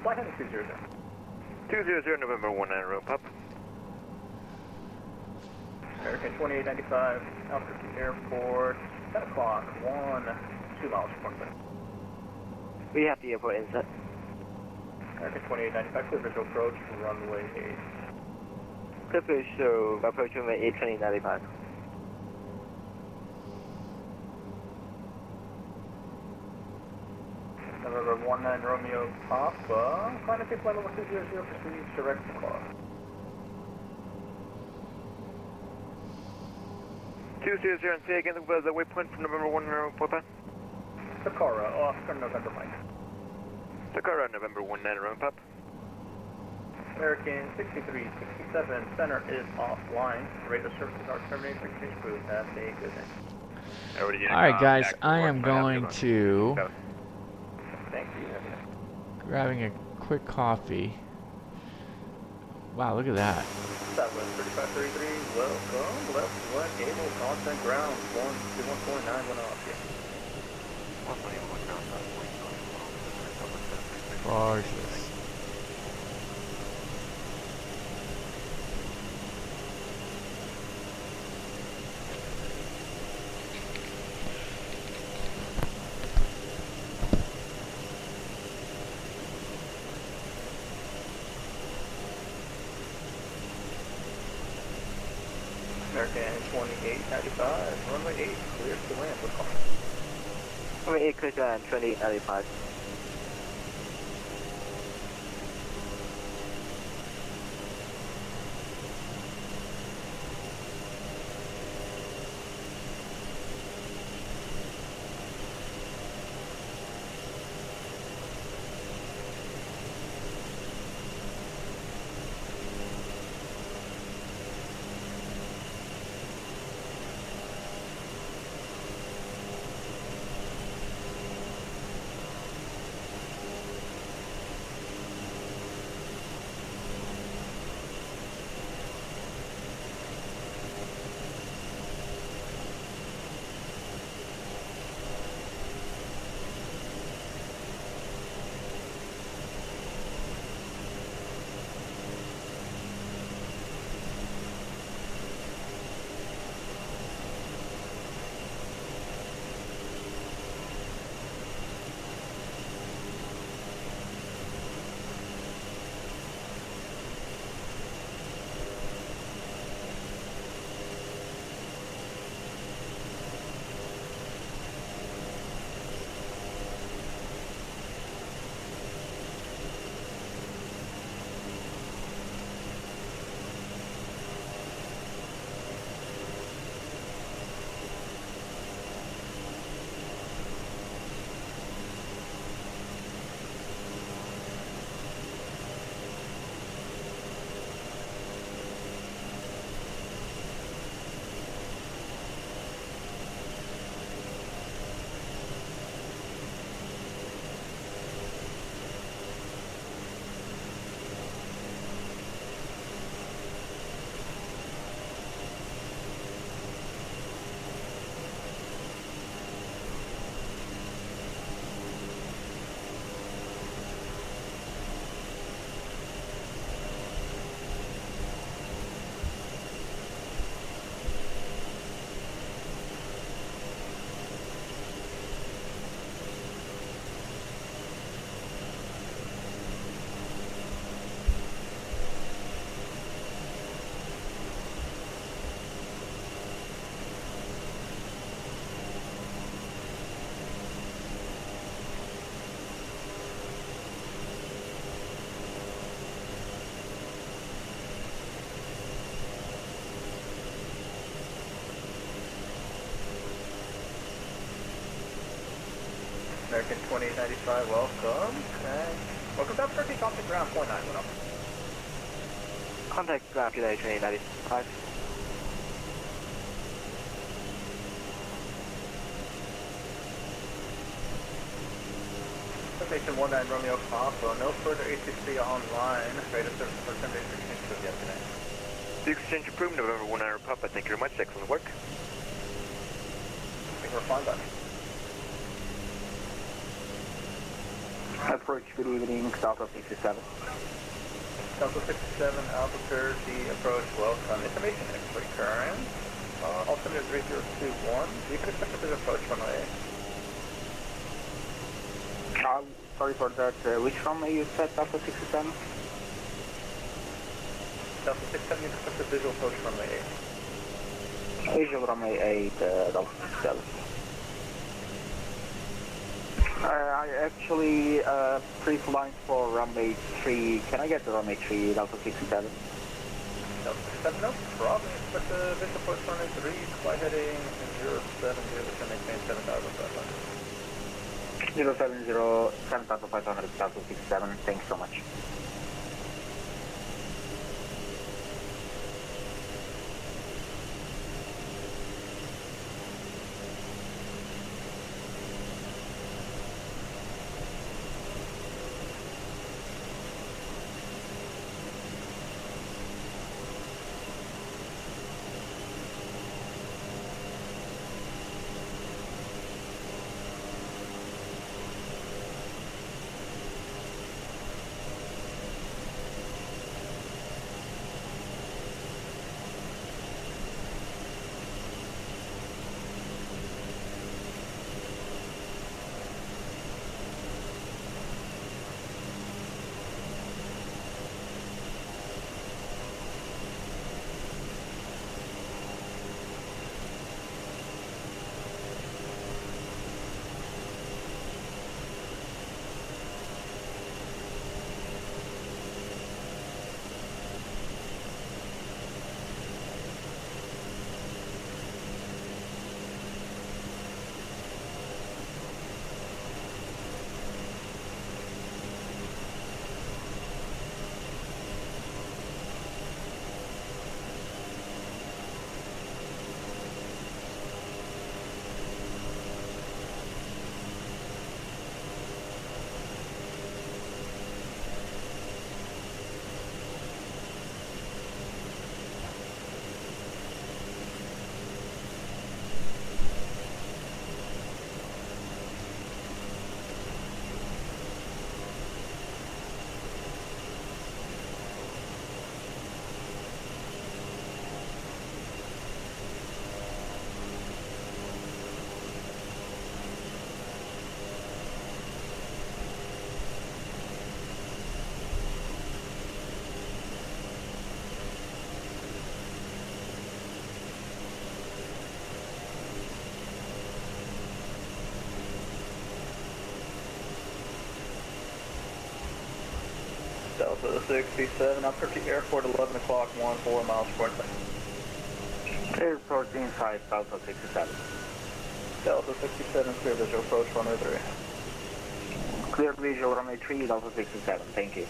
Flight heading 200. 200, November 19 Romeo Papa. American 2895, Albu-Turkey Airport, 10 o'clock, 2 miles from Portland. We have the airport inset. American 2895, clear visual approach, runway 8. Clear visual approach runway 8, 2895. November 19 Romeo Papa, climb to flight level 200, proceed direct to car. 200, and say again the waypoint from November 19 Romeo Papa. Takara, Oscar November Mike. Takara, November 19 Romeo Papa. American 6367, center is offline. Radar services are terminated. Exchange crew, have a good day. Alright guys, I am going to... Thank you. Grabbing a quick coffee. Wow, look at that. Southwest 3533, welcome. Left 1, able, contact ground, 121.91 off, yeah. Gorgeous. American 2895, runway 8, clear to land with call. Runway 8, clear to land, 2895. American 2895, welcome. Okay. Welcome to Albu-Turkey, contact ground 49, what up? Contact ground, 2895. Destination 19 Romeo Papa, no further ATC online. Radar service for 10 days for exchange of yesterday. The exchange approved, November 19 Papa. Thank you very much. Excellent work. I think we're fine, bud. Approach, good evening, Delta 67. Delta 67, Albu-Turkey approach, welcome. Information X-ray current. Altimeter 3021. You can expect a bit of approach runway. Sorry for that. Which runway you said, Delta 67? Delta 67, you can expect a visual approach runway 8. Visual runway 8, Delta 67. I actually pre-flying for runway 3. Can I get the runway 3, Delta 67? Delta 67, no problem. Expect a visual approach runway 3. Fly heading 070 to maintain 7,500. 070, 7,500, Delta 67. Thanks so much. Delta 67, Albu-Turkey Airport, 11 o'clock, 14 miles per hour. Airport inside, Delta 67. Delta 67, clear visual approach runway 3. Clear visual runway 3, Delta 67. Thank you.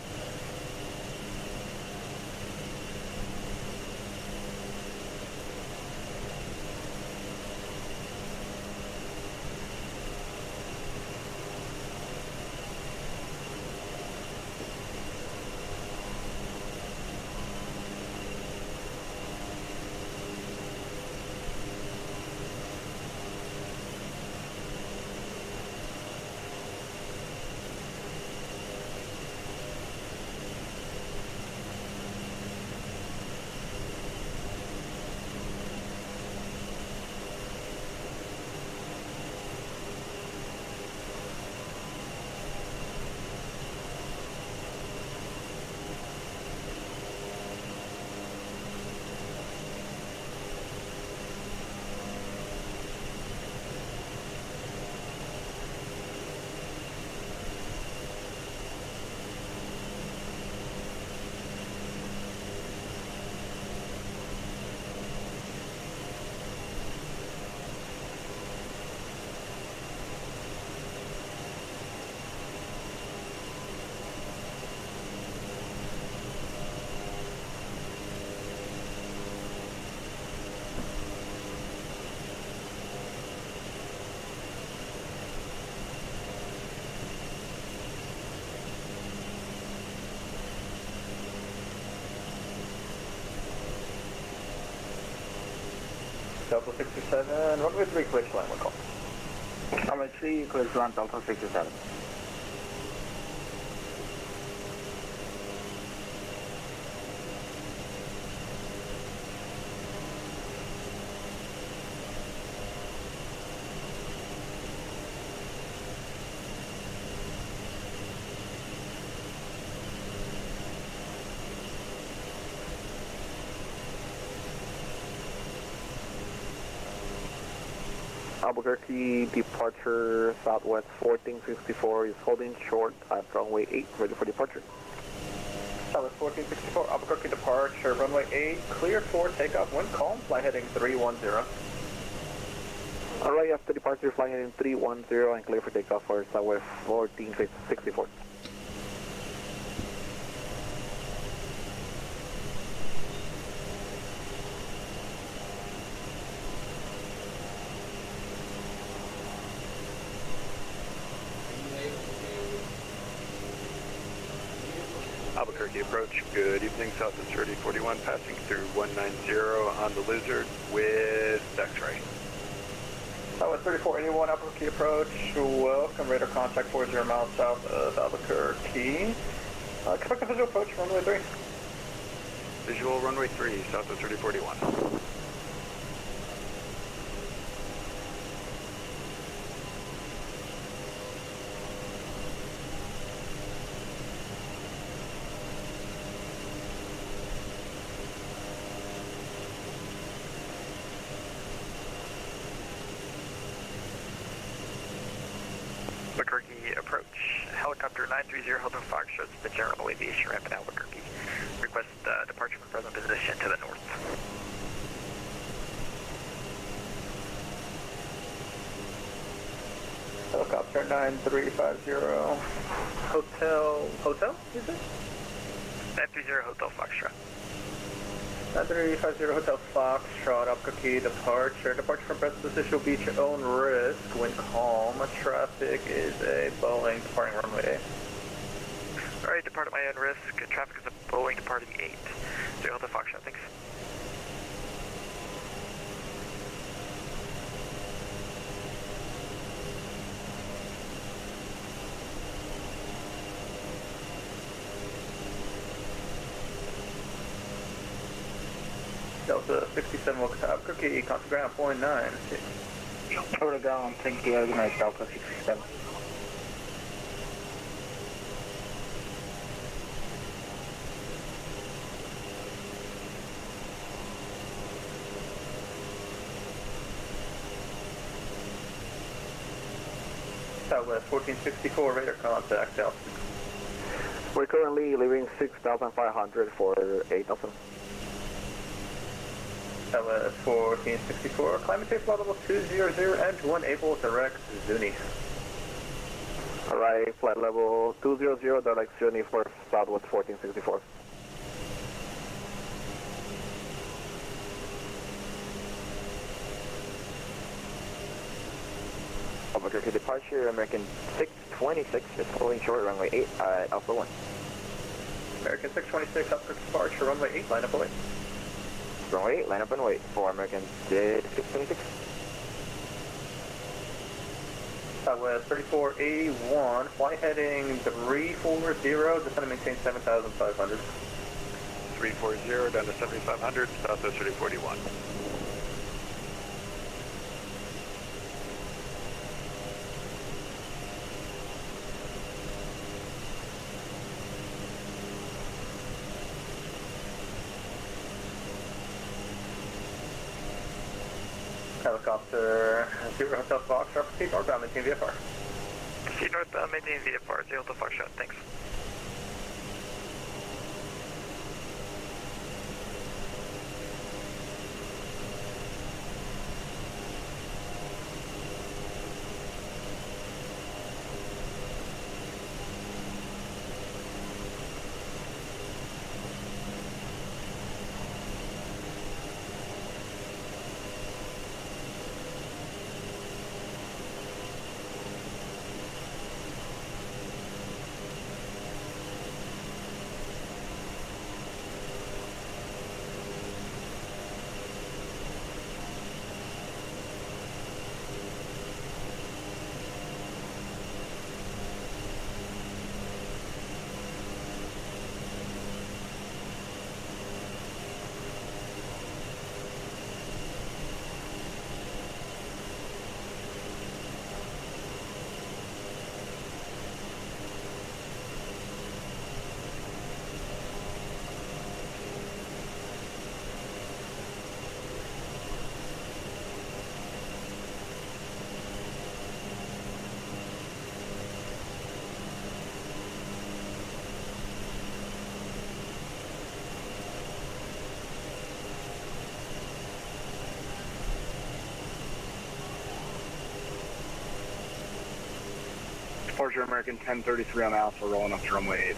Delta 67, runway 3, clear to land, one call. Runway 3, clear to land, Delta 67. Albu-Turkey departure southwest 1464 is holding short at runway 8, ready for departure. Southwest 1464, Albuquerque departure, runway 8, clear for takeoff, wind calm, flight heading 310. Alright, after departure, flying heading 310 and clear for takeoff for southwest 1464. Albuquerque approach, good evening, Southwest 3041, passing through 190 on the Lizard with X-ray. Southwest 3481, Albuquerque approach, welcome, radar contact 40 miles south of Albuquerque. Expect a visual approach, runway 3. Visual runway 3, Southwest 3041. Albuquerque approach. Helicopter 930 Hilton Foxtrot to the General Aviation Ramp in Albuquerque. Request departure from present position to the north. Helicopter 9350, hotel, is it? 930 Hotel Foxtrot. 9350 Hotel Foxtrot, Albuquerque departure. Departure from present position will be at your own risk. Wind calm. Traffic is a Boeing departing runway 8. Alright, depart at my own risk. Traffic is a Boeing departing 8. 0 Hotel Foxtrot, thanks. Delta 67, welcome to Albuquerque, contact ground 0.9. Over to ground, thank you, good night, Delta 67. Southwest 1464, radar contact, altitude. We're currently leaving 6,500 for 8,000. Southwest 1464, climate change flight level 200, edge 1, able direct Zuni. Alright, flight level 200, direct Zuni for southwest 1464. Albuquerque departure, American 626 is holding short, runway 8 at Alpha 1. American 626, Albuquerque departure, runway 8, line up and wait. Runway 8, line up and wait for American 626. Southwest 3481, flight heading 340, descend and maintain 7,500. 340 down to 7,500, Southwest 3041. Helicopter 0 Hotel Foxtrot, proceed northbound, maintain VFR. Proceed northbound, maintain VFR, 0 Hotel Foxtrot, thanks. departure American 1033 on Alpha, rolling up to runway 8.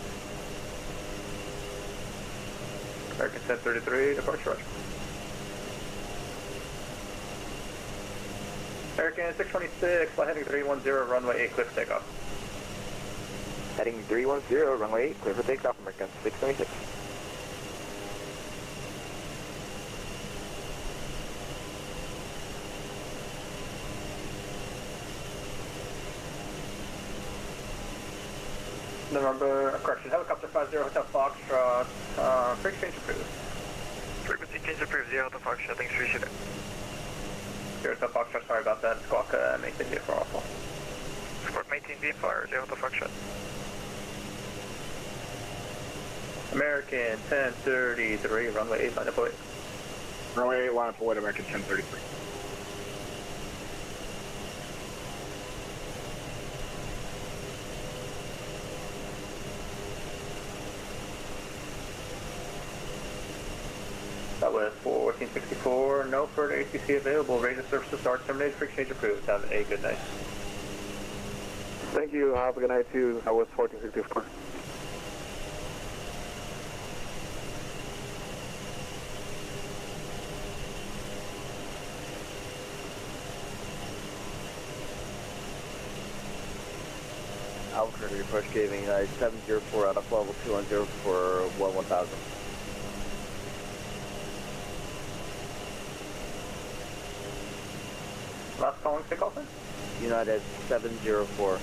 American 1033, departure. American 626, flight heading 310, runway 8, clear for takeoff. Heading 310, runway 8, clear for takeoff, American 626. Helicopter 50, Hotel Foxtrot, frequency change approved. Frequency change approved, 0 Hotel Foxtrot, thanks for your ship. 0 Hotel Foxtrot, sorry about that, squawk, maintain VFR also. Squawk maintain VFR, 0 Hotel Foxtrot. American 1033, runway 8, line up away. Runway 8, line up away, American 1033. That was 1464, no further ATC available, radio service to start, terminated, frequency change approved. Have a good night. Thank you, have a good night too. That was 1464. Albu-Turkey approach giving 704 out of level 210 for 1000. Last calling takeoff in? United 704.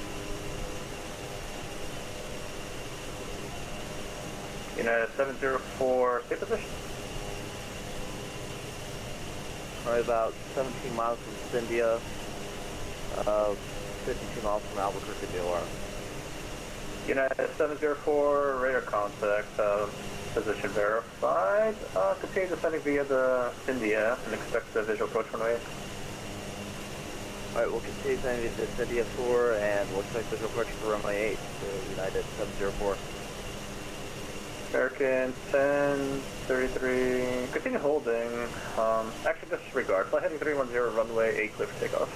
United 704, stay position. Probably about 17 miles from Cyndia, 52 miles from Albuquerque, DOR. United 704, radar contact, position verified. Continue descending via the Cyndia and expect the visual approach runway. Alright, we'll continue sending to Cyndia 4 and we'll expect visual approach for runway 8, so United 704. American 1033, continue holding. Actually, disregard. Flight heading 310, runway 8, clear for takeoff.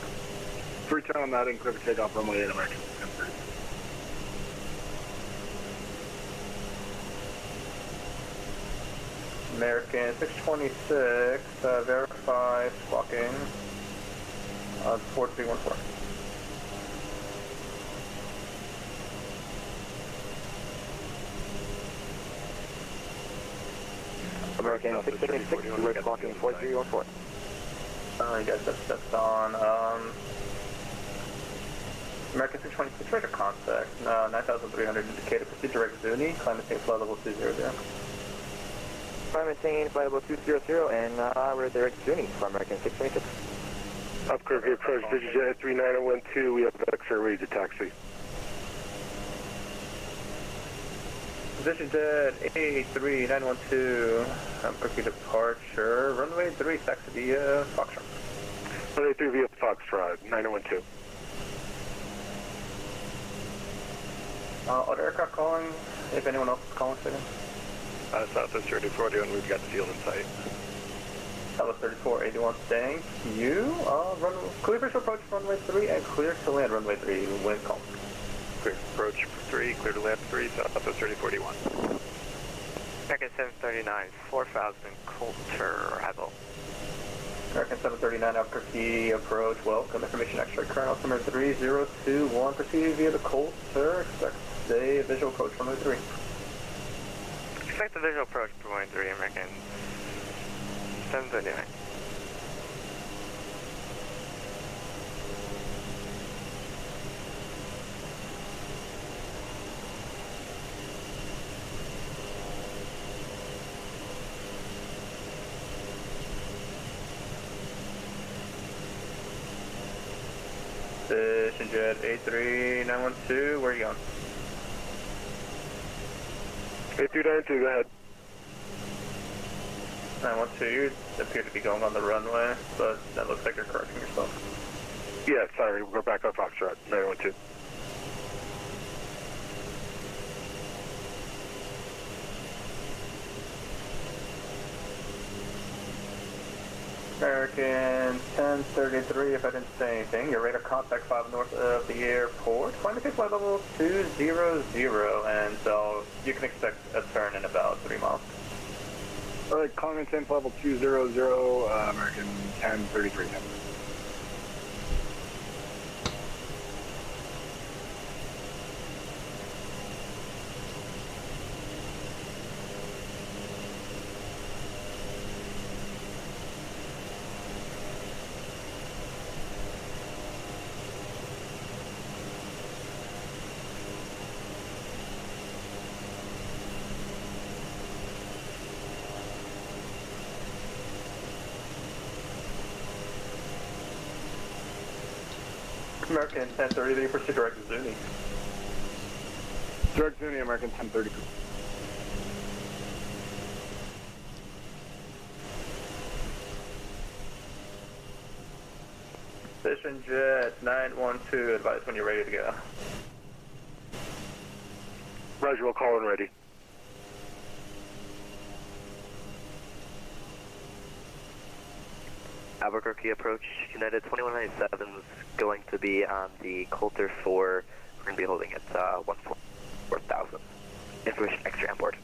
310 on that, and clear for takeoff, runway 8, American 1030. American 626, verify squawking, 4314. American 626, we're squawking 4314. You guys that's on. American 626, radar contact, 9,300 indicator, proceed direct Zuni, climate change flight level 200. Climate change flight level 200 and we're direct Zuni for American 626. Albuquerque approach, Vision 3912, we have X-ray ready to taxi. Position dead, 83912, Albuquerque departure, runway 3, taxi via Foxtrot. Runway 3 via Foxtrot, 9012. Other aircraft calling, if anyone else is calling, second. Southwest 3481, we've got the field in sight. Southwest 3481, thank you. Clear visual approach runway 3 and clear to land runway 3, wind call. Clear approach 3, clear to land 3, Southwest 3041. American 739, 4000, Coulter, arrival. American 739, Albuquerque approach, welcome. Information X-ray, current altimeter 3021, proceed via the Coulter, expect a visual approach runway 3. Expect the visual approach for runway 3, American 739. Position jet 83912, where are you going? 8392, go ahead. 912, you appear to be going on the runway, but that looks like you're correcting yourself. Yeah, sorry, we're back on Foxtrot, 912. American 1033, if I didn't say anything, your radar contact 5 north of the airport. Climb to flight level 200, and so you can expect a turn in about 3 miles. Alright, climbing 10 level 200, American 1033. American 1033, proceed direct to Zuni. Direct Zuni, American 1033. Vision Jet 912, advise when you're ready to go. Roger, we'll call in ready. Albuquerque approach, United 2197 is going to be on the Coulter 4. We're going to be holding it 14000. Information extra on board.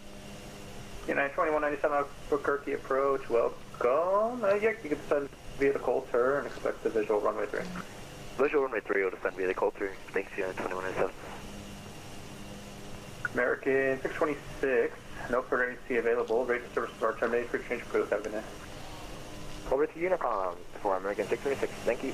United 2197 Albuquerque approach, welcome. Yeah, you can descend via the Coulter and expect the visual runway 3. Visual runway 3 will descend via the Coulter. Thanks, United 2197. American 626, no further AC available. Radio services are terminated. Free change crew. Have a good night. Over to Unicom for American 626. Thank you.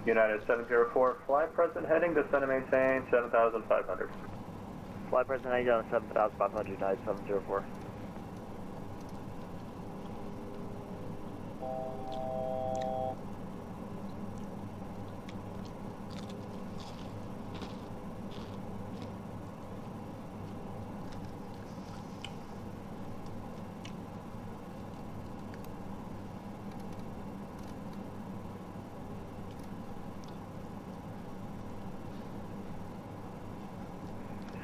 United 704, fly present heading, descend and maintain 7,500. Fly present heading down to 7,500, United 704.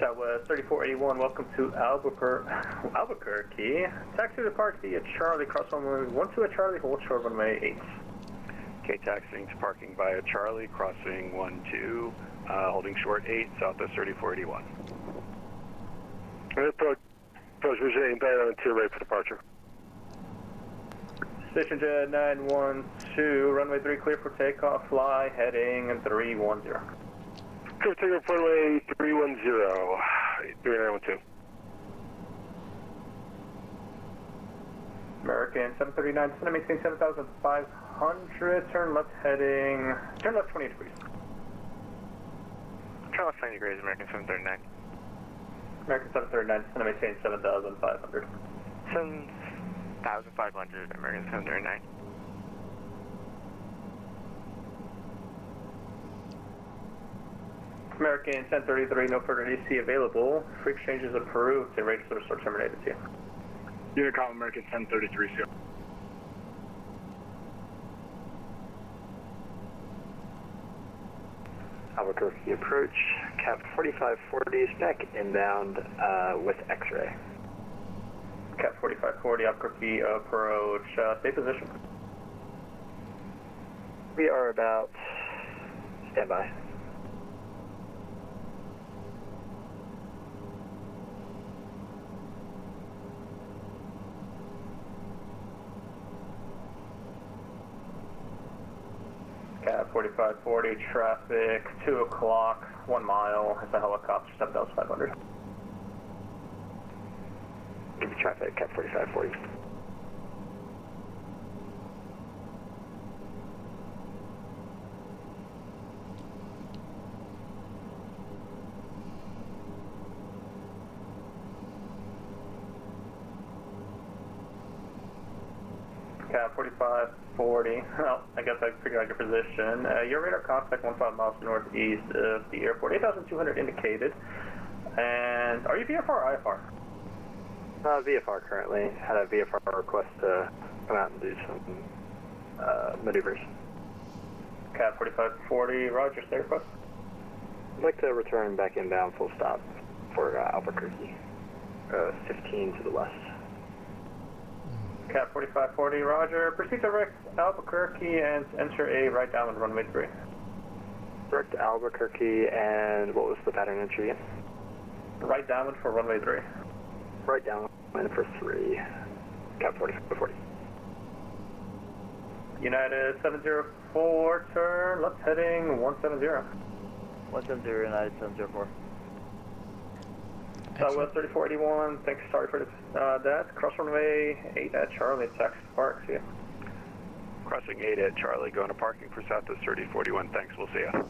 Southwest 3481, welcome to Albuquerque. Taxi depart via Charlie, cross runway 12 at Charlie, hold short runway 8. Okay, taxiing to parking via Charlie, crossing 12, holding short 8, Southwest 3481. Approach Vision inbound on 2, ready for departure. Station Jet 912, runway 3 clear for takeoff, fly heading 310. Clear takeoff runway 310, 3912. American 739, descend and maintain 7,500, turn left 20 degrees. Turn left 20 degrees, American 739. American 739, descend and maintain 7,500. 7,500, American 739. American 1033, no further AC available. Free exchange is approved and radio service are terminated to you. Unicom American 1033, sir. Albuquerque approach, cap 4540, spec inbound with X-ray. Cap 4540, Albuquerque approach, stay position. We are about standby. Cap 4540, traffic, 2 o'clock, 1 mile, it's a helicopter, 7,500. Traffic, cap 4540. Cap 4540, well, I guess I figured out your position. Your radar contact 15 miles northeast of the airport, 8,200 indicated. And are you VFR or IFR? VFR currently. Had a VFR request to come out and do some maneuvers. Cat 4540, roger, stay request. I'd like to return back inbound full stop for Albuquerque. 15 to the west. Cat 4540, roger. Proceed direct Albuquerque and enter a right downwind runway 3. Direct Albuquerque, and what was the pattern entry again? Right downwind for runway 3. Right downwind for 3. Cat 4540. United 704, turn left heading 170. 170, United 704. Southwest 3481, thanks, sorry for that. Cross runway 8 at Charlie, taxi park, see ya. Crossing 8 at Charlie, going to parking for Southwest 3041, thanks, we'll see ya.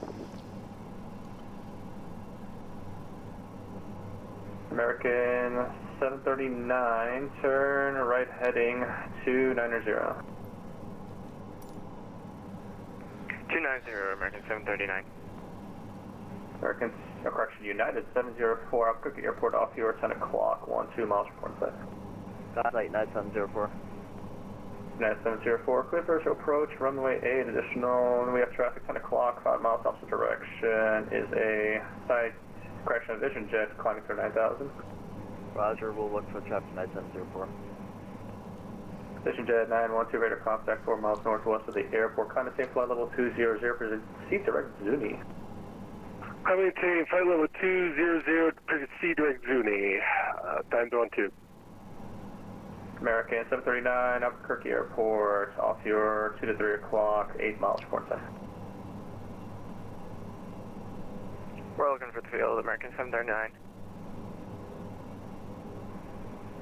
American 739, turn right heading 290. 290, American 739. American, correction, United 704, Albuquerque Airport, off your 10 o'clock, 12 miles from inside. Flight United 704. United 704, clear for approach, runway 8, additional, we have traffic 10 o'clock, 5 miles opposite direction, is a side, correction, vision jet climbing through 9,000. Roger, we'll look for traffic United 704. Vision jet 912, radar contact 4 miles northwest of the airport, climb same flight level 200, proceed direct Zuni. I maintain flight level 200, proceed direct Zuni, times 12. American 739, Albuquerque Airport, off your 2 to 3 o'clock, 8 miles from inside. We're looking for the field, American 739.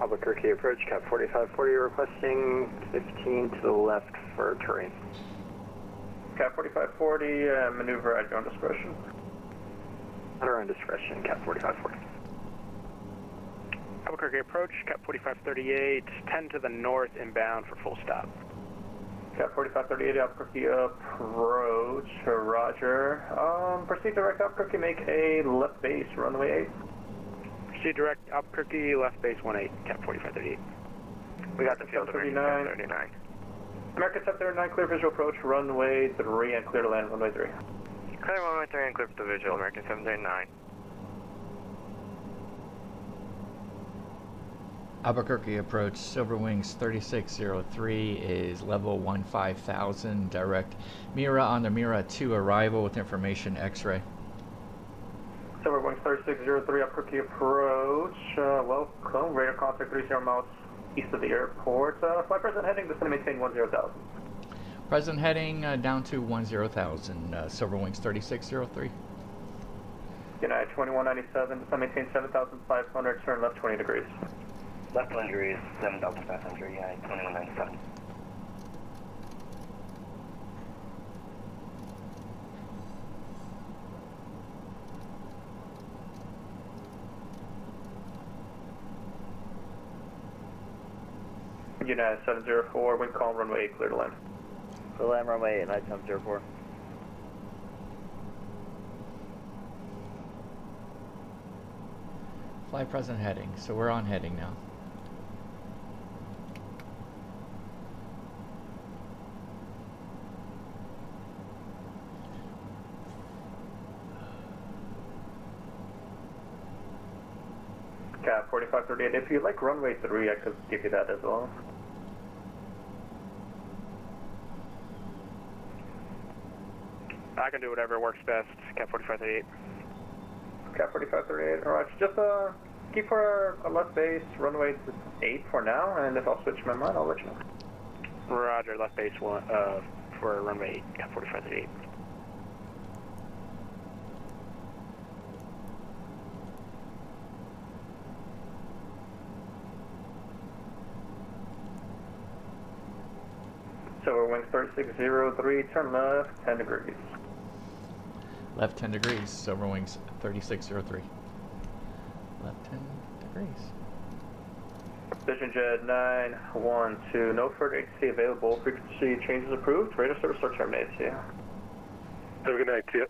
Albuquerque approach, Cap 4540, requesting 15 to the left for terrain. Cap 4540, maneuver at your own discretion. At our own discretion, Cap 4540. Albuquerque approach, Cap 4538, 10 to the north inbound for full stop. Cap 4538, Albuquerque approach, roger. Proceed direct Albuquerque, make a left base, runway 8. Proceed direct Albuquerque, left base 18, Cap 4538. We got the field, American 739. American 739, clear visual approach, runway 3, and clear to land, runway 3. Clear runway 3 and clear for the visual, American 739. Albuquerque approach, Silver Wings 3603 is level 15,000, direct Mira on the Mira 2 arrival with information X-ray. Silver Wings 3603, Albuquerque approach, welcome, radar contact 30 miles east of the airport. Flight present heading, descend and maintain 10,000. Present heading down to 10,000, Silver Wings 3603. United 2197, descend maintain 7,500, turn left 20 degrees. Left 20 degrees, 7,500, United 2197. United 704, wind calm, runway 8, clear to land. Clear to land, runway 8, United 704. Fly present heading, so we're on heading now. Cap 4538, if you'd like runway 3, I could give you that as well. I can do whatever works best, Cap 4538. Cap 4538, alright, just keep for a left base, runway 8 for now, and if I'll switch my mind, I'll let you know. Roger, left base 1 for runway 8, Cap 4538. Silver Wings 3603, turn left 10 degrees. Left 10 degrees, Silver Wings 3603. Left 10 degrees. Vision Jet 912, no further ATC available, frequency changes approved, radar service start terminated, see ya. Have a good night, see ya.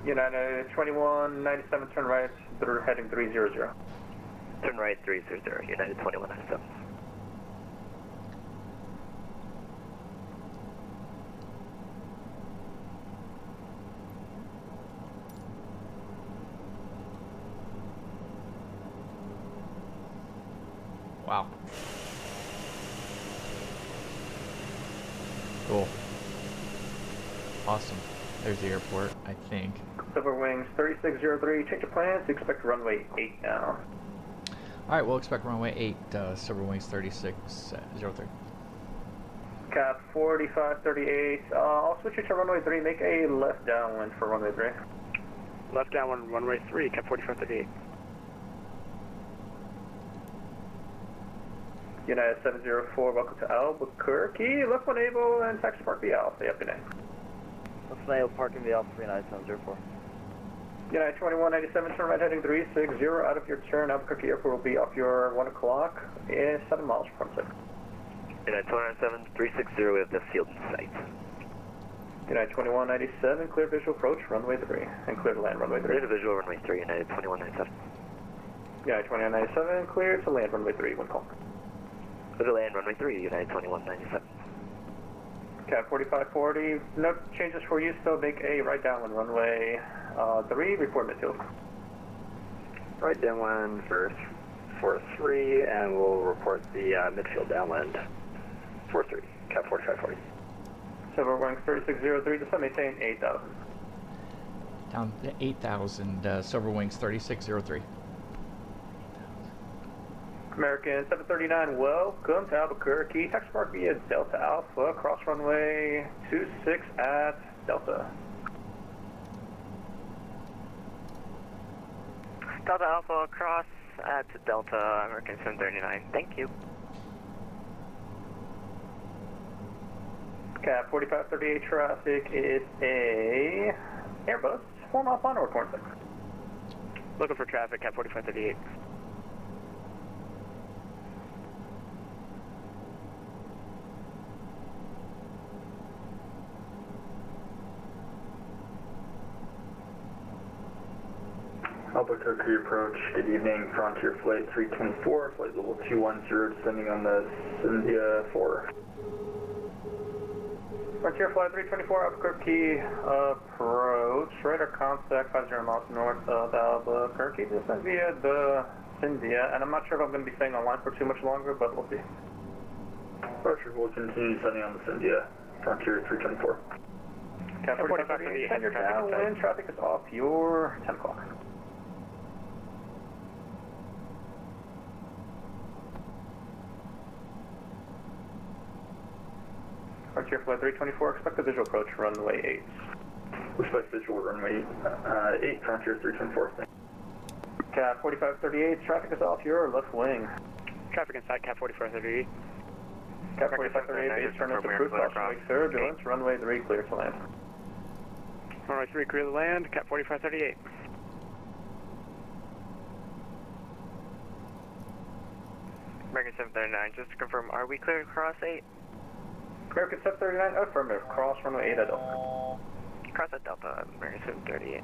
United 2197, turn right, they're heading 300. Turn right 300, United 2197. Wow. Cool. Awesome. There's the airport, I think. Silver Wings 3603, change of plans, expect runway 8 now. Alright, we'll expect runway 8, Silver Wings 3603. Cap 4538, I'll switch you to runway 3, make a left downwind for runway 3. Left downwind, runway 3, Cap 4538. United 704, welcome to Albuquerque, left one able and taxi park the Alpha, yep, good night. Left one able parking the Alpha 39704. United 2197, turn right heading 360, out of your turn, Albuquerque Airport will be off your 1 o'clock, 7 miles from 6. United 297, 360, we have the field in sight. United 2197, clear visual approach, runway 3, and clear to land runway 3. Clear to visual, runway 3, United 2197. United 2197, clear to land runway 3, one call. Clear to land runway 3, United 2197. Cap 4540, no changes for you, still make a right downwind runway 3, report midfield. Right downwind for 43, and we'll report the midfield downwind 43, Cap 4540. Silver Wings 3603, just maintain 8,000. Down to 8,000, Silver Wings 3603. American 739, welcome to Albuquerque. Taxi park via Delta Alpha, cross runway 26 at Delta. Delta Alpha, cross at Delta, American 739. Thank you. Cap 4538 traffic is a Airbus, 4 miles on or 26. Looking for traffic, Cap 4538. Albuquerque approach, good evening, Frontier Flight 324, flight level 210, descending on the Cynthia 4. Frontier Flight 324, Albuquerque approach, radar contact 50 miles north of Albuquerque, descend via the Cynthia, and I'm not sure if I'm going to be staying online for too much longer, but we'll see. Roger, we'll continue descending on the Cynthia, Frontier 324. Cap 4538, send your downwind, traffic is off your 10 o'clock. Frontier Flight 324, expect a visual approach, runway 8. Expect visual runway 8, Frontier 324. Cap 4538, traffic is off your left wing. Traffic inside, Cap 4538. Cap 4538, base turn into cruise, caution wake turbulence, runway 3, clear to land. Runway 3, clear to land, Cap 4538. American 739, just to confirm, are we clear to cross 8? American 739, affirmative, cross runway 8 at Delta. Cross at Delta, American 738.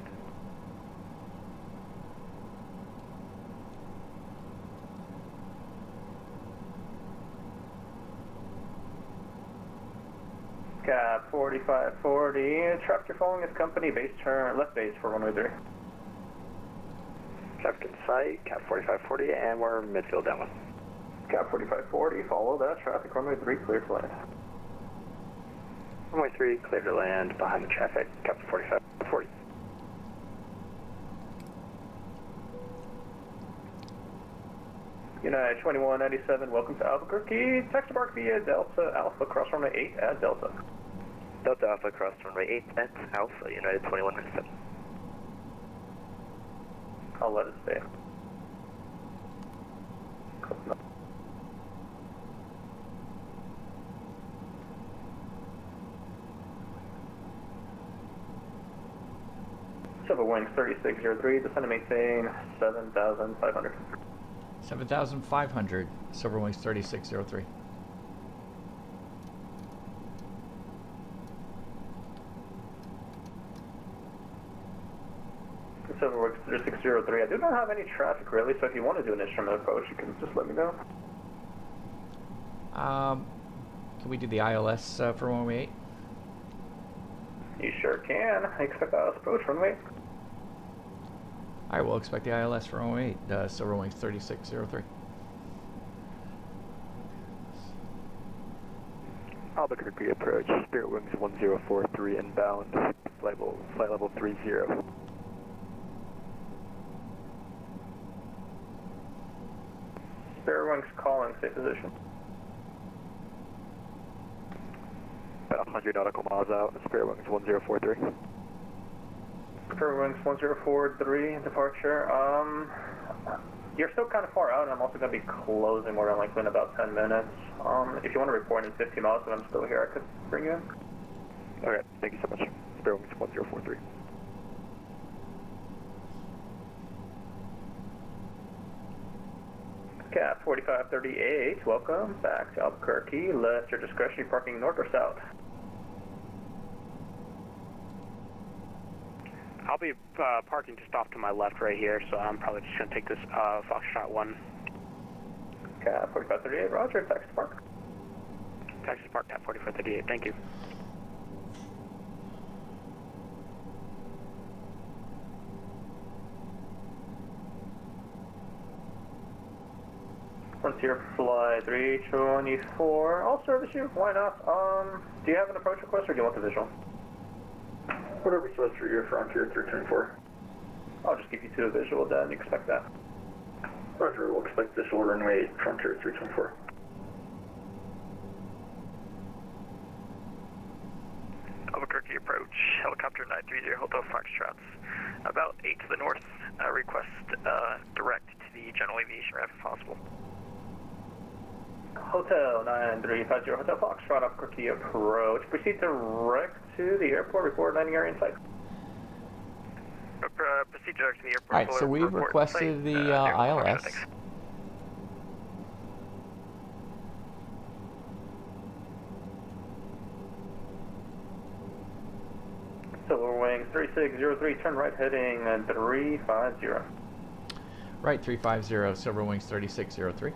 Cap 4540, traffic you're following is company, base turn, left base for runway 3. Traffic in sight, Cap 4540, and we're midfield downwind. Cap 4540, follow that traffic, runway 3, clear to land. Runway 3, clear to land, behind the traffic, Cap 4540. United 2197, welcome to Albuquerque. Taxi park via Delta Alpha, cross runway 8 at Delta. Delta Alpha, cross runway 8 at Alpha, United 2197. I'll let it stay. Silver Wings 3603, descend and maintain 7,500. 7,500, Silver Wings 3603. 3603. I do not have any traffic really, so if you want to do an instrument approach, you can just let me know. Can we do the ILS for runway 8? You sure can. I expect ILS approach runway 8. Alright, we'll expect the ILS for runway 8, Silver Wings 3603. Albuquerque approach, Spirit Wings 1043 inbound, flight level 30. Spirit Wings calling, safe position. About 100 nautical miles out, Spirit Wings 1043. Spirit Wings 1043, departure. You're still kind of far out, and I'm also going to be closing more than likely in about 10 minutes. If you want to report in 50 miles and I'm still here, I could bring you in. Okay, thank you so much. Spirit Wings 1043. Cap 4538, welcome back to Albuquerque. Left your discretion, parking north or south? I'll be parking just off to my left right here, so I'm probably just going to take this Foxtrot 1. Cap 4538, roger, taxi to park. Taxi to park, Cap 4538, thank you. Frontier Fly 324, I'll service you, why not? Do you have an approach request or do you want the visual? Whatever's best for you, Frontier 324. I'll just give you to a visual then, expect that. Roger, we'll expect visual runway 8, Frontier 324. Albuquerque approach, helicopter 930 Hotel Foxtrots, about 8 to the north, request direct to the general aviation ramp if possible. Hotel 9350 Hotel Foxtrot, Albuquerque approach. Proceed direct to the airport, report landing area in sight. Proceed direct to the airport. Alright, so we've requested the ILS. Silver Wings 3603, turn right heading 350. Right, 350, Silver Wings 3603.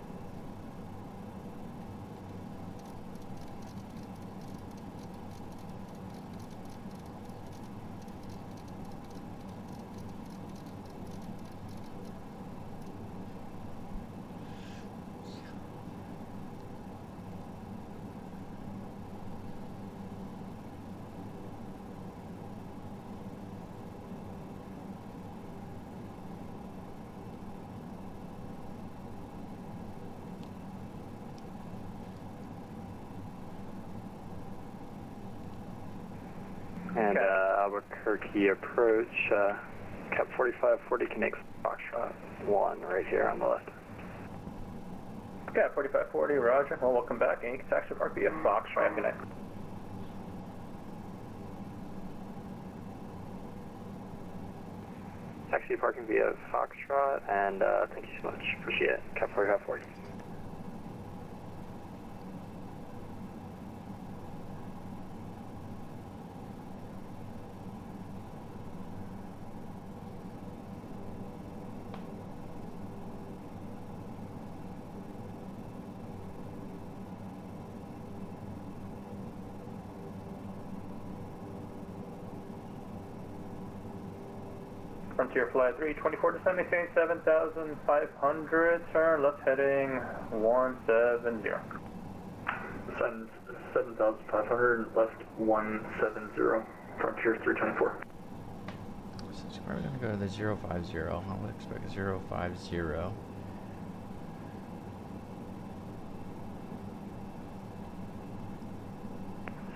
And Albuquerque approach, Cap 4540 connects Foxtrot 1 right here on the left. Cap 4540, roger. Well, welcome back. And you can taxi park via Foxtrot, good night. Taxi parking via Foxtrot, and thank you so much. Appreciate it. Cap 4540. Frontier Fly 324, descend maintain 7,500, turn left heading 170. Descend 7,500, left 170, Frontier 324. So it's probably going to go to the 050. I would expect a 050.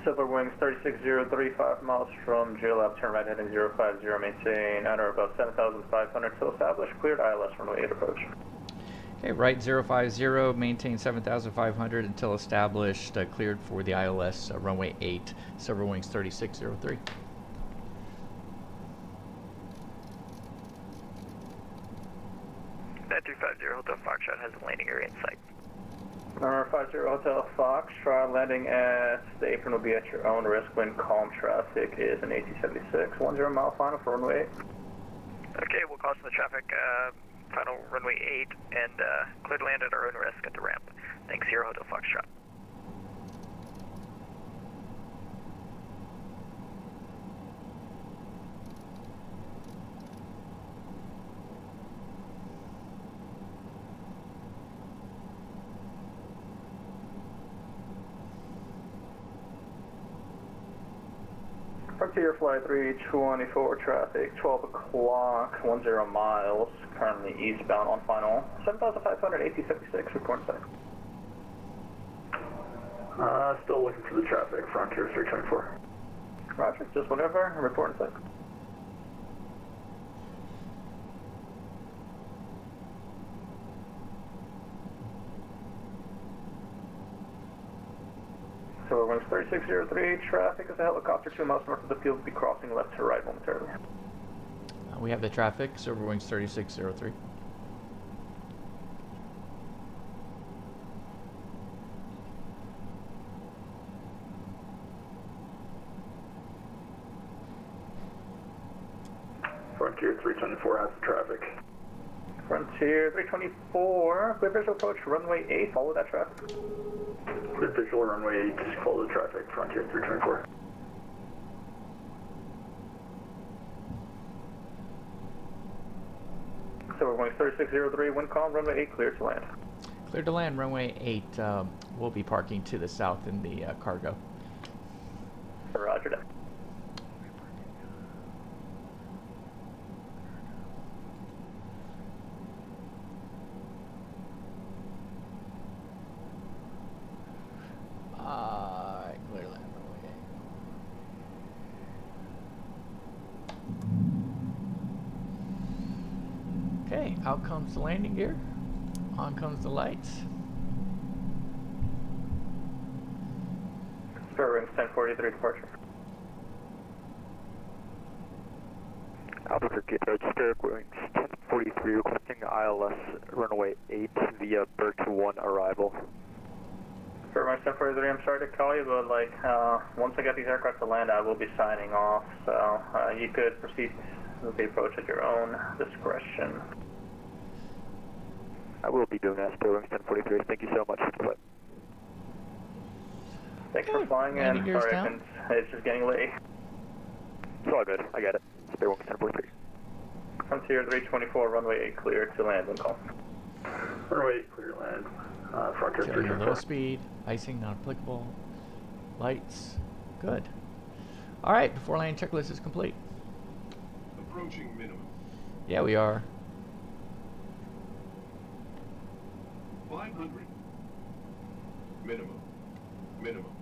Silver Wings 36003, 5 miles from JLab, turn right heading 050, maintain at or above 7,500 till established, cleared ILS runway 8 approach. Okay, right 050, maintain 7,500 until established, cleared for the ILS runway 8, Silver Wings 3603. That 350 Hotel Foxtrot has a landing area in sight. 50 Hotel Foxtrot, landing at the apron will be at your own risk when calm traffic is an AT-76, 10 mile final for runway 8. Okay, we'll caution the traffic, final runway 8, and clear to land at our own risk at the ramp. Thanks, Sierra Hotel Foxtrot. Frontier Flight 324 traffic, 12 o'clock, 10 miles, currently eastbound on final, 7,500, AT-76, report site. Still looking for the traffic, Frontier 324. Roger, just whatever, report site. So we're running 3603, traffic is a helicopter 2 miles north of the field, will be crossing left to right momentarily. We have the traffic, Silver Wings 3603. Frontier 324 has the traffic. Frontier 324, clear visual approach, runway 8, follow that traffic. Clear visual runway 8, just follow the traffic, Frontier 324. So we're going 3603, wind calm, runway 8, clear to land. Clear to land, runway 8. We'll be parking to the south in the cargo. Roger that. Clear to land, runway 8. Okay, out comes the landing gear. On comes the lights. Spur wings 1043 departure. Albu-Turkey approach, Spur wings 1043 requesting ILS runway 8 via Burt 1 arrival. Spur wings 1043, I'm sorry to call you, but like once I get these aircraft to land, I will be signing off. So you could proceed with the approach at your own discretion. I will be doing that, Spur wings 1043. Thank you so much for the flight. Thanks for flying in. Sorry, it's just getting late. It's all good. I get it. Spur wings 1043. Frontier 324, runway 8 clear to land when called. Runway 8 clear to land. Frontier 324. Low speed, icing not applicable, lights, good. All right, before landing checklist is complete. Approaching minimum. Yeah, we are. 500. Minimum. Minimum.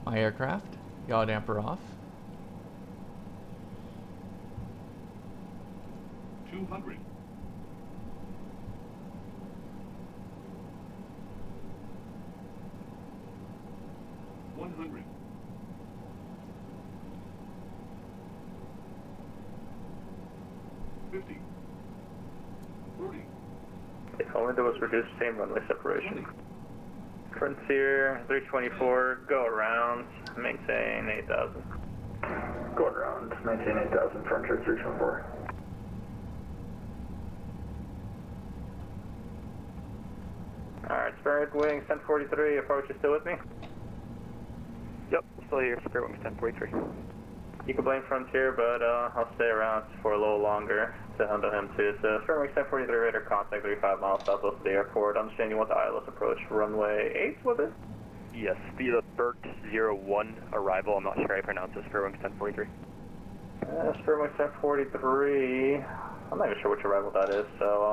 My aircraft, yaw damper off. 200. 100. 50. 40. If only there was reduced same runway separation. Frontier 324, go around, maintain 8,000. Going around, maintain 8,000, Frontier 324. Alright, Spirit Wings 1043, approach is still with me? Yep, still here, Spur wings 1043. You can blame Frontier, but I'll stay around for a little longer to handle him too. So Spirit Wings 1043, radar contact 35 miles southwest of the airport. Understand you want the ILS approach, runway 8, was it? Yes, via Burt 01 arrival. I'm not sure how I pronounce this. Spur wings 1043. Spirit Wings 1043, I'm not even sure which arrival that is, so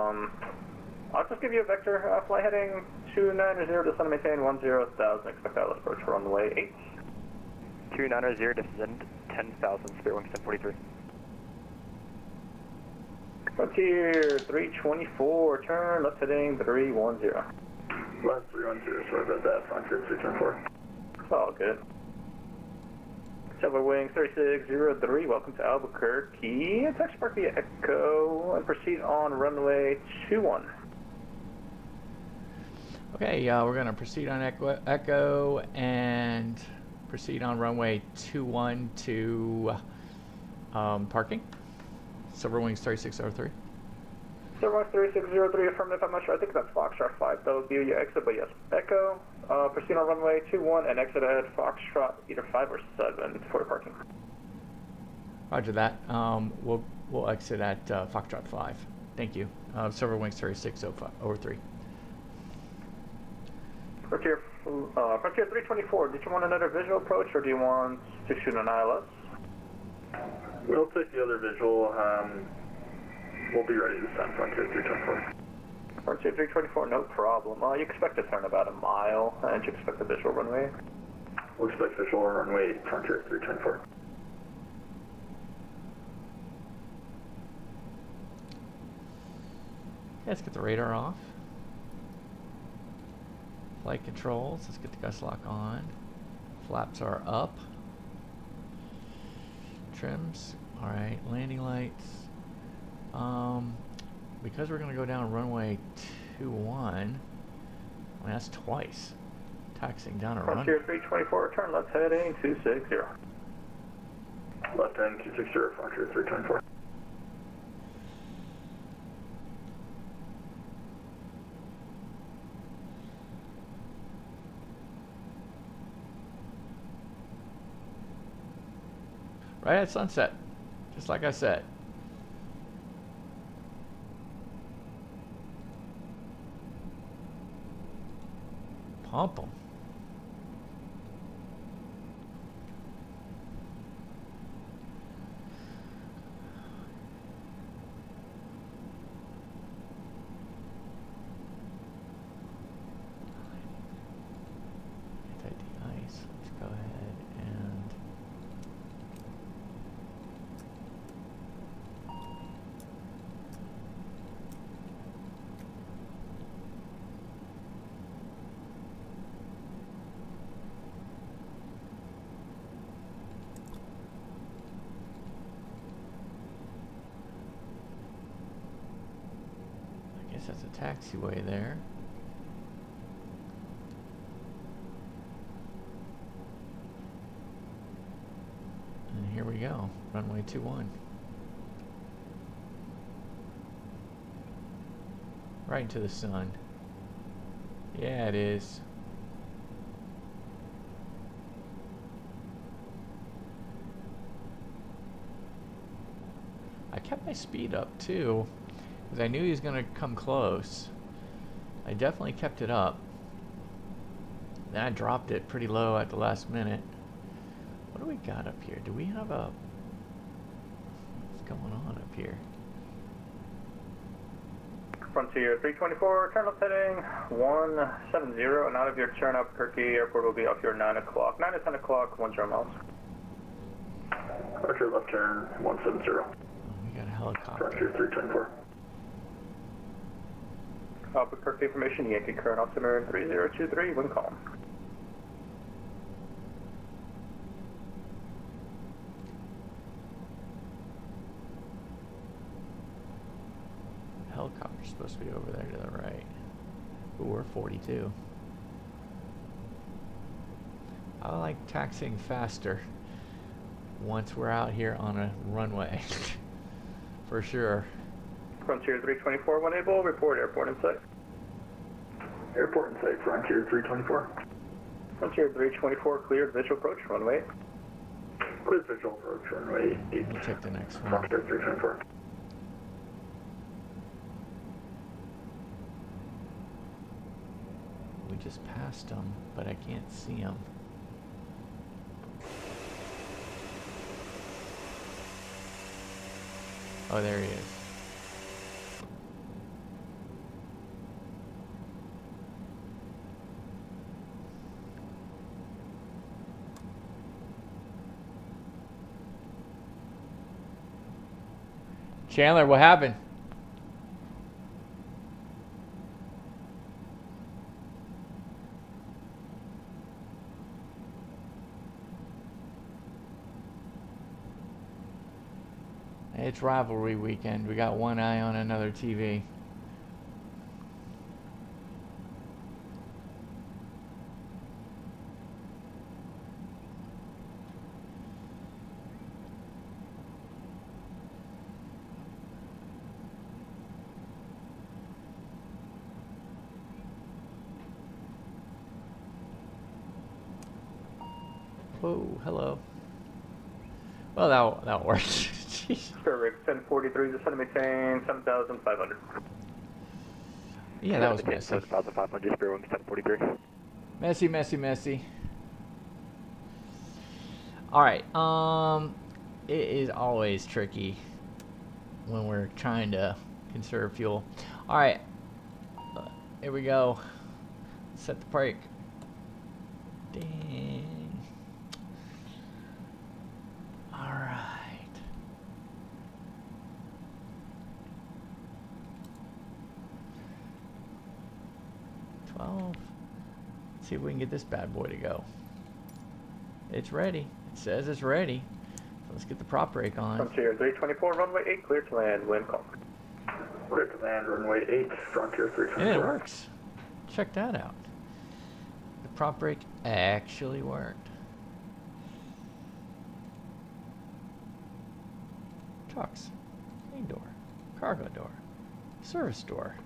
I'll just give you a vector, fly heading 290, descend maintain 10,000, expect ILS approach runway 8. 290, descend 10,000, Spur wings 1043. Frontier 324, turn left heading 310. Left 310, sorry about that, Frontier 324. It's all good. Silver Wings 3603, welcome to Albuquerque. Taxi park via Echo and proceed on runway 21. Okay, we're going to proceed on Echo and proceed on runway 21 to parking. Silver Wings 3603. Silver Wings 3603, affirmative, I'm not sure. I think that's Foxtrot 5. That would be your exit, but yes. Echo, proceed on runway 21 and exit at Foxtrot either 5 or 7 for the parking. Roger that. We'll exit at Foxtrot 5. Thank you. Silver Wings 3603. Frontier 324, did you want another visual approach or do you want to shoot an ILS? We'll take the other visual. We'll be ready to send Frontier 324. Frontier 324, no problem. You expect to turn about a mile, and you expect the visual runway? We'll expect visual runway Frontier 324. Let's get the radar off. Flight controls, let's get the gust lock on. Flaps are up. Trims, alright, landing lights. Because we're going to go down runway 21, I mean, that's twice. Taxiing down a runway. Frontier 324, turn left heading 260. Left heading 260, Frontier 324. Right at sunset, just like I said. Pump 'em. Anti-de-ice. Let's go ahead and that's a taxiway there. And here we go, runway 21. Right into the sun. Yeah, it is. I kept my speed up too, because I knew he was going to come close. I definitely kept it up. Then I dropped it pretty low at the last minute. What do we got up here? Do we have a... What's going on up here? Frontier 324, turn left heading 170, and out of your turn up, Albuquerque Airport will be off your 9 o'clock. 9 to 10 o'clock, 10 miles. Roger, left turn 170. We got a helicopter. Frontier 324. Albuquerque information, Yankee current altimeter 3023, wind calm. Helicopter's supposed to be over there to the right. Ooh, we're 42. I like taxiing faster once we're out here on a runway. For sure. Frontier 324, when able, report airport in sight. Airport in sight, Frontier 324. Frontier 324, cleared visual approach, runway. Cleared visual approach, runway 8. We'll take the next one. Frontier 324. We just passed him, but I can't see him. Oh, there he is. Chandler, what happened? It's rivalry weekend. We got one eye on another TV. Oh, hello. Well, that works. Jeez. Perfect. 1043, just send me maintain 7,500. Yeah, that was messy. 7,500, Spirit Wings 1043. Messy, messy, messy. Alright, it is always tricky when we're trying to conserve fuel. Alright, here we go. Set the brake. Dang. Alright. 12. Let's see if we can get this bad boy to go. It's ready. It says it's ready. So let's get the prop brake on. Frontier 324, runway 8, clear to land, wind calm. Clear to land, runway 8, Frontier 324. And it works. Check that out. The prop brake actually worked. Trucks, main door, cargo door, service door.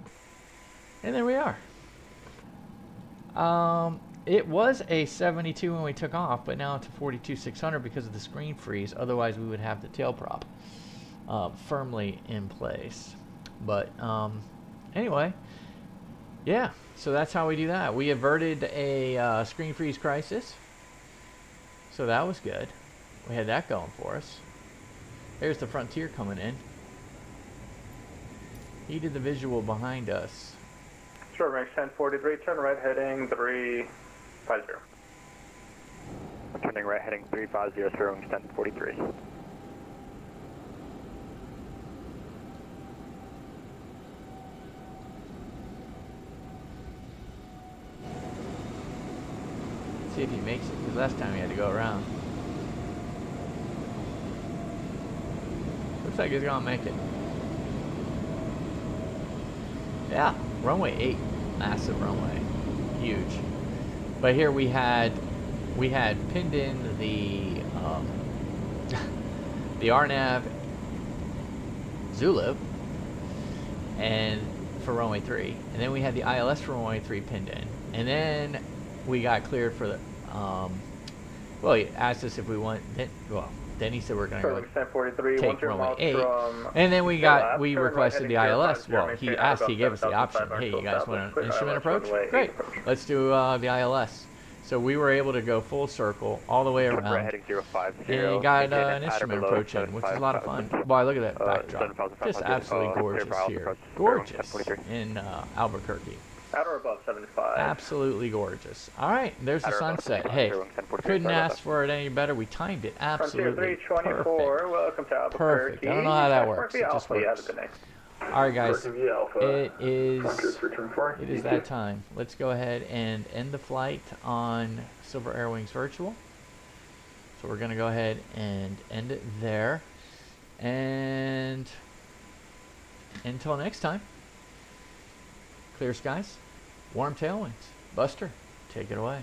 And there we are. It was a 72 when we took off, but now it's a 42-600 because of the screen freeze. Otherwise, we would have the tail prop firmly in place. But anyway, yeah. So that's how we do that. We averted a screen freeze crisis. So that was good. We had that going for us. There's the Frontier coming in. He did the visual behind us. Short range 1043, turn right heading 350. Turning right heading 350, Spirit Wings 1043. See if he makes it, because last time he had to go around. Looks like he's gonna make it. Yeah, runway 8, massive runway, huge. But here we had pinned in the the RNAV Zulu, and for runway 3, and then we had the ILS for runway 3 pinned in, and then we got cleared for the well, he asked us if we want, then he said we're going to go take runway 8, and then we requested the ILS. Well, he gave us the option. Hey, you guys want an instrument approach? Great, let's do the ILS. So we were able to go full circle all the way around, and you got an instrument approach in, which is a lot of fun. Boy, look at that backdrop, just absolutely gorgeous here, gorgeous in Albuquerque. At or above 75. Absolutely gorgeous. All right, there's the sunset. Hey, couldn't ask for it any better. We timed it absolutely perfect. Welcome to Albuquerque. Perfect. I don't know how that works. It just works. All right, guys. It is that time. Let's go ahead and end the flight on Silver Airways Virtual. So we're going to go ahead and end it there. And until next time. Clear skies, warm tailwinds. Buster, take it away.